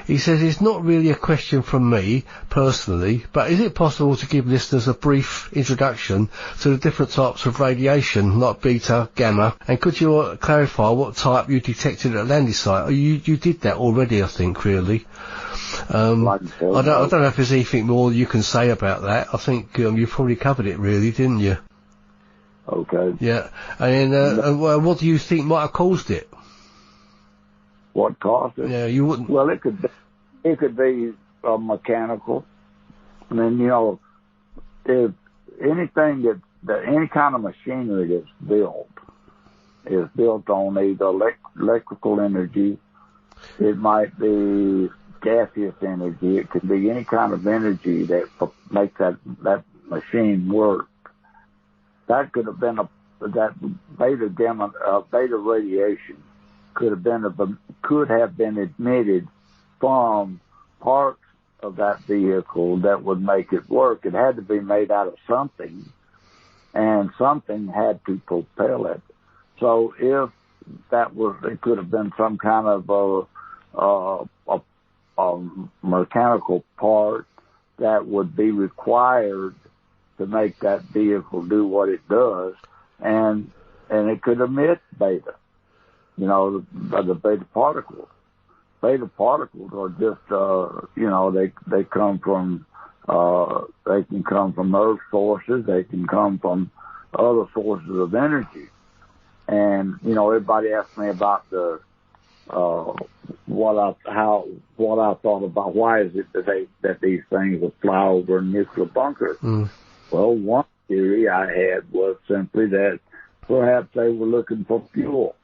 He says, it's not really a question from me, personally, but is it possible to give listeners a brief introduction to the different types of radiation, like beta, gamma, and could you clarify what type you detected at Landesite? You did that already, I think, really. I don't know if there's anything more you can say about that. I think you probably covered it, really, didn't you? Okay. Yeah. And what do you think might have caused it? What caused it? Yeah, you wouldn't. Well, it could be mechanical. I mean, you know, if anything that any kind of machinery that's built is built on either electrical energy, it might be gaseous energy, it could be any kind of energy that makes that machine work. That could have been that beta radiation could have been emitted from parts of that vehicle that would make it work. It had to be made out of something, and something had to propel it. So if that was, it could have been some kind of a mechanical part that would be required to make that vehicle do what it does, and it could emit beta, the beta particles. Beta particles are just, they come from, they can come from Earth sources, they can come from other sources of energy. And, everybody asked me about what I thought about why is it that these things will fly over nuclear bunkers. Well, one theory I had was simply that perhaps they were looking for fuel.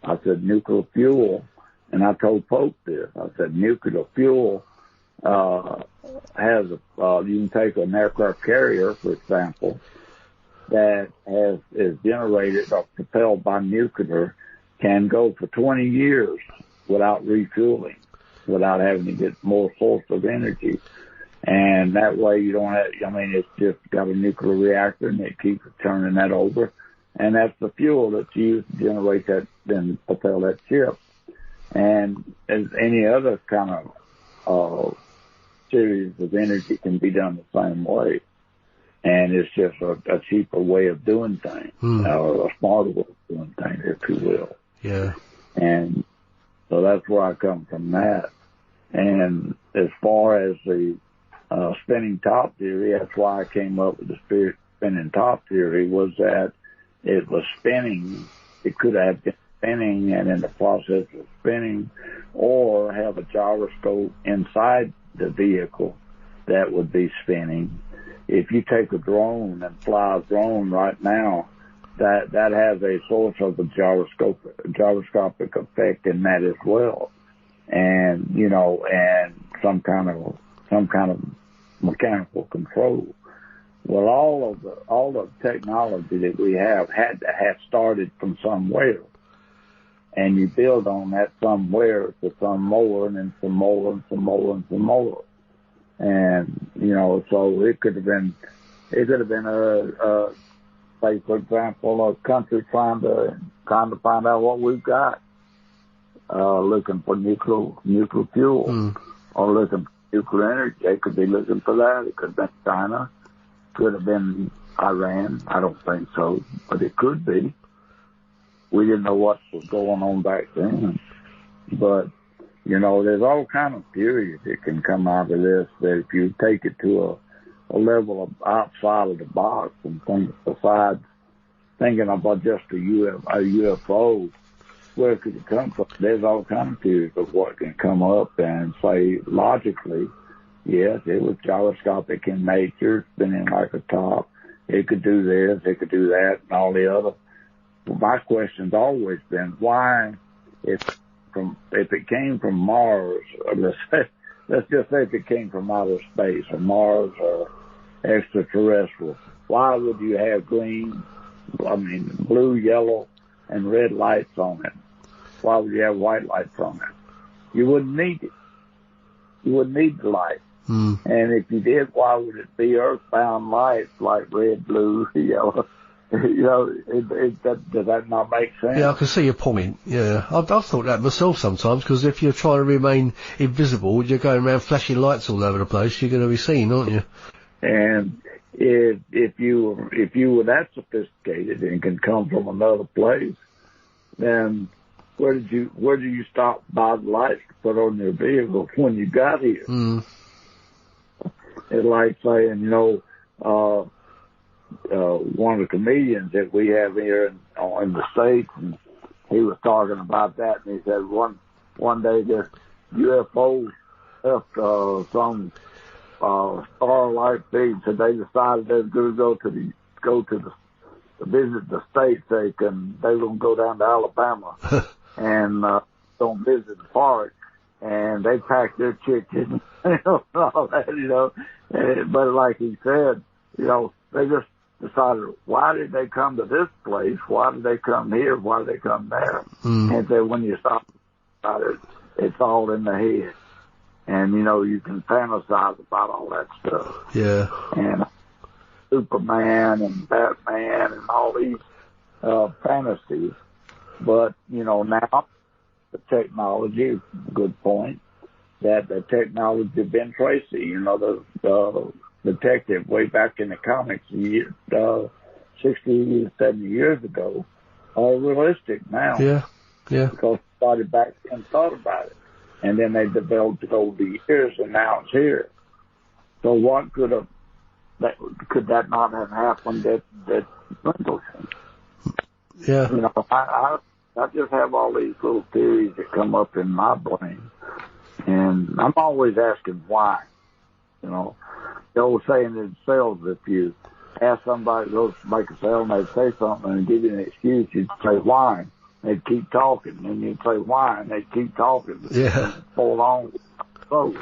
I said nuclear fuel, and I told Pope this. I said nuclear fuel has you can take an aircraft carrier, for example, that is generated or propelled by nuclear, can go for 20 years without refueling, without having to get more source of energy. And that way you don't have, it's just got a nuclear reactor and it keeps turning that over. And that's the fuel that's used to generate that, then propel that ship. And as any other kind of series of energy can be done the same way. And it's just a cheaper way of doing things, or a smarter way of doing things, if you will. Yeah. And so that's where I come from that. And as far as the spinning top theory, that's why I came up with the spinning top theory, was that it was spinning. It could have been spinning, and in the process of spinning, or have a gyroscope inside the vehicle that would be spinning. If you take a drone and fly a drone right now, that has a source of a gyroscopic effect in that as well. And, and some kind of mechanical control. Well, all the technology that we have had to have started from somewhere. And you build on that somewhere to some more, and then some more, and some more, and some more. And, so it could have been say, for example, a country trying to find out what we've got, looking for nuclear fuel, or looking for nuclear energy. They could be looking for that. It could have been China. Could have been Iran. I don't think so, but it could be. We didn't know what was going on back then. But, there's all kind of theories that can come out of this, that if you take it to a level of outside of the box and think besides thinking about just a UFO, where could it come from? There's all kind of theories of what can come up and say logically, yes, it was gyroscopic in nature, spinning like a top. It could do this, it could do that, and all the other. Well, my question's always been why, if it came from Mars, or let's just say if it came from outer space, or Mars, or extraterrestrial, why would you have blue, yellow, and red lights on it? Why would you have white lights on it? You wouldn't need it. You wouldn't need the light. And if you did, why would it be earthbound lights like red, blue, yellow? Does that not make sense? Yeah, I can see your point. Yeah, I've thought that myself sometimes, because if you're trying to remain invisible, you're going around flashing lights all over the place, you're going to be seen, aren't you? And if you were that sophisticated and can come from another place, then where did you stop by the lights to put on your vehicle when you got here? It's like saying, one of the comedians that we have here in the States, and he was talking about that, and he said one day this UFO left some star-like thing, so they decided they were going to go to visit the States. They were going to go down to Alabama and don't visit the park, and they packed their chicken and all that, But like he said, they just decided, why did they come to this place? Why did they come here? Why did they come there? And then when you stop about it, it's all in the head. And, you know, you can fantasize about all that stuff. Yeah. And Superman and Batman and all these fantasies. But, you know, now the technology, good point, that the technology of Ben Tracy, you know, the detective way back in the comics 60, 70 years ago, are realistic now. Yeah, yeah. Because somebody back then thought about it. And then they developed it over the years, and now it's here. So what could that not have happened at Rendlesham? Yeah. You know, I just have all these little theories that come up in my brain, and I'm always asking why. You know, the old saying in sales, if you ask somebody to go make a sale and they'd say something and give you an excuse, you'd say why. They'd keep talking, and you'd say why, and they'd keep talking. Yeah. Hold on. So,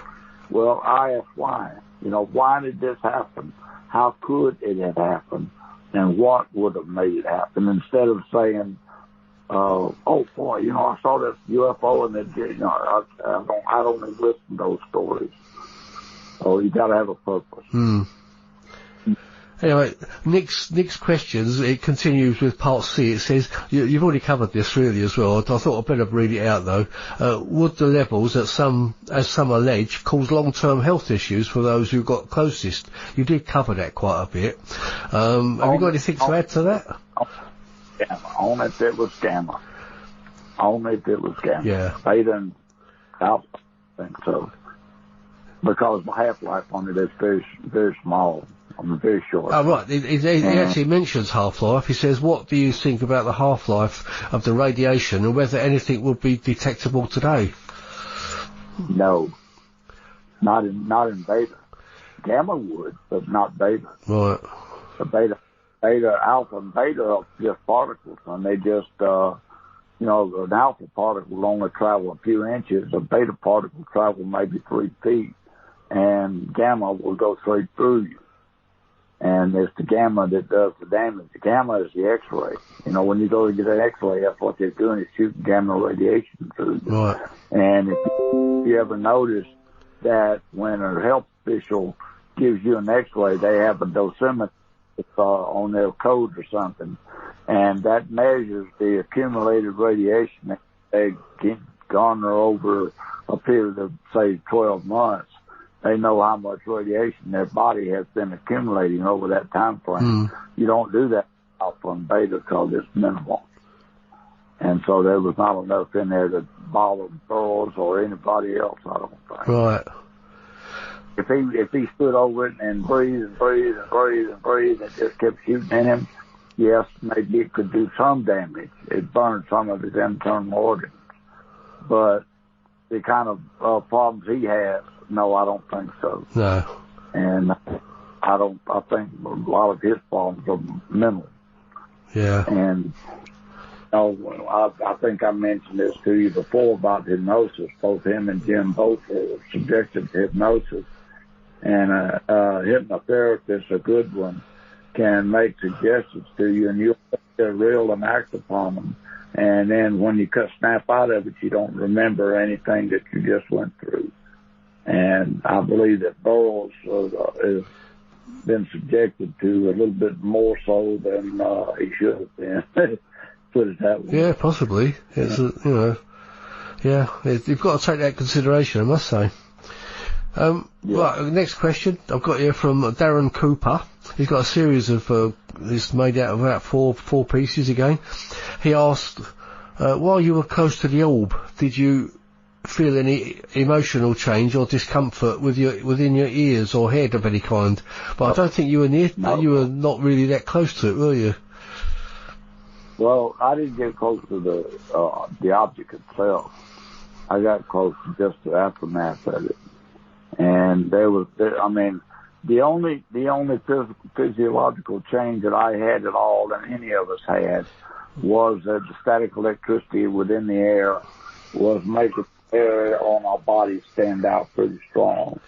well, I ask why. You know, why did this happen? How could it have happened? And what would have made it happen? Instead of saying, oh boy, you know, I saw this UFO, and then, you know, I don't even listen to those stories. So you got to have a purpose. Anyway, Nick's questions, it continues with part C. It says, you've already covered this really as well. I thought I'd better read it out though. Would the levels as some allege, cause long-term health issues for those who got closest? You did cover that quite a bit. Have you got anything to add to that? Only if it was gamma. Only if it was gamma. Yeah. Beta and alpha, I think so. Because the half-life on it is very, very small. I'm very short. Oh, right. He actually mentions half-life. He says, what do you think about the half-life of the radiation and whether anything would be detectable today? No. Not in beta. Gamma would, but not beta. Right. The beta, alpha and beta are just particles, and they just, you know, an alpha particle will only travel a few inches. A beta particle travel maybe 3 feet, and gamma will go straight through you. And it's the gamma that does the damage. The gamma is the X-ray. You know, when you go to get an X-ray, that's what they're doing, is shooting gamma radiation through you. Right. And if you ever notice that when a health official gives you an X-ray, they have a dosimeter on their code or something, and that measures the accumulated radiation that they garner over a period of, say, 12 months. They know how much radiation their body has been accumulating over that time frame. You don't do that alpha and beta because it's minimal. And so there was not enough in there to bother Burroughs or anybody else, I don't think. Right. If he stood over it and breathed and breathed and breathed and breathed and just kept shooting in him, yes, maybe it could do some damage. It burned some of his internal organs. But the kind of problems he has, no, I don't think so. No. And I think a lot of his problems are mental. Yeah. And I think I mentioned this to you before about hypnosis. Both him and Jim both were subjected to hypnosis. And a hypnotherapist, a good one, can make suggestions to you, and you'll think they're real and act upon them. And then when you snap out of it, you don't remember anything that you just went through. And I believe that Burroughs has been subjected to a little bit more so than he should have been. Put it that way. Yeah, possibly. It's you know, you've got to take that into consideration, I must say. Right, next question I've got here from Darren Cooper. He's got a series of it's made out of about four pieces again. He asked, while you were close to the orb, did you feel any emotional change or discomfort within your ears or head of any kind? But I don't think you were you were not really that close to it, were you? Well, I didn't get close to the object itself. I got close to just the aftermath of it. And the only physiological change that I had at all, that any of us had, was that the static electricity within the air was making the air on our bodies stand out pretty strong.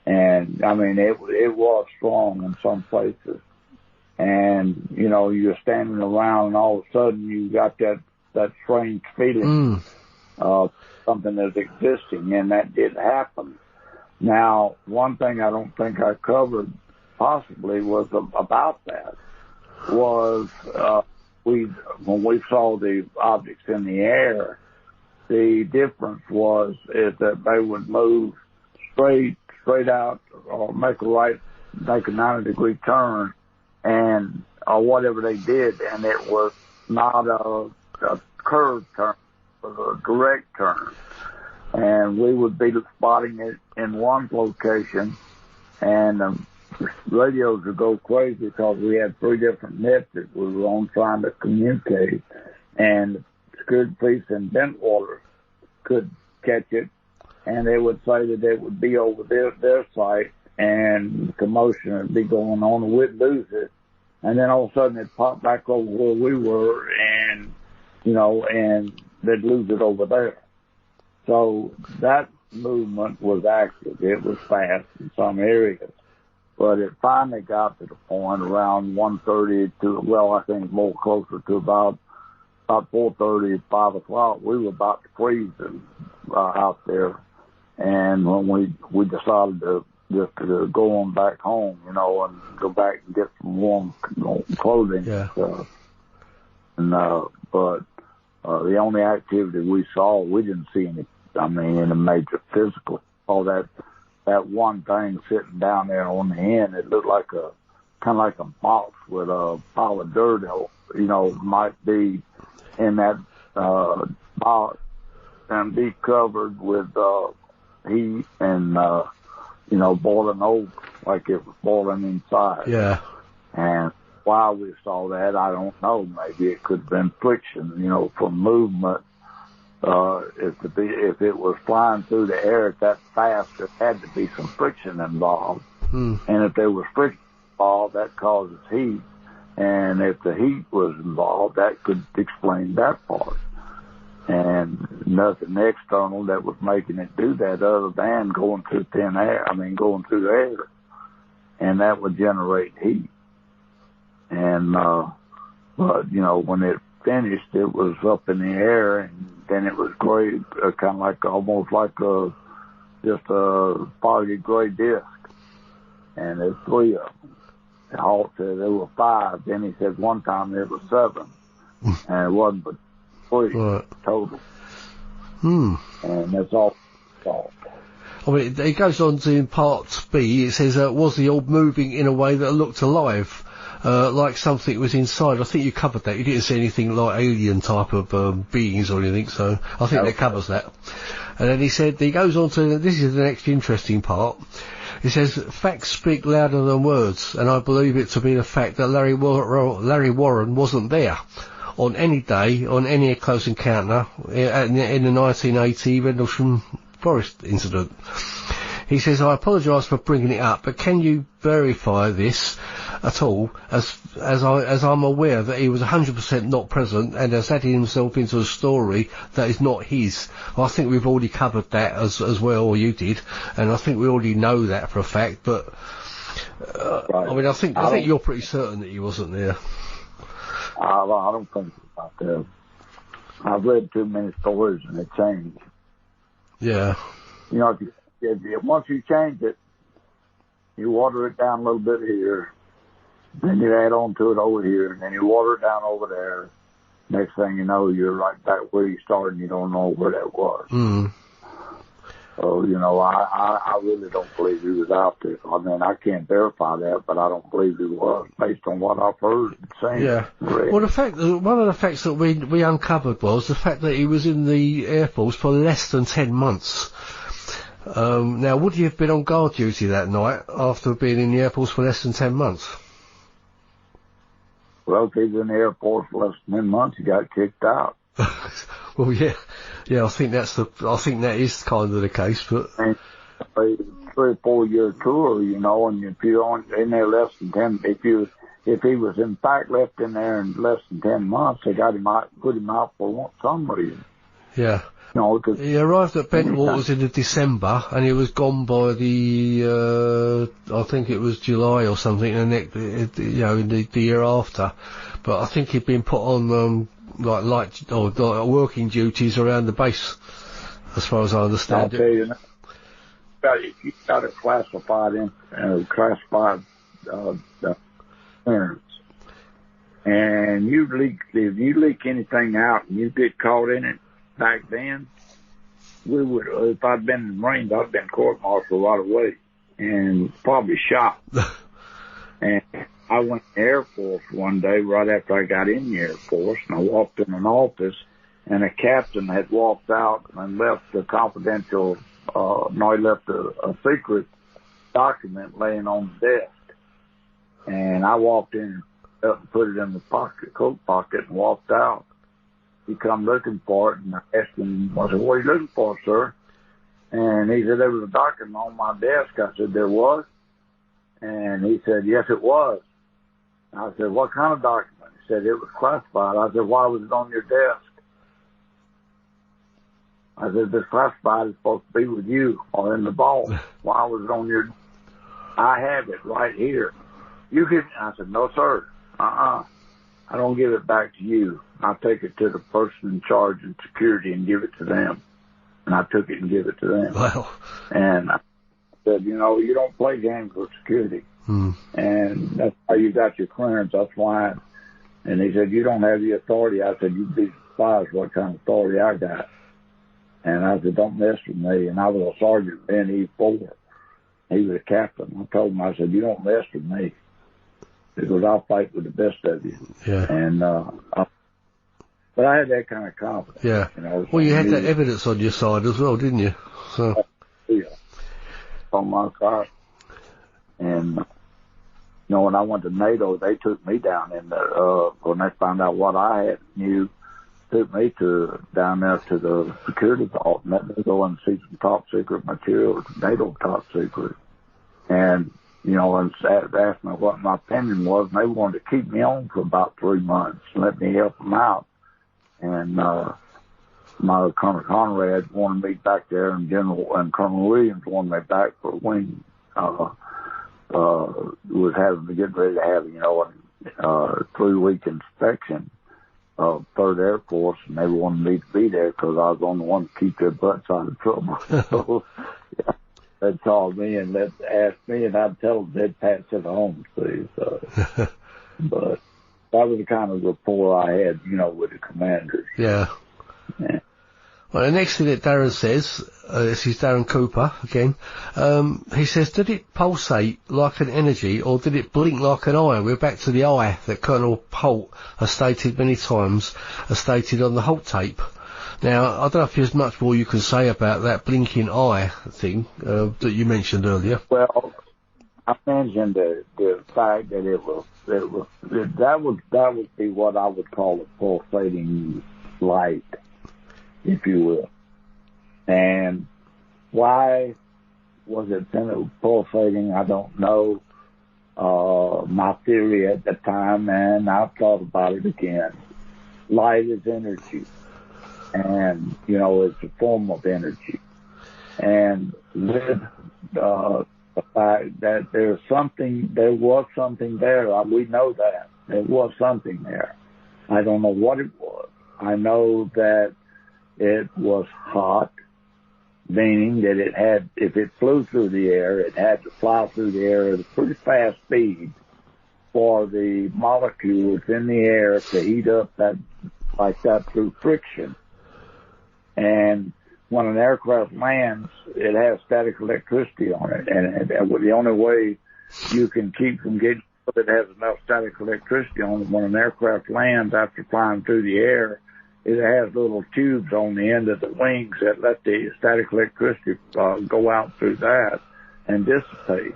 And, I mean, it was strong in some places. And, you know, you're standing around and all of a sudden you got that strange feeling. something that's existing, and that did happen. Now, one thing I don't think I covered possibly was about that was when we saw the objects in the air, the difference is that they would move straight out or make a 90-degree turn, and or whatever they did, and it was not a curved turn, it was a direct turn. And we would be spotting it in one location, and radios would go crazy because we had 3 different methods we were on trying to communicate, and security police in Bentwater could catch it, and they would say that it would be over their site, and commotion would be going on, and we'd lose it, and then all of a sudden it popped back over where we were, and and they'd lose it over there. So that movement was active. It was fast in some areas. But it finally got to the point around 1:30 to, I think more closer to about 4:30, 5 o'clock. We were about to freeze out there. And when we decided to just to go on back home, and go back and get some warm clothing and stuff. And, but the only activity we saw, we didn't see any major physical. All that one thing sitting down there on the end, it looked like kind of like a box with a pile of dirt, might be in that box and be covered with heat and, boiling over like it was boiling inside. Yeah. And why we saw that, I don't know. Maybe it could have been friction, from movement. If it was flying through the air that fast, there had to be some friction involved. And if there was friction involved, that causes heat. And if the heat was involved, that could explain that part. And nothing external that was making it do that other than going through going through the air. And that would generate heat. And, but, when it finished, it was up in the air, and then it was gray, kind of like almost like just a foggy gray disc. And there's 3 of them. Halt said there were 5. Then he said one time there were 7, and it wasn't but 3 total. And that's all. I mean, it goes on to in part B. It says, was the orb moving in a way that looked alive? Like something was inside. I think you covered that. You didn't see anything like alien type of beings or anything, so I think that covers that. And then he goes on to, this is the next interesting part. He says, facts speak louder than words, and I believe it to be the fact that Larry Warren wasn't there on any day, on any close encounter in the 1980 Rendlesham Forest incident. He says, I apologise for bringing it up, but can you verify this at all, as I'm aware that he was 100% not present and has added himself into a story that is not his. I think we've already covered that as well, or you did, and I think we already know that for a fact, but right. I think you're pretty certain that he wasn't there. I don't think about that. I've read too many stories and they change. Yeah. If once you change it, you water it down a little bit here, then you add on to it over here, and then you water it down over there. Next thing you know, you're right back where you started, and you don't know where that was. So, I really don't believe he was out there. I mean, I can't verify that, but I don't believe he was, based on what I've heard and seen. Yeah. Well, one of the facts that we uncovered was the fact that he was in the Air Force for less than 10 months. Now, would you have been on guard duty that night after being in the Air Force for less than 10 months? Well, if he was in the Air Force for less than 10 months, he got kicked out. Well, yeah, I think that is kind of the case, but. And a 3 or 4 year tour, and if you're in there less than 10, if he was in fact left in there in less than 10 months, they put him out for some reason. Yeah. He arrived at Bentwaters in December, and he was gone by I think it was July or something, in the year after. But I think he'd been put on, like working duties around the base. as far as I understand I'll tell you now, if you got a classified clearance, and if you leak anything out and you get caught in it back then, we would, if I'd been in the Marines, I'd been court-martialed right away and probably shot. And I went to the Air Force one day right after I got in the Air Force, and I walked in an office, and a captain had walked out and left a confidential, he left a secret document laying on the desk. And I walked in and put it in the coat pocket and walked out. He come looking for it, and I asked him, I said, "What are you looking for, sir?" And he said, "There was a document on my desk." I said, "There was?" And he said, "Yes, it was." I said, "What kind of document?" He said, "It was classified." I said, "Why was it on your desk?" I said, "This classified is supposed to be with you or in the vault. Why was it on your... I have it right here. You can..." I said, "No, sir. I don't give it back to you. I take it to the person in charge in security and give it to them." And I took it and give it to them. Wow. And I said, "You know, you don't play games with security. And that's how you got your clearance. That's why." And he said, "You don't have the authority." I said, "You'd be surprised what kind of authority I got." And I said, "Don't mess with me." And I was a sergeant in E4. He was a captain. I told him, I said, "You don't mess with me, because I'll fight with the best of you." Yeah. And, but I had that kind of confidence. Yeah. You know, well, you had that evidence on your side as well, didn't you? So. Yeah. On my car. And, you know, when I went to NATO, they took me down in there, when they found out what I had knew, took me down there to the security vault and let me go and see some top secret material, NATO top secret. And, you know, and asked me what my opinion was, and they wanted to keep me on for about 3 months and let me help them out. And, my Colonel Conrad wanted me back there, and Colonel Williams wanted me back for wing, was getting ready to have, you know, a 3-week inspection of 3rd Air Force, and they wanted me to be there because I was the only one to keep their butts out of trouble. So, yeah, they'd call me and ask me, and I'd tell them they'd pass it home, see. So, but that was the kind of rapport I had, you know, with the commanders. Yeah. Yeah. Well, the next thing that Darren says, this is Darren Cooper again, he says, did it pulsate like an energy or did it blink like an eye? We're back to the eye that Colonel Halt has stated many times, has stated on the Halt tape. Now, I don't know if there's much more you can say about that blinking eye thing that you mentioned earlier. Well, I mentioned the fact that that would be what I would call a pulsating light, if you will. And why was it pulsating? I don't know. My theory at the time, and I've thought about it again. Light is energy. And, you know, it's a form of energy. And with the fact that there was something there, we know that. There was something there. I don't know what it was. I know that it was hot, meaning that it had, if it flew through the air, it had to fly through the air at a pretty fast speed for the molecules in the air to heat up like that through friction. And when an aircraft lands, it has static electricity on it. And the only way you can keep from getting it has enough static electricity on it when an aircraft lands after flying through the air, it has little tubes on the end of the wings that let the static electricity go out through that and dissipate.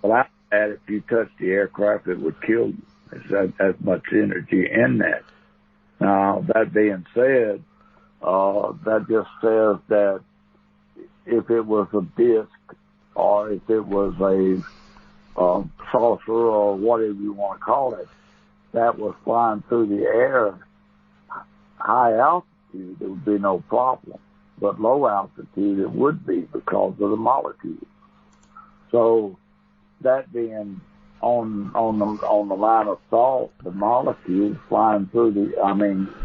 Without that, if you touch the aircraft, it would kill you. There's that much energy in that. Now, that being said, that just says that if it was a disc or if it was a saucer or whatever you want to call it, that was flying through the air, high altitude, there would be no problem. But low altitude, it would be because of the molecules. So that being on the line of thought, the molecules flying through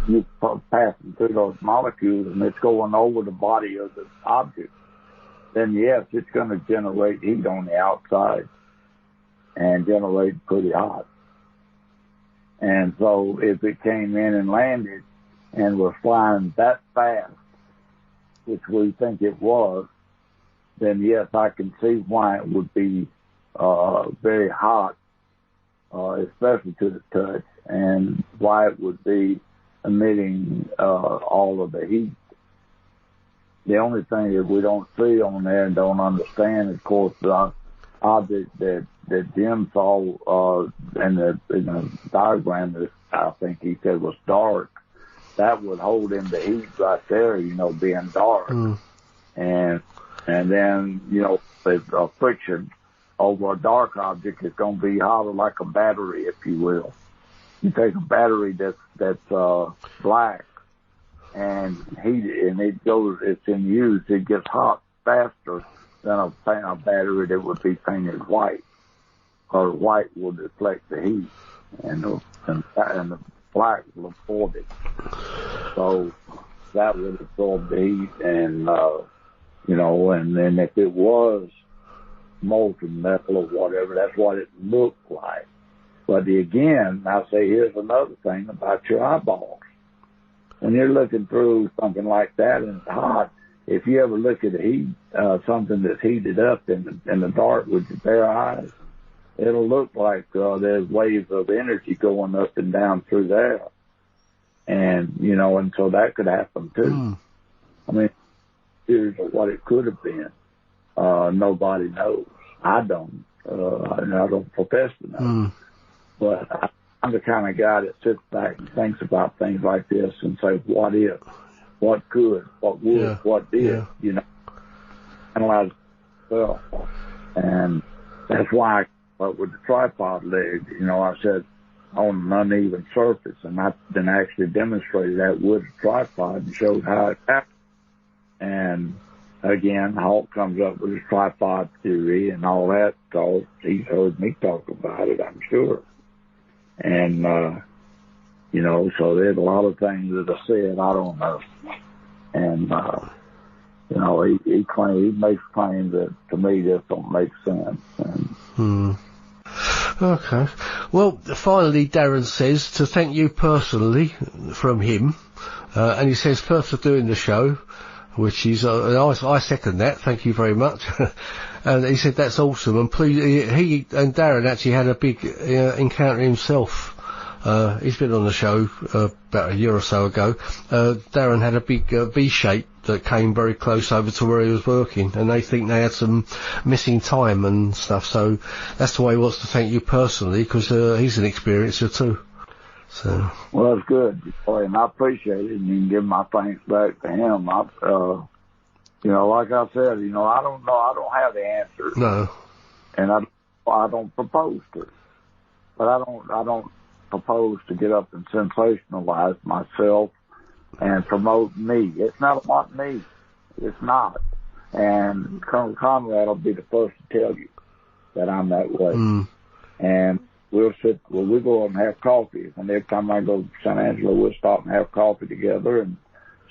you passing through those molecules and it's going over the body of the object, then yes, it's going to generate heat on the outside and generate pretty hot. And so if it came in and landed and was flying that fast, which we think it was, then yes, I can see why it would be very hot, especially to the touch, and why it would be emitting all of the heat. The only thing that we don't see on there and don't understand, of course, the object that Jim saw in the diagram that I think he said was dark, that would hold in the heat right there, being dark. And then, the friction over a dark object is going to be hotter like a battery, if you will. You take a battery that's black and heat it, and it's in use, it gets hot faster than a battery that would be painted white. Or white will deflect the heat, and the black will absorb it. So that would absorb the heat, and and then if it was molten metal or whatever, that's what it looked like. But again, I say here's another thing about your eyeballs. When you're looking through something like that and it's hot, if you ever look at the heat, something that's heated up in the dark with your bare eyes, it'll look like there's waves of energy going up and down through there. And, and so that could happen too. I mean, here's what it could have been. Nobody knows. I don't. And I don't profess to know. But I'm the kind of guy that sits back and thinks about things like this and say, what if? What could? What would? What did? Analyze myself. And that's why with the tripod leg, I said on an uneven surface, and I then actually demonstrated that with a tripod and showed how it happened. And again, Halt comes up with his tripod theory and all that, because he's heard me talk about it, I'm sure. And, so there's a lot of things that are said I don't know. And, he makes claims that to me just don't make sense. And, Okay. Well, finally, Darren says to thank you personally from him, and he says first for doing the show, which is I second that. Thank you very much. And he said that's awesome. And please, he and Darren actually had a big encounter himself. He's been on the show about a year or so ago. Darren had a big V-shape that came very close over to where he was working, and they think they had some missing time and stuff. So that's why he wants to thank you personally, because he's an experiencer too. So. Well, that's good, and I appreciate it, and you can give my thanks back to him. Like I said, I don't know, I don't have the answers. No. And I don't propose to. But I don't propose to get up and sensationalize myself and promote me. It's not about me. It's not. And Colonel Conrad will be the first to tell you that I'm that way. And we go and have coffee. And every time I go to San Angelo, we'll stop and have coffee together and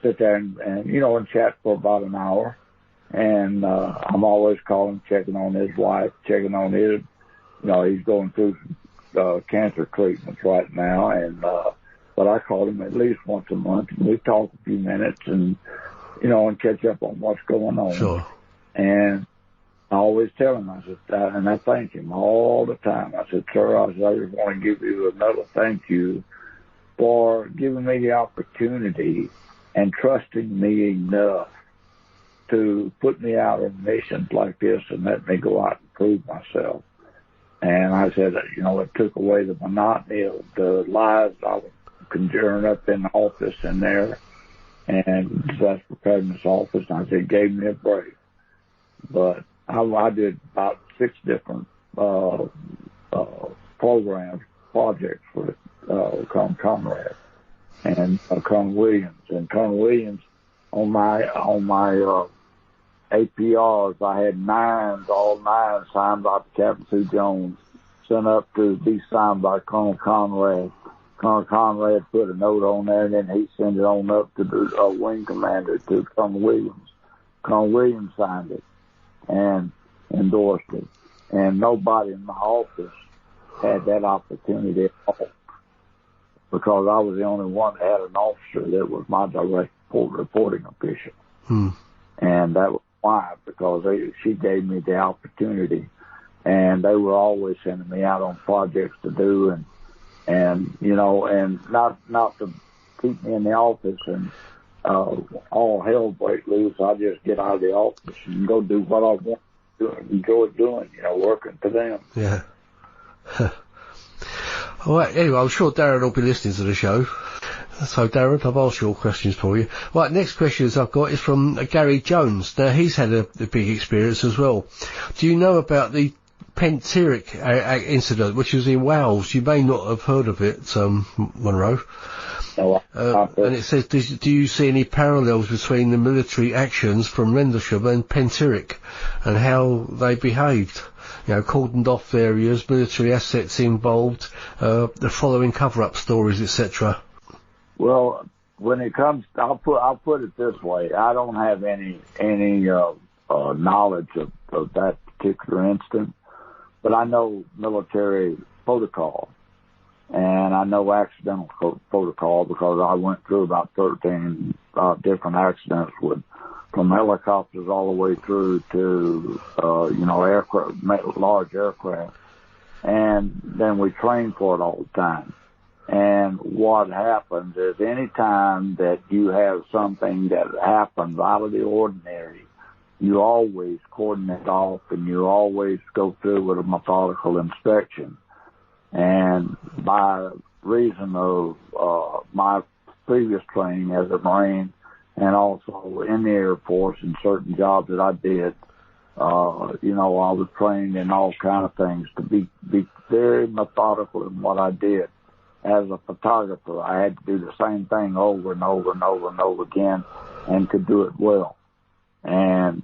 sit there and chat for about an hour. And I'm always calling, checking on his wife, checking on his, he's going through cancer treatments right now. And but I call him at least once a month, and we talk a few minutes and, and catch up on what's going on. Sure. And I always tell him, I said, and I thank him all the time. I said, sir, I just want to give you another thank you for giving me the opportunity and trusting me enough to put me out on missions like this and let me go out and prove myself. And I said, it took away the monotony of the lives I was conjuring up in the office in there. And that's preparedness office. And I said, it gave me a break. But I did about 6 different projects for Colonel Conrad and Colonel Williams. And Colonel Williams, on my APRs, I had 9s, all 9 signed by Captain Sue Jones, sent up to be signed by Colonel Conrad. Colonel Conrad put a note on there, and then he sent it on up to the wing commander, to Colonel Williams. Colonel Williams signed it and endorsed it. And nobody in my office had that opportunity at all, because I was the only one that had an officer that was my direct reporting official. And that was why, because she gave me the opportunity, and they were always sending me out on projects to do, and you know, and not to keep me in the office and all hell break loose. I just get out of the office and go do what I want to do and enjoy doing, you know, working for them. Yeah. All right, anyway, I'm sure Darren will be listening to the show. So, Darren, I've asked your questions for you. Right, next questions I've got is from Gary Jones. Now, he's had a big experience as well. Do you know about the Penteric incident, which was in Wales? You may not have heard of it, Monroe. No, and it says, do you see any parallels between the military actions from Rendlesham and Penteric and how they behaved? You know, cordoned off areas, military assets involved, the following cover-up stories, etc. Well, when it comes, I'll put it this way: I don't have any knowledge of that particular incident, but I know military protocol, and I know accidental protocol, because I went through about 13 different accidents from helicopters all the way through to aircraft, large aircraft, and then we train for it all the time. And what happens is, any time that you have something that happens out of the ordinary, you always coordinate off, and you always go through with a methodical inspection. And by reason of my previous training as a Marine, and also in the Air Force and certain jobs that I did, I was trained in all kind of things to be very methodical in what I did. As a photographer, I had to do the same thing over and over and over and over again, and to do it well. And,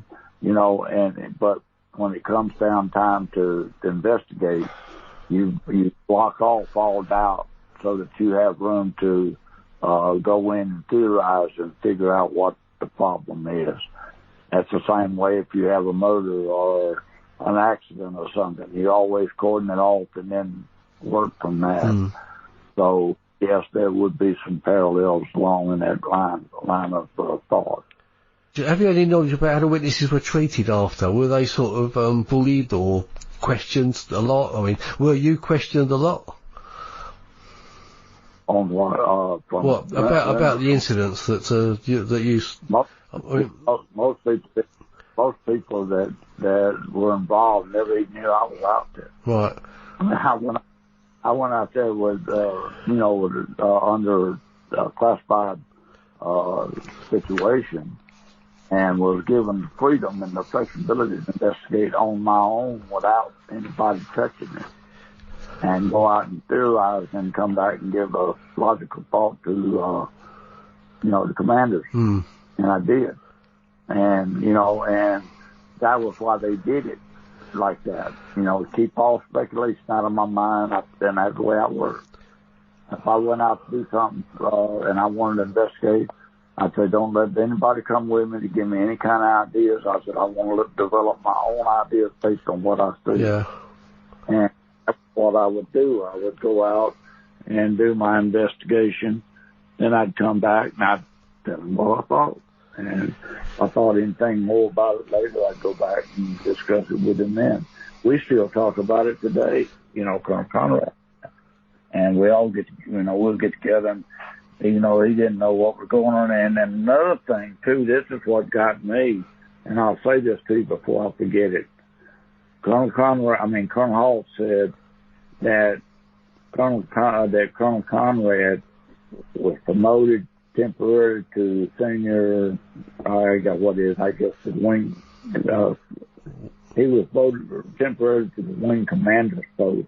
but when it comes down time to investigate, you block off all doubt so that you have room to go in and theorize and figure out what the problem is. That's the same way if you have a murder or an accident or something. You always coordinate off and then work from that. So, yes, there would be some parallels along in that line of thought. Have you any knowledge about how the witnesses were treated after? Were they sort of bullied or questioned a lot? I mean, were you questioned a lot? On what? What about the incidents that you? Most people that were involved never even knew I was out there. Right. I went out there with under a classified situation, and was given freedom and the flexibility to investigate on my own without anybody touching me, and go out and theorize and come back and give a logical thought to the commanders. And I did, and and that was why they did it like that. Keep all speculation out of my mind. Then that's the way I work. If I went out to do something and I wanted to investigate, I'd say, don't let anybody come with me to give me any kind of ideas. I said, I want to develop my own ideas based on what I see. Yeah. And that's what I would do. I would go out and do my investigation. Then I'd come back and I'd tell them what I thought. And if I thought anything more about it later, I'd go back and discuss it with them then. We still talk about it today, Colonel Conrad. And we all we'll get together and, he didn't know what was going on. And then another thing, too, this is what got me, and I'll say this to you before I forget it. Colonel Halt said that Colonel Conrad was promoted temporarily to senior, the wing, he was voted temporarily to the wing commander's post,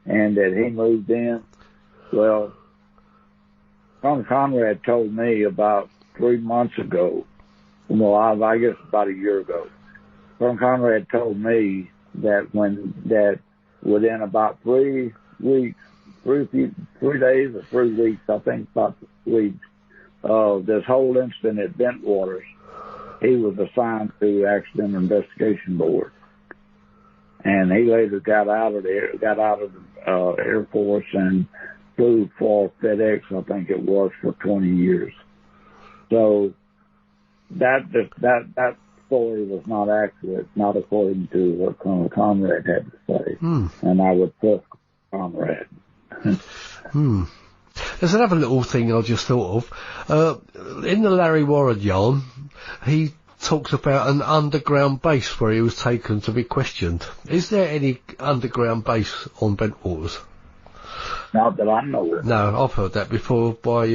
and that he moved in. Well, Colonel Conrad told me about 3 months ago, I guess about a year ago, Colonel Conrad told me that within about 3 weeks, 3 days or 3 weeks, I think about weeks, of this whole incident at Bentwaters, he was assigned to Accident Investigation Board. And he later got out of the Air Force and flew for FedEx, I think it was, for 20 years. So that story was not accurate, not according to what Colonel Conrad had to say. And I would trust Conrad. There's another little thing I just thought of. In the Larry Warren yarn, he talks about an underground base where he was taken to be questioned. Is there any underground base on Bentwaters? Not that I know of. No, I've heard that before by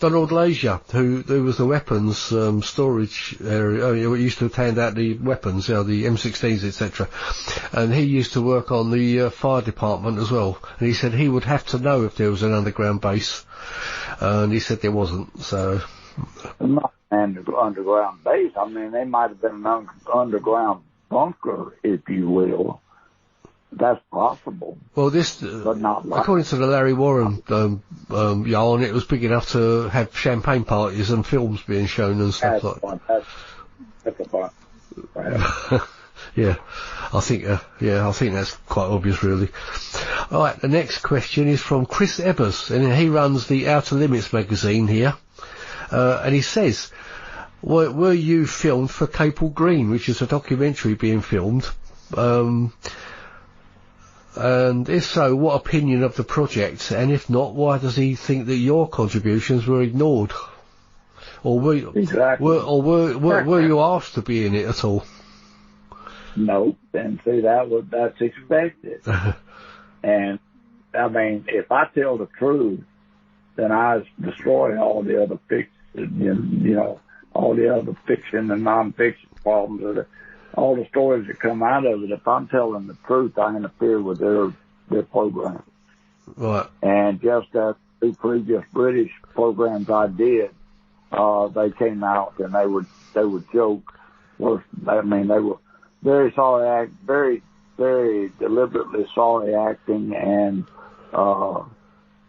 Donald Leisure, who was the weapons storage area. He used to hand out the weapons, the M16s, etc. And he used to work on the fire department as well. And he said he would have to know if there was an underground base. And he said there wasn't. So not an underground base. I mean, they might have been an underground bunker, if you will. That's possible. Well, this, but not like according to the Larry Warren yarn, it was big enough to have champagne parties and films being shown and stuff like that. That's a fun. Right. Yeah, I think that's quite obvious, really. All right, the next question is from Chris Ebbers, and he runs the Outer Limits magazine here, and he says, "Were you filmed for Capel Green, which is a documentary being filmed? And if so, what opinion of the project? And if not, why does he think that your contributions were ignored? Or were you asked to be in it at all?" No, and see, that's expected. And I mean, if I tell the truth, then I destroy all the other fiction, all the other fiction and non-fiction problems, all the stories that come out of it. If I'm telling the truth, I interfere with their program. Right. And just as the previous British programs I did, they came out and they would joke. I mean, they were very sorry, very, very deliberately sorry acting, and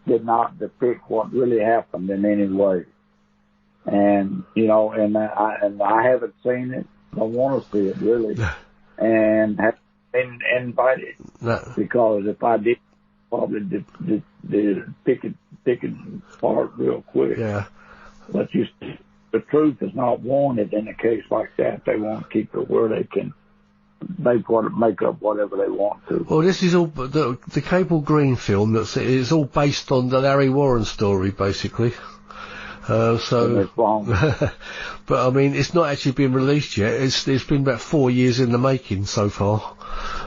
did not depict what really happened in any way. And and I haven't seen it. I want to see it really, and have been invited. No. Because if I did, probably did pick it apart real quick. Yeah. But the truth is not wanted in a case like that. They want to keep it where they can make up whatever they want to. Well, this is all the Capel Green film. It's all based on the Larry Warren story, basically. So, but I mean, it's not actually been released yet. It's been about 4 years in the making so far.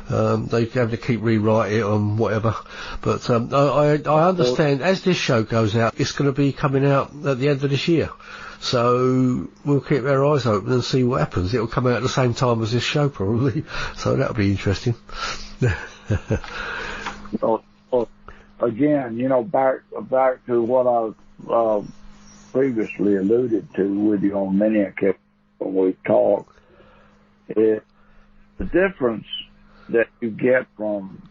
They have to keep rewriting it and whatever. But I understand as this show goes out, it's going to be coming out at the end of this year. So we'll keep our eyes open and see what happens. It'll come out at the same time as this show probably. So that'll be interesting. Again, back to what I was previously alluded to with you on many occasions when we talk, is the difference that you get from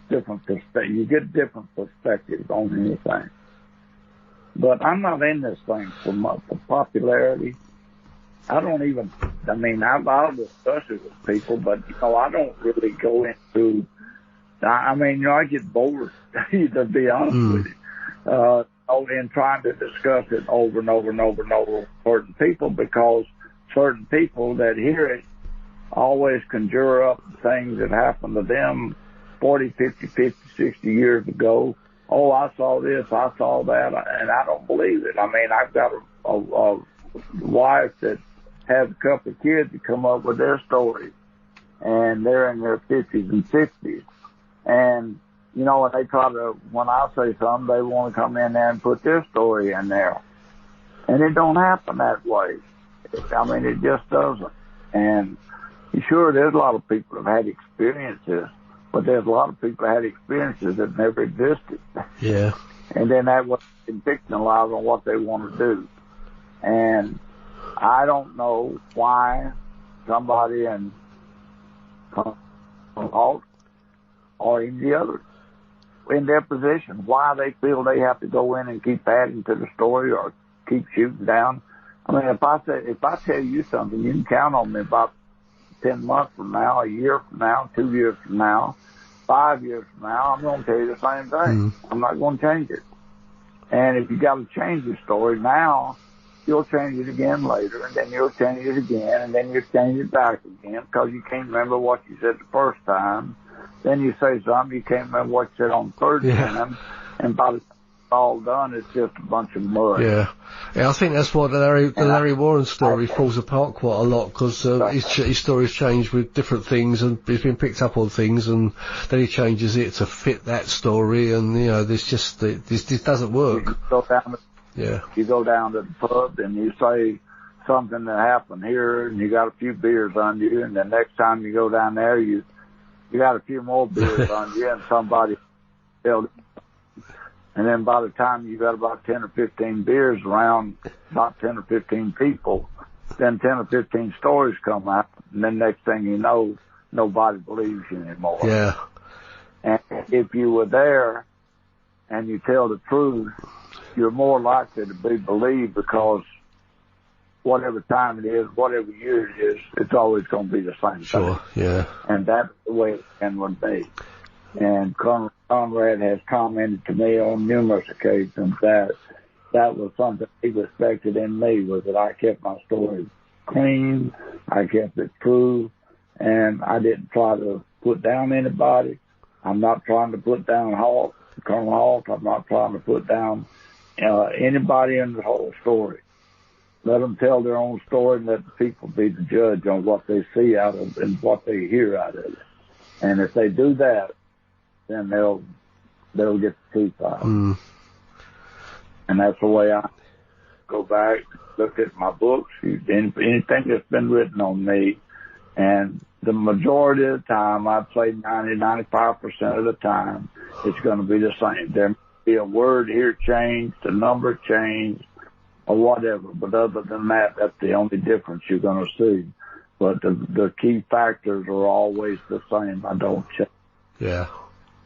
different perspectives. You get different perspectives on anything. But I'm not in this thing for popularity. I'll discuss it with people, but, I don't really go into, I get bored, to be honest with you. In trying to discuss it over and over and over and over with certain people, because certain people that hear it always conjure up things that happened to them 40, 50, 60 years ago. Oh, I saw this, I saw that, and I don't believe it. I mean, I've got a wife that has a couple of kids that come up with their stories, and they're in their 50s and 60s. And and they try to, when I say something, they want to come in there and put their story in there. And it don't happen that way. It just doesn't. And sure, there's a lot of people that have had experiences, but there's a lot of people that had experiences that never existed. Yeah. And then that was fictionalized on what they want to do. And I don't know why somebody in Colonel Halt or any other in their position, why they feel they have to go in and keep adding to the story or keep shooting down. I mean, if I tell you something, you can count on me about 10 months from now, a year from now, 2 years from now, 5 years from now, I'm going to tell you the same thing. I'm not going to change it. And if you got to change your story now, you'll change it again later, and then you'll change it again, and then you'll change it back again because you can't remember what you said the first time. Then you say something, you can't remember what you said on the third time, and by the time it's all done, it's just a bunch of mud. Yeah, I think that's why the Larry Warren story falls apart quite a lot, because his story's changed with different things, and he's been picked up on things, and then he changes it to fit that story, and, you know, this doesn't work. You go down to the pub and you say something that happened here, and you got a few beers on you, and the next time you go down there, you got a few more beers on you, and somebody killed it. And then by the time you got about 10 or 15 beers around about 10 or 15 people, then 10 or 15 stories come out, and then next thing you know, nobody believes you anymore. Yeah. And if you were there and you tell the truth, you're more likely to be believed, because whatever time it is, whatever year it is, it's always going to be the same thing. Yeah. And that's the way it would be. And Conrad has commented to me on numerous occasions that was something he respected in me, was that I kept my story clean, I kept it true, and I didn't try to put down anybody. I'm not trying to put down Halt, Colonel Halt. I'm not trying to put down anybody in the whole story. Let them tell their own story, and let the people be the judge on what they see out of and what they hear out of it. And if they do that, then they'll get the truth out. And that's the way I go back, look at my books, anything that's been written on me, and the majority of the time, I'd say 90-95% of the time, it's going to be the same. There may be a word here changed, a number changed, or whatever. But other than that, that's the only difference you're going to see. But the key factors are always the same. I don't change. Yeah.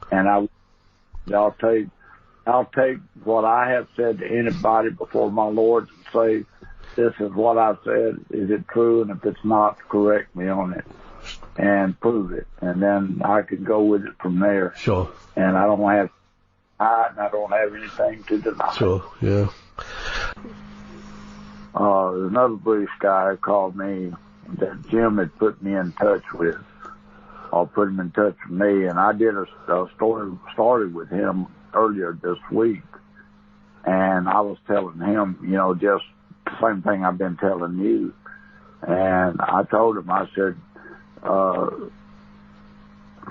And I'll take what I have said to anybody before my Lord and say, this is what I said. Is it true? And if it's not, correct me on it and prove it. And then I can go with it from there. Sure. And I don't have anything to deny. Sure, yeah. There's another British guy who called me that Jim had put me in touch with, or put him in touch with me, and I did a story with him earlier this week, and I was telling him, just the same thing I've been telling you. And I told him, I said,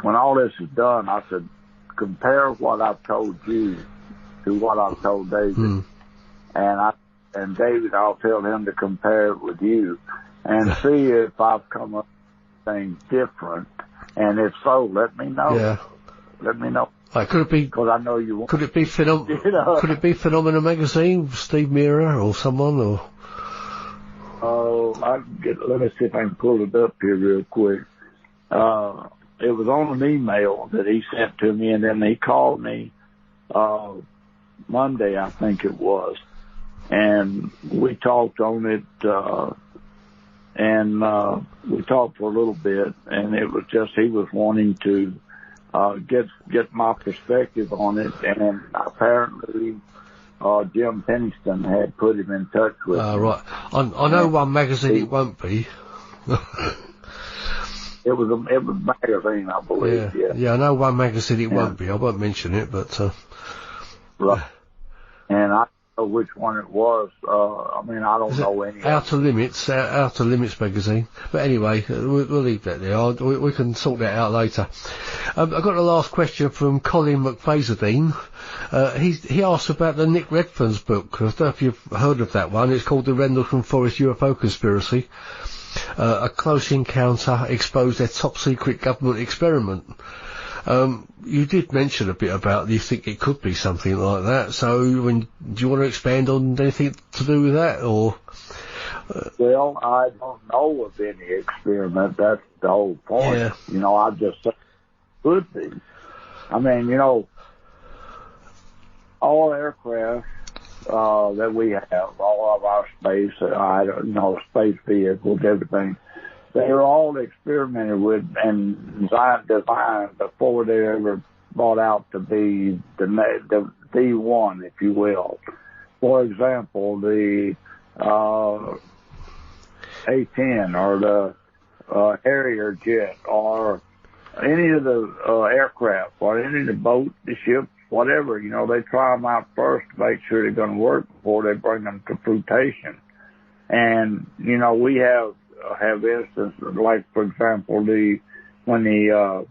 when all this is done, I said, compare what I've told you to what I've told David. And David, I'll tell him to compare it with you and see if I've come up with things different. And if so, let me know. Yeah. Let me know. Could it be? Because I know you want. Could it be Could it be Phenomena Magazine, Steve Mira or someone, or? Let me see if I can pull it up here real quick. It was on an email that he sent to me, and then he called me Monday, I think it was, and we talked on it, and we talked for a little bit, and it was just he was wanting to get my perspective on it, and apparently Jim Pennington had put him in touch with me. Right. I know one magazine it won't be. It was a magazine, I believe. Yeah, I know one magazine it won't be. I won't mention it, but right. And I don't know which one it was. I don't know any. Outer Limits magazine. But anyway, we'll leave that there. We can sort that out later. I've got the last question from Colin McFazerdine. He asked about the Nick Redfern's book. I don't know if you've heard of that one. It's called The Rendlesham Forest UFO Conspiracy. A close encounter exposed their top secret government experiment. You did mention a bit about you think it could be something like that. So, do you want to expand on anything to do with that, or? Well, I don't know of any experiment. That's the whole point. Yeah. I just said it could be. I mean, you know, all aircraft that we have, all of our space, space vehicles, everything, they're all experimented with and designed before they ever brought out to be the one, if you will. For example, the A-10 or the Harrier jet or any of the aircraft or any of the boats, the ships, whatever, you know, they try them out first to make sure they're going to work before they bring them to fruition. And, you know, we have instances like, for example, when the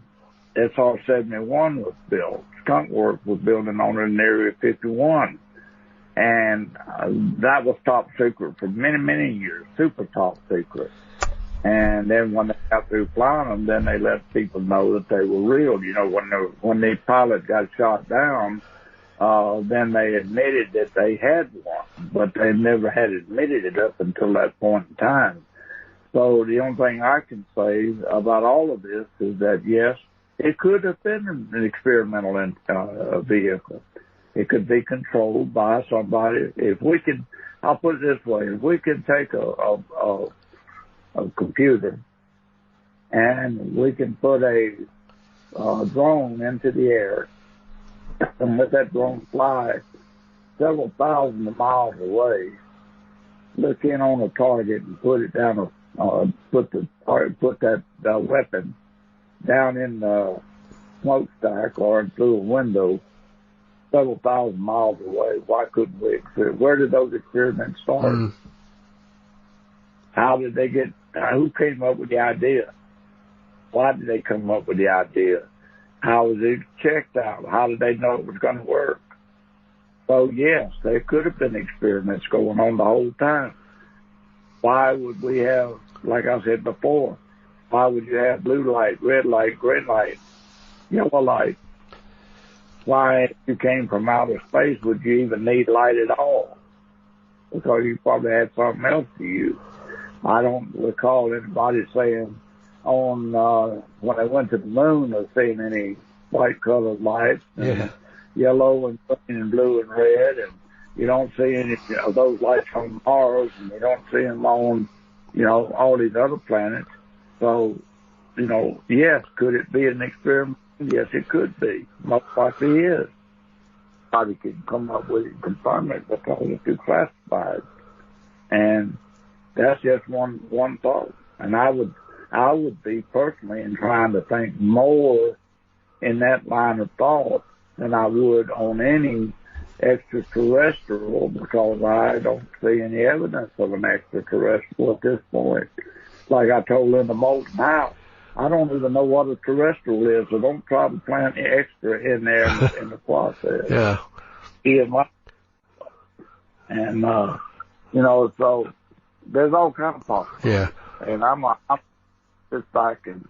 SR-71 was built, Skunk Works was building on it in Area 51. And that was top secret for many, many years, super top secret. And then when they got through flying them, then they let people know that they were real. You know, when the pilot got shot down, then they admitted that they had one, but they never had admitted it up until that point in time. So the only thing I can say about all of this is that, yes, it could have been an experimental vehicle. It could be controlled by somebody. If we could, I'll put it this way, if we could take a computer and we can put a drone into the air and let that drone fly several thousand miles away, look in on a target and put it down, put that weapon down in the smokestack or through a window several thousand miles away. Why couldn't we? Where did those experiments start? How did they get? Who came up with the idea? Why did they come up with the idea? How was it checked out? How did they know it was going to work? So yes, there could have been experiments going on the whole time. Why would we have, like I said before, why would you have blue light, red light, green light, yellow light? Why, if you came from outer space, would you even need light at all? Because you probably had something else to use. I don't recall anybody saying when they went to the moon or seeing any white colored lights, yellow and green and blue and red, and you don't see any of those lights on Mars, and you don't see them on, all these other planets. So, yes, could it be an experiment? Yes, it could be. Most likely is. Nobody can come up with it and confirm it because it's too classified. And that's just one thought. And I would be personally in trying to think more in that line of thought than I would on any extraterrestrial, because I don't see any evidence of an extraterrestrial at this point. Like I told Linda Moulton House, I don't even know what a terrestrial is, so don't try to plant any extra in there in the process. Yeah. And, so there's all kinds of possibilities. Yeah. And I'm sit back and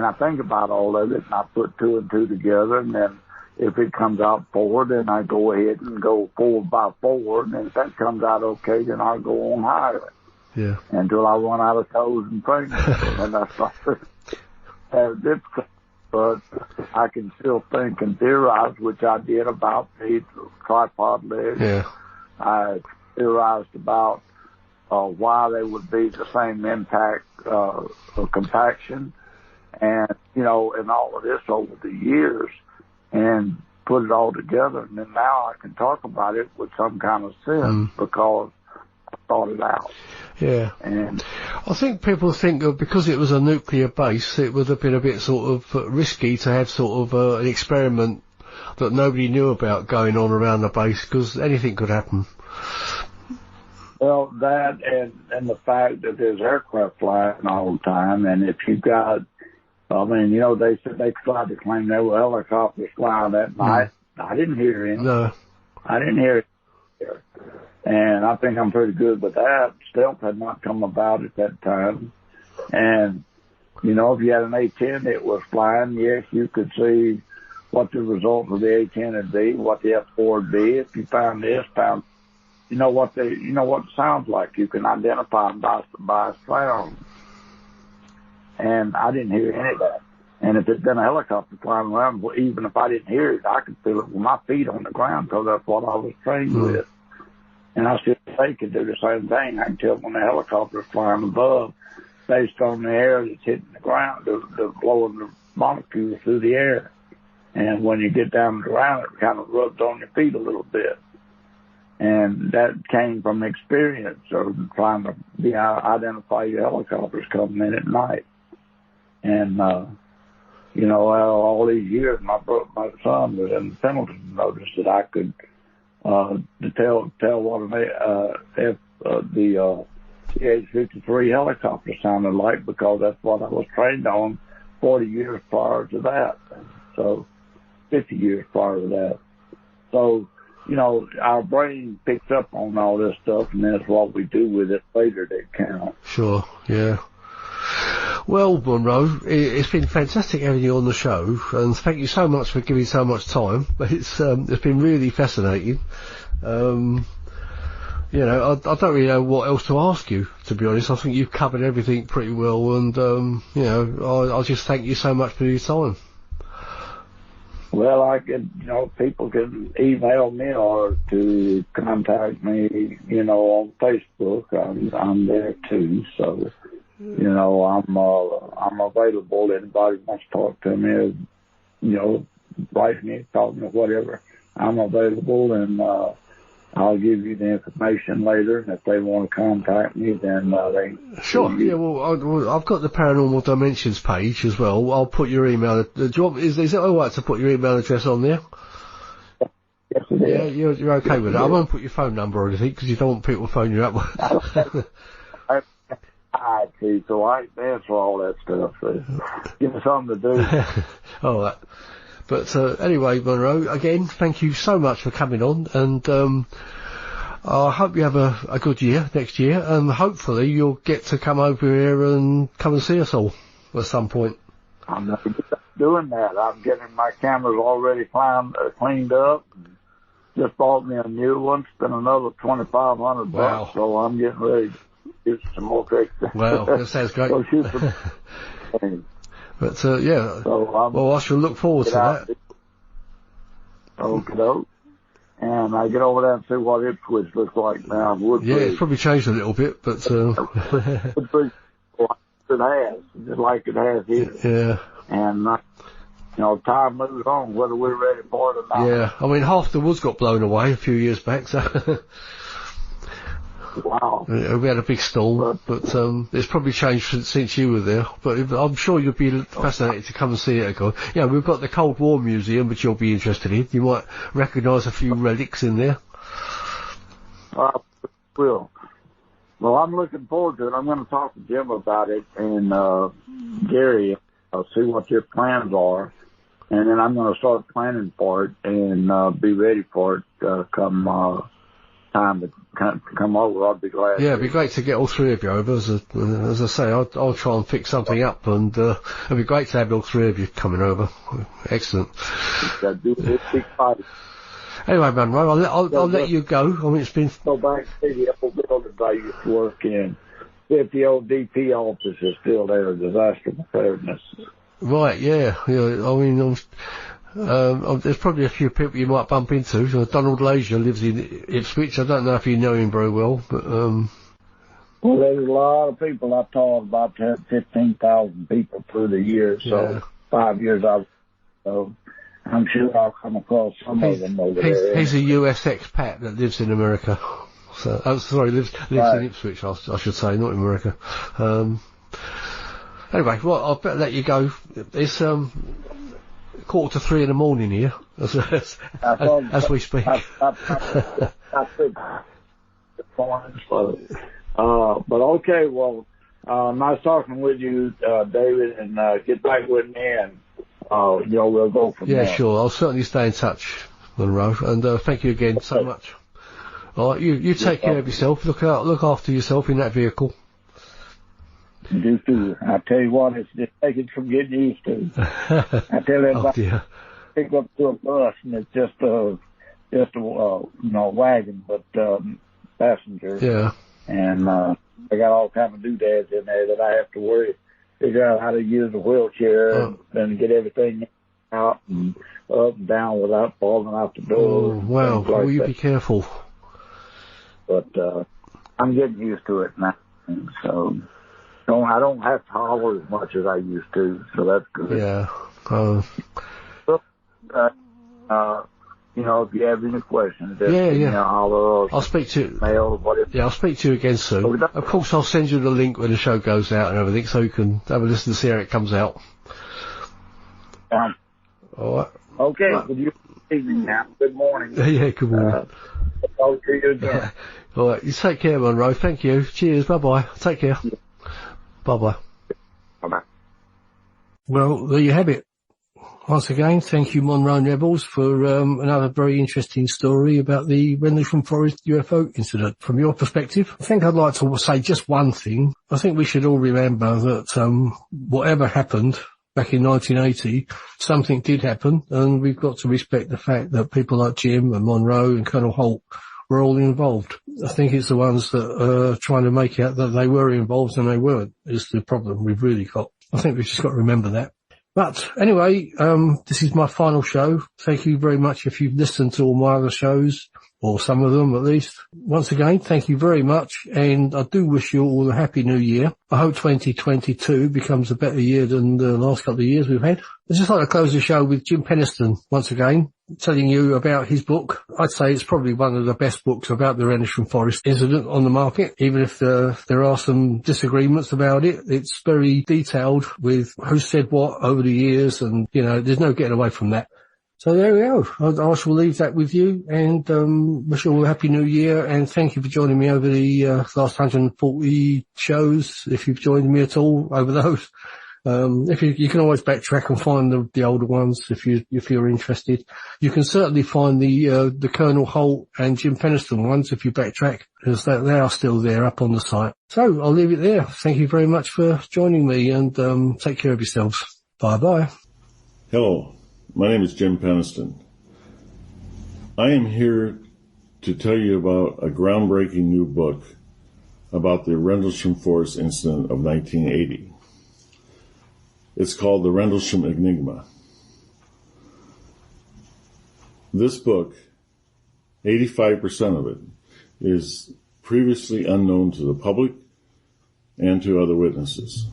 I think about all of it, and I put two and two together, and then if it comes out 4, then I go ahead and go 4 by 4, and if that comes out okay, then I'll go on higher. Yeah. Until I run out of toes and fingers, and I start to have difficulty. But I can still think and theorize, which I did about the tripod legs. Yeah. I theorized about why they would be the same impact of compaction, and and all of this over the years, and put it all together. And then now I can talk about it with some kind of sense because I thought it out. Yeah. And I think people think because it was a nuclear base, it would have been a bit sort of risky to have sort of an experiment that nobody knew about going on around the base, because anything could happen. Well, that and the fact that there's aircraft flying all the time, and if you've got, they said they tried to claim there were helicopters flying that night. I didn't hear any. No. I didn't hear it. And I think I'm pretty good with that. Stealth had not come about at that time. And, if you had an A-10 that was flying, yes, you could see what the result of the A-10 would be, what the F-4 would be. If you found this, what it sounds like. You can identify them by sound. And I didn't hear any of that. And if it'd been a helicopter flying around, well, even if I didn't hear it, I could feel it with my feet on the ground because that's what I was trained with. And I said they could do the same thing. I can tell when the helicopter's flying above, based on the air that's hitting the ground, they're blowing the molecules through the air. And when you get down to the ground, it kind of rubs on your feet a little bit. And that came from experience of trying to identify your helicopters coming in at night. And, you know, all these years, my son was in Pendleton, noticed that I could tell what the CH-53 helicopter sounded like, because that's what I was trained on 40 years prior to that. So 50 years prior to that. So, you know, our brain picks up on all this stuff, and that's what we do with it later that counts. Sure, yeah. Well, Monroe, it's been fantastic having you on the show, and thank you so much for giving so much time. It's been really fascinating. You know, I don't really know what else to ask you, to be honest. I think you've covered everything pretty well, and, you know, I'll just thank you so much for your time. Well, I could, you know, people can email me or to contact me, you know, on Facebook. I'm there too, so, you know, I'm available. Anybody wants to talk to me, you know, write me, talk to me, whatever. I'm available, and I'll give you the information later, and if they want to contact me, then they... Sure, yeah, well, I've got the Paranormal Dimensions page as well. I'll put your email... Is it all right to put your email address on there? Yes, it is. Yeah, you're okay with that. I won't put your phone number or anything, because you don't want people to phone you up. I see, so I answer all that stuff. So give me something to do. All right. But anyway, Monroe, again, thank you so much for coming on, and I hope you have a good year next year, and hopefully you'll get to come over here and come and see us all at some point. I'm not doing that. I'm getting my cameras already cleaned up. Just bought me a new one, spent another $2,500 bucks, so I'm getting ready to get some more pictures. Wow, that sounds great. So shoot some things. But, yeah, so, well, I shall look forward to that. Okay, and I get over there and see what Ipswich looks like now. Yeah, it's probably changed a little bit, but... Woodbridge, it has, just like it has here. Yeah. And, you know, time moves on, whether we're ready for it or not. Yeah, I mean, half the woods got blown away a few years back, so... Wow. We had a big storm, but it's probably changed since you were there. But I'm sure you'll be fascinated to come and see it again. Yeah, we've got the Cold War Museum, which you'll be interested in. You might recognise a few relics in there. Will. Well, I'm looking forward to it. I'm going to talk to Jim about it, and Gary, I'll see what your plans are. And then I'm going to start planning for it and be ready for it come time to come over. I'd be glad. Yeah, it'd be great to get all three of you over. As I say, I'll try and fix something up, and it'd be great to have all three of you coming over. Excellent. Anyway, Monroe, I'll let you go. I mean, it's been... Go back to the old building I used to work in. If the old DP office is still there, disaster preparedness. Right, yeah. I mean, there's probably a few people you might bump into. Donald Lazier lives in Ipswich. I don't know if you know him very well, but... Well, there's a lot of people. I've taught about 15,000 people through the years, so 5 years so I'm sure I'll come across some of them over there. He's a US expat that lives in America. So, lives in Ipswich, I should say, not in America. Anyway, well, I'll better let you go. It's 2:45 in the morning here, as we speak. But okay, well, nice talking with you, David, and get back with me, and we'll go from there. Yeah, sure. I'll certainly stay in touch, Monroe, and thank you again so much. All right, you take care of yourself. Look after yourself in that vehicle. You too. I tell you what, it's just taking some getting used to. I tell everybody, pick up to a bus, and it's just a wagon, but passenger. Yeah. And I got all kind of doodads in there that I have to worry figure out how to use a wheelchair and get everything out and up and down without falling out the door. Oh, well, like will you that. be careful? But I'm getting used to it now, and so I don't have to holler as much as I used to, so that's good. Yeah. You know, if you have any questions, just Yeah. give me a holler or I'll speak to you. mail or whatever. Yeah, I'll speak to you again soon. Of course, I'll send you the link when the show goes out and everything, so you can have a listen to see how it comes out. All right. Okay. Well, good evening now. Good morning. Yeah, good morning. I'll talk to you again. All right. You take care, Monroe. Thank you. Cheers. Bye-bye. Take care. Bye-bye. Bye-bye. Well, there you have it. Once again, thank you, Monroe Nevels, for another very interesting story about the Rendlesham Forest UFO incident. From your perspective, I think I'd like to say just one thing. I think we should all remember that whatever happened back in 1980, something did happen, and we've got to respect the fact that people like Jim and Monroe and Colonel Halt were all involved. I think it's the ones that are trying to make out that they were involved and they weren't is the problem we've really got. I think we've just got to remember that. But anyway, this is my final show. Thank you very much if you've listened to all my other shows, or some of them at least. Once again, thank you very much, and I do wish you all a happy new year. I hope 2022 becomes a better year than the last couple of years we've had. I'd just like to close the show with Jim Penniston once again, telling you about his book. I'd say it's probably one of the best books about the Rendlesham Forest incident on the market, even if there are some disagreements about it. It's very detailed with who said what over the years, and, you know, there's no getting away from that. So there we go. I shall leave that with you, and wish you all a happy new year, and thank you for joining me over the last 140 shows, if you've joined me at all over those. If you can always backtrack and find the older ones if you're interested. You can certainly find the Colonel Halt and Jim Penniston ones if you backtrack, because they are still there up on the site. So I'll leave it there. Thank you very much for joining me, and take care of yourselves. Bye bye. Hello, my name is Jim Penniston. I am here to tell you about a groundbreaking new book about the Rendlesham Forest incident of 1980. It's called The Rendlesham Enigma. This book, 85% of it, is previously unknown to the public and to other witnesses.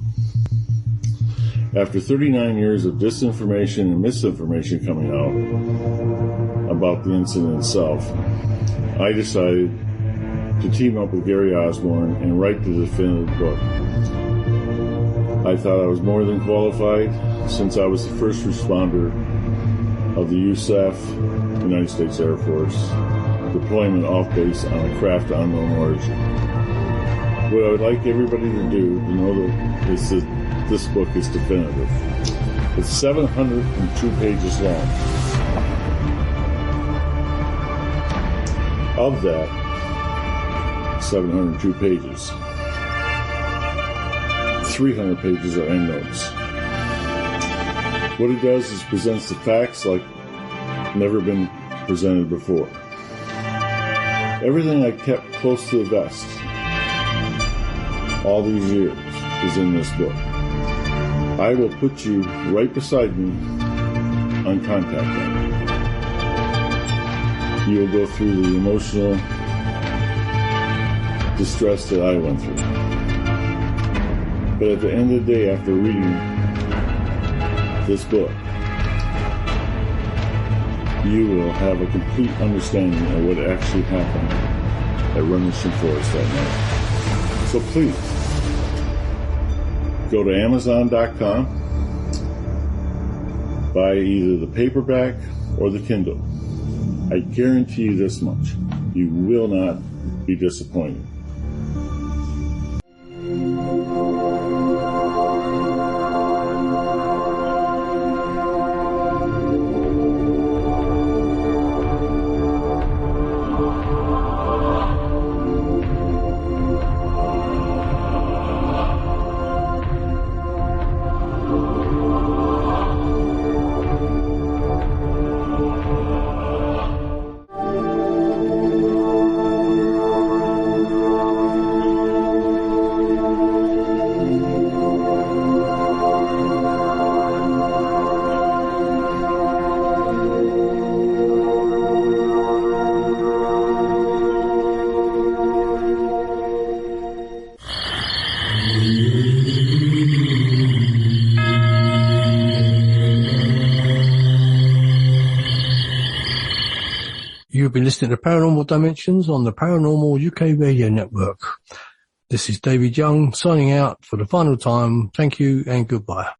After 39 years of disinformation and misinformation coming out about the incident itself, I decided to team up with Gary Osborne and write the definitive book. I thought I was more than qualified, since I was the first responder of the USAF, United States Air Force, deployment off base on a craft of unknown origin. What I would like everybody to do to know that is that this book is definitive. It's 702 pages long. Of that 702 pages, 300 pages are endnotes. What it does is presents the facts like never been presented before. Everything I kept close to the vest all these years is in this book. I will put you right beside me on contact night. You will go through the emotional distress that I went through. But at the end of the day, after reading this book, you will have a complete understanding of what actually happened at Rendlesham Forest that night. So please, go to Amazon.com, buy either the paperback or the Kindle. I guarantee you this much, you will not be disappointed. You've been listening to Paranormal Dimensions on the Paranormal UK Radio Network. This is David Young signing out for the final time. Thank you and goodbye.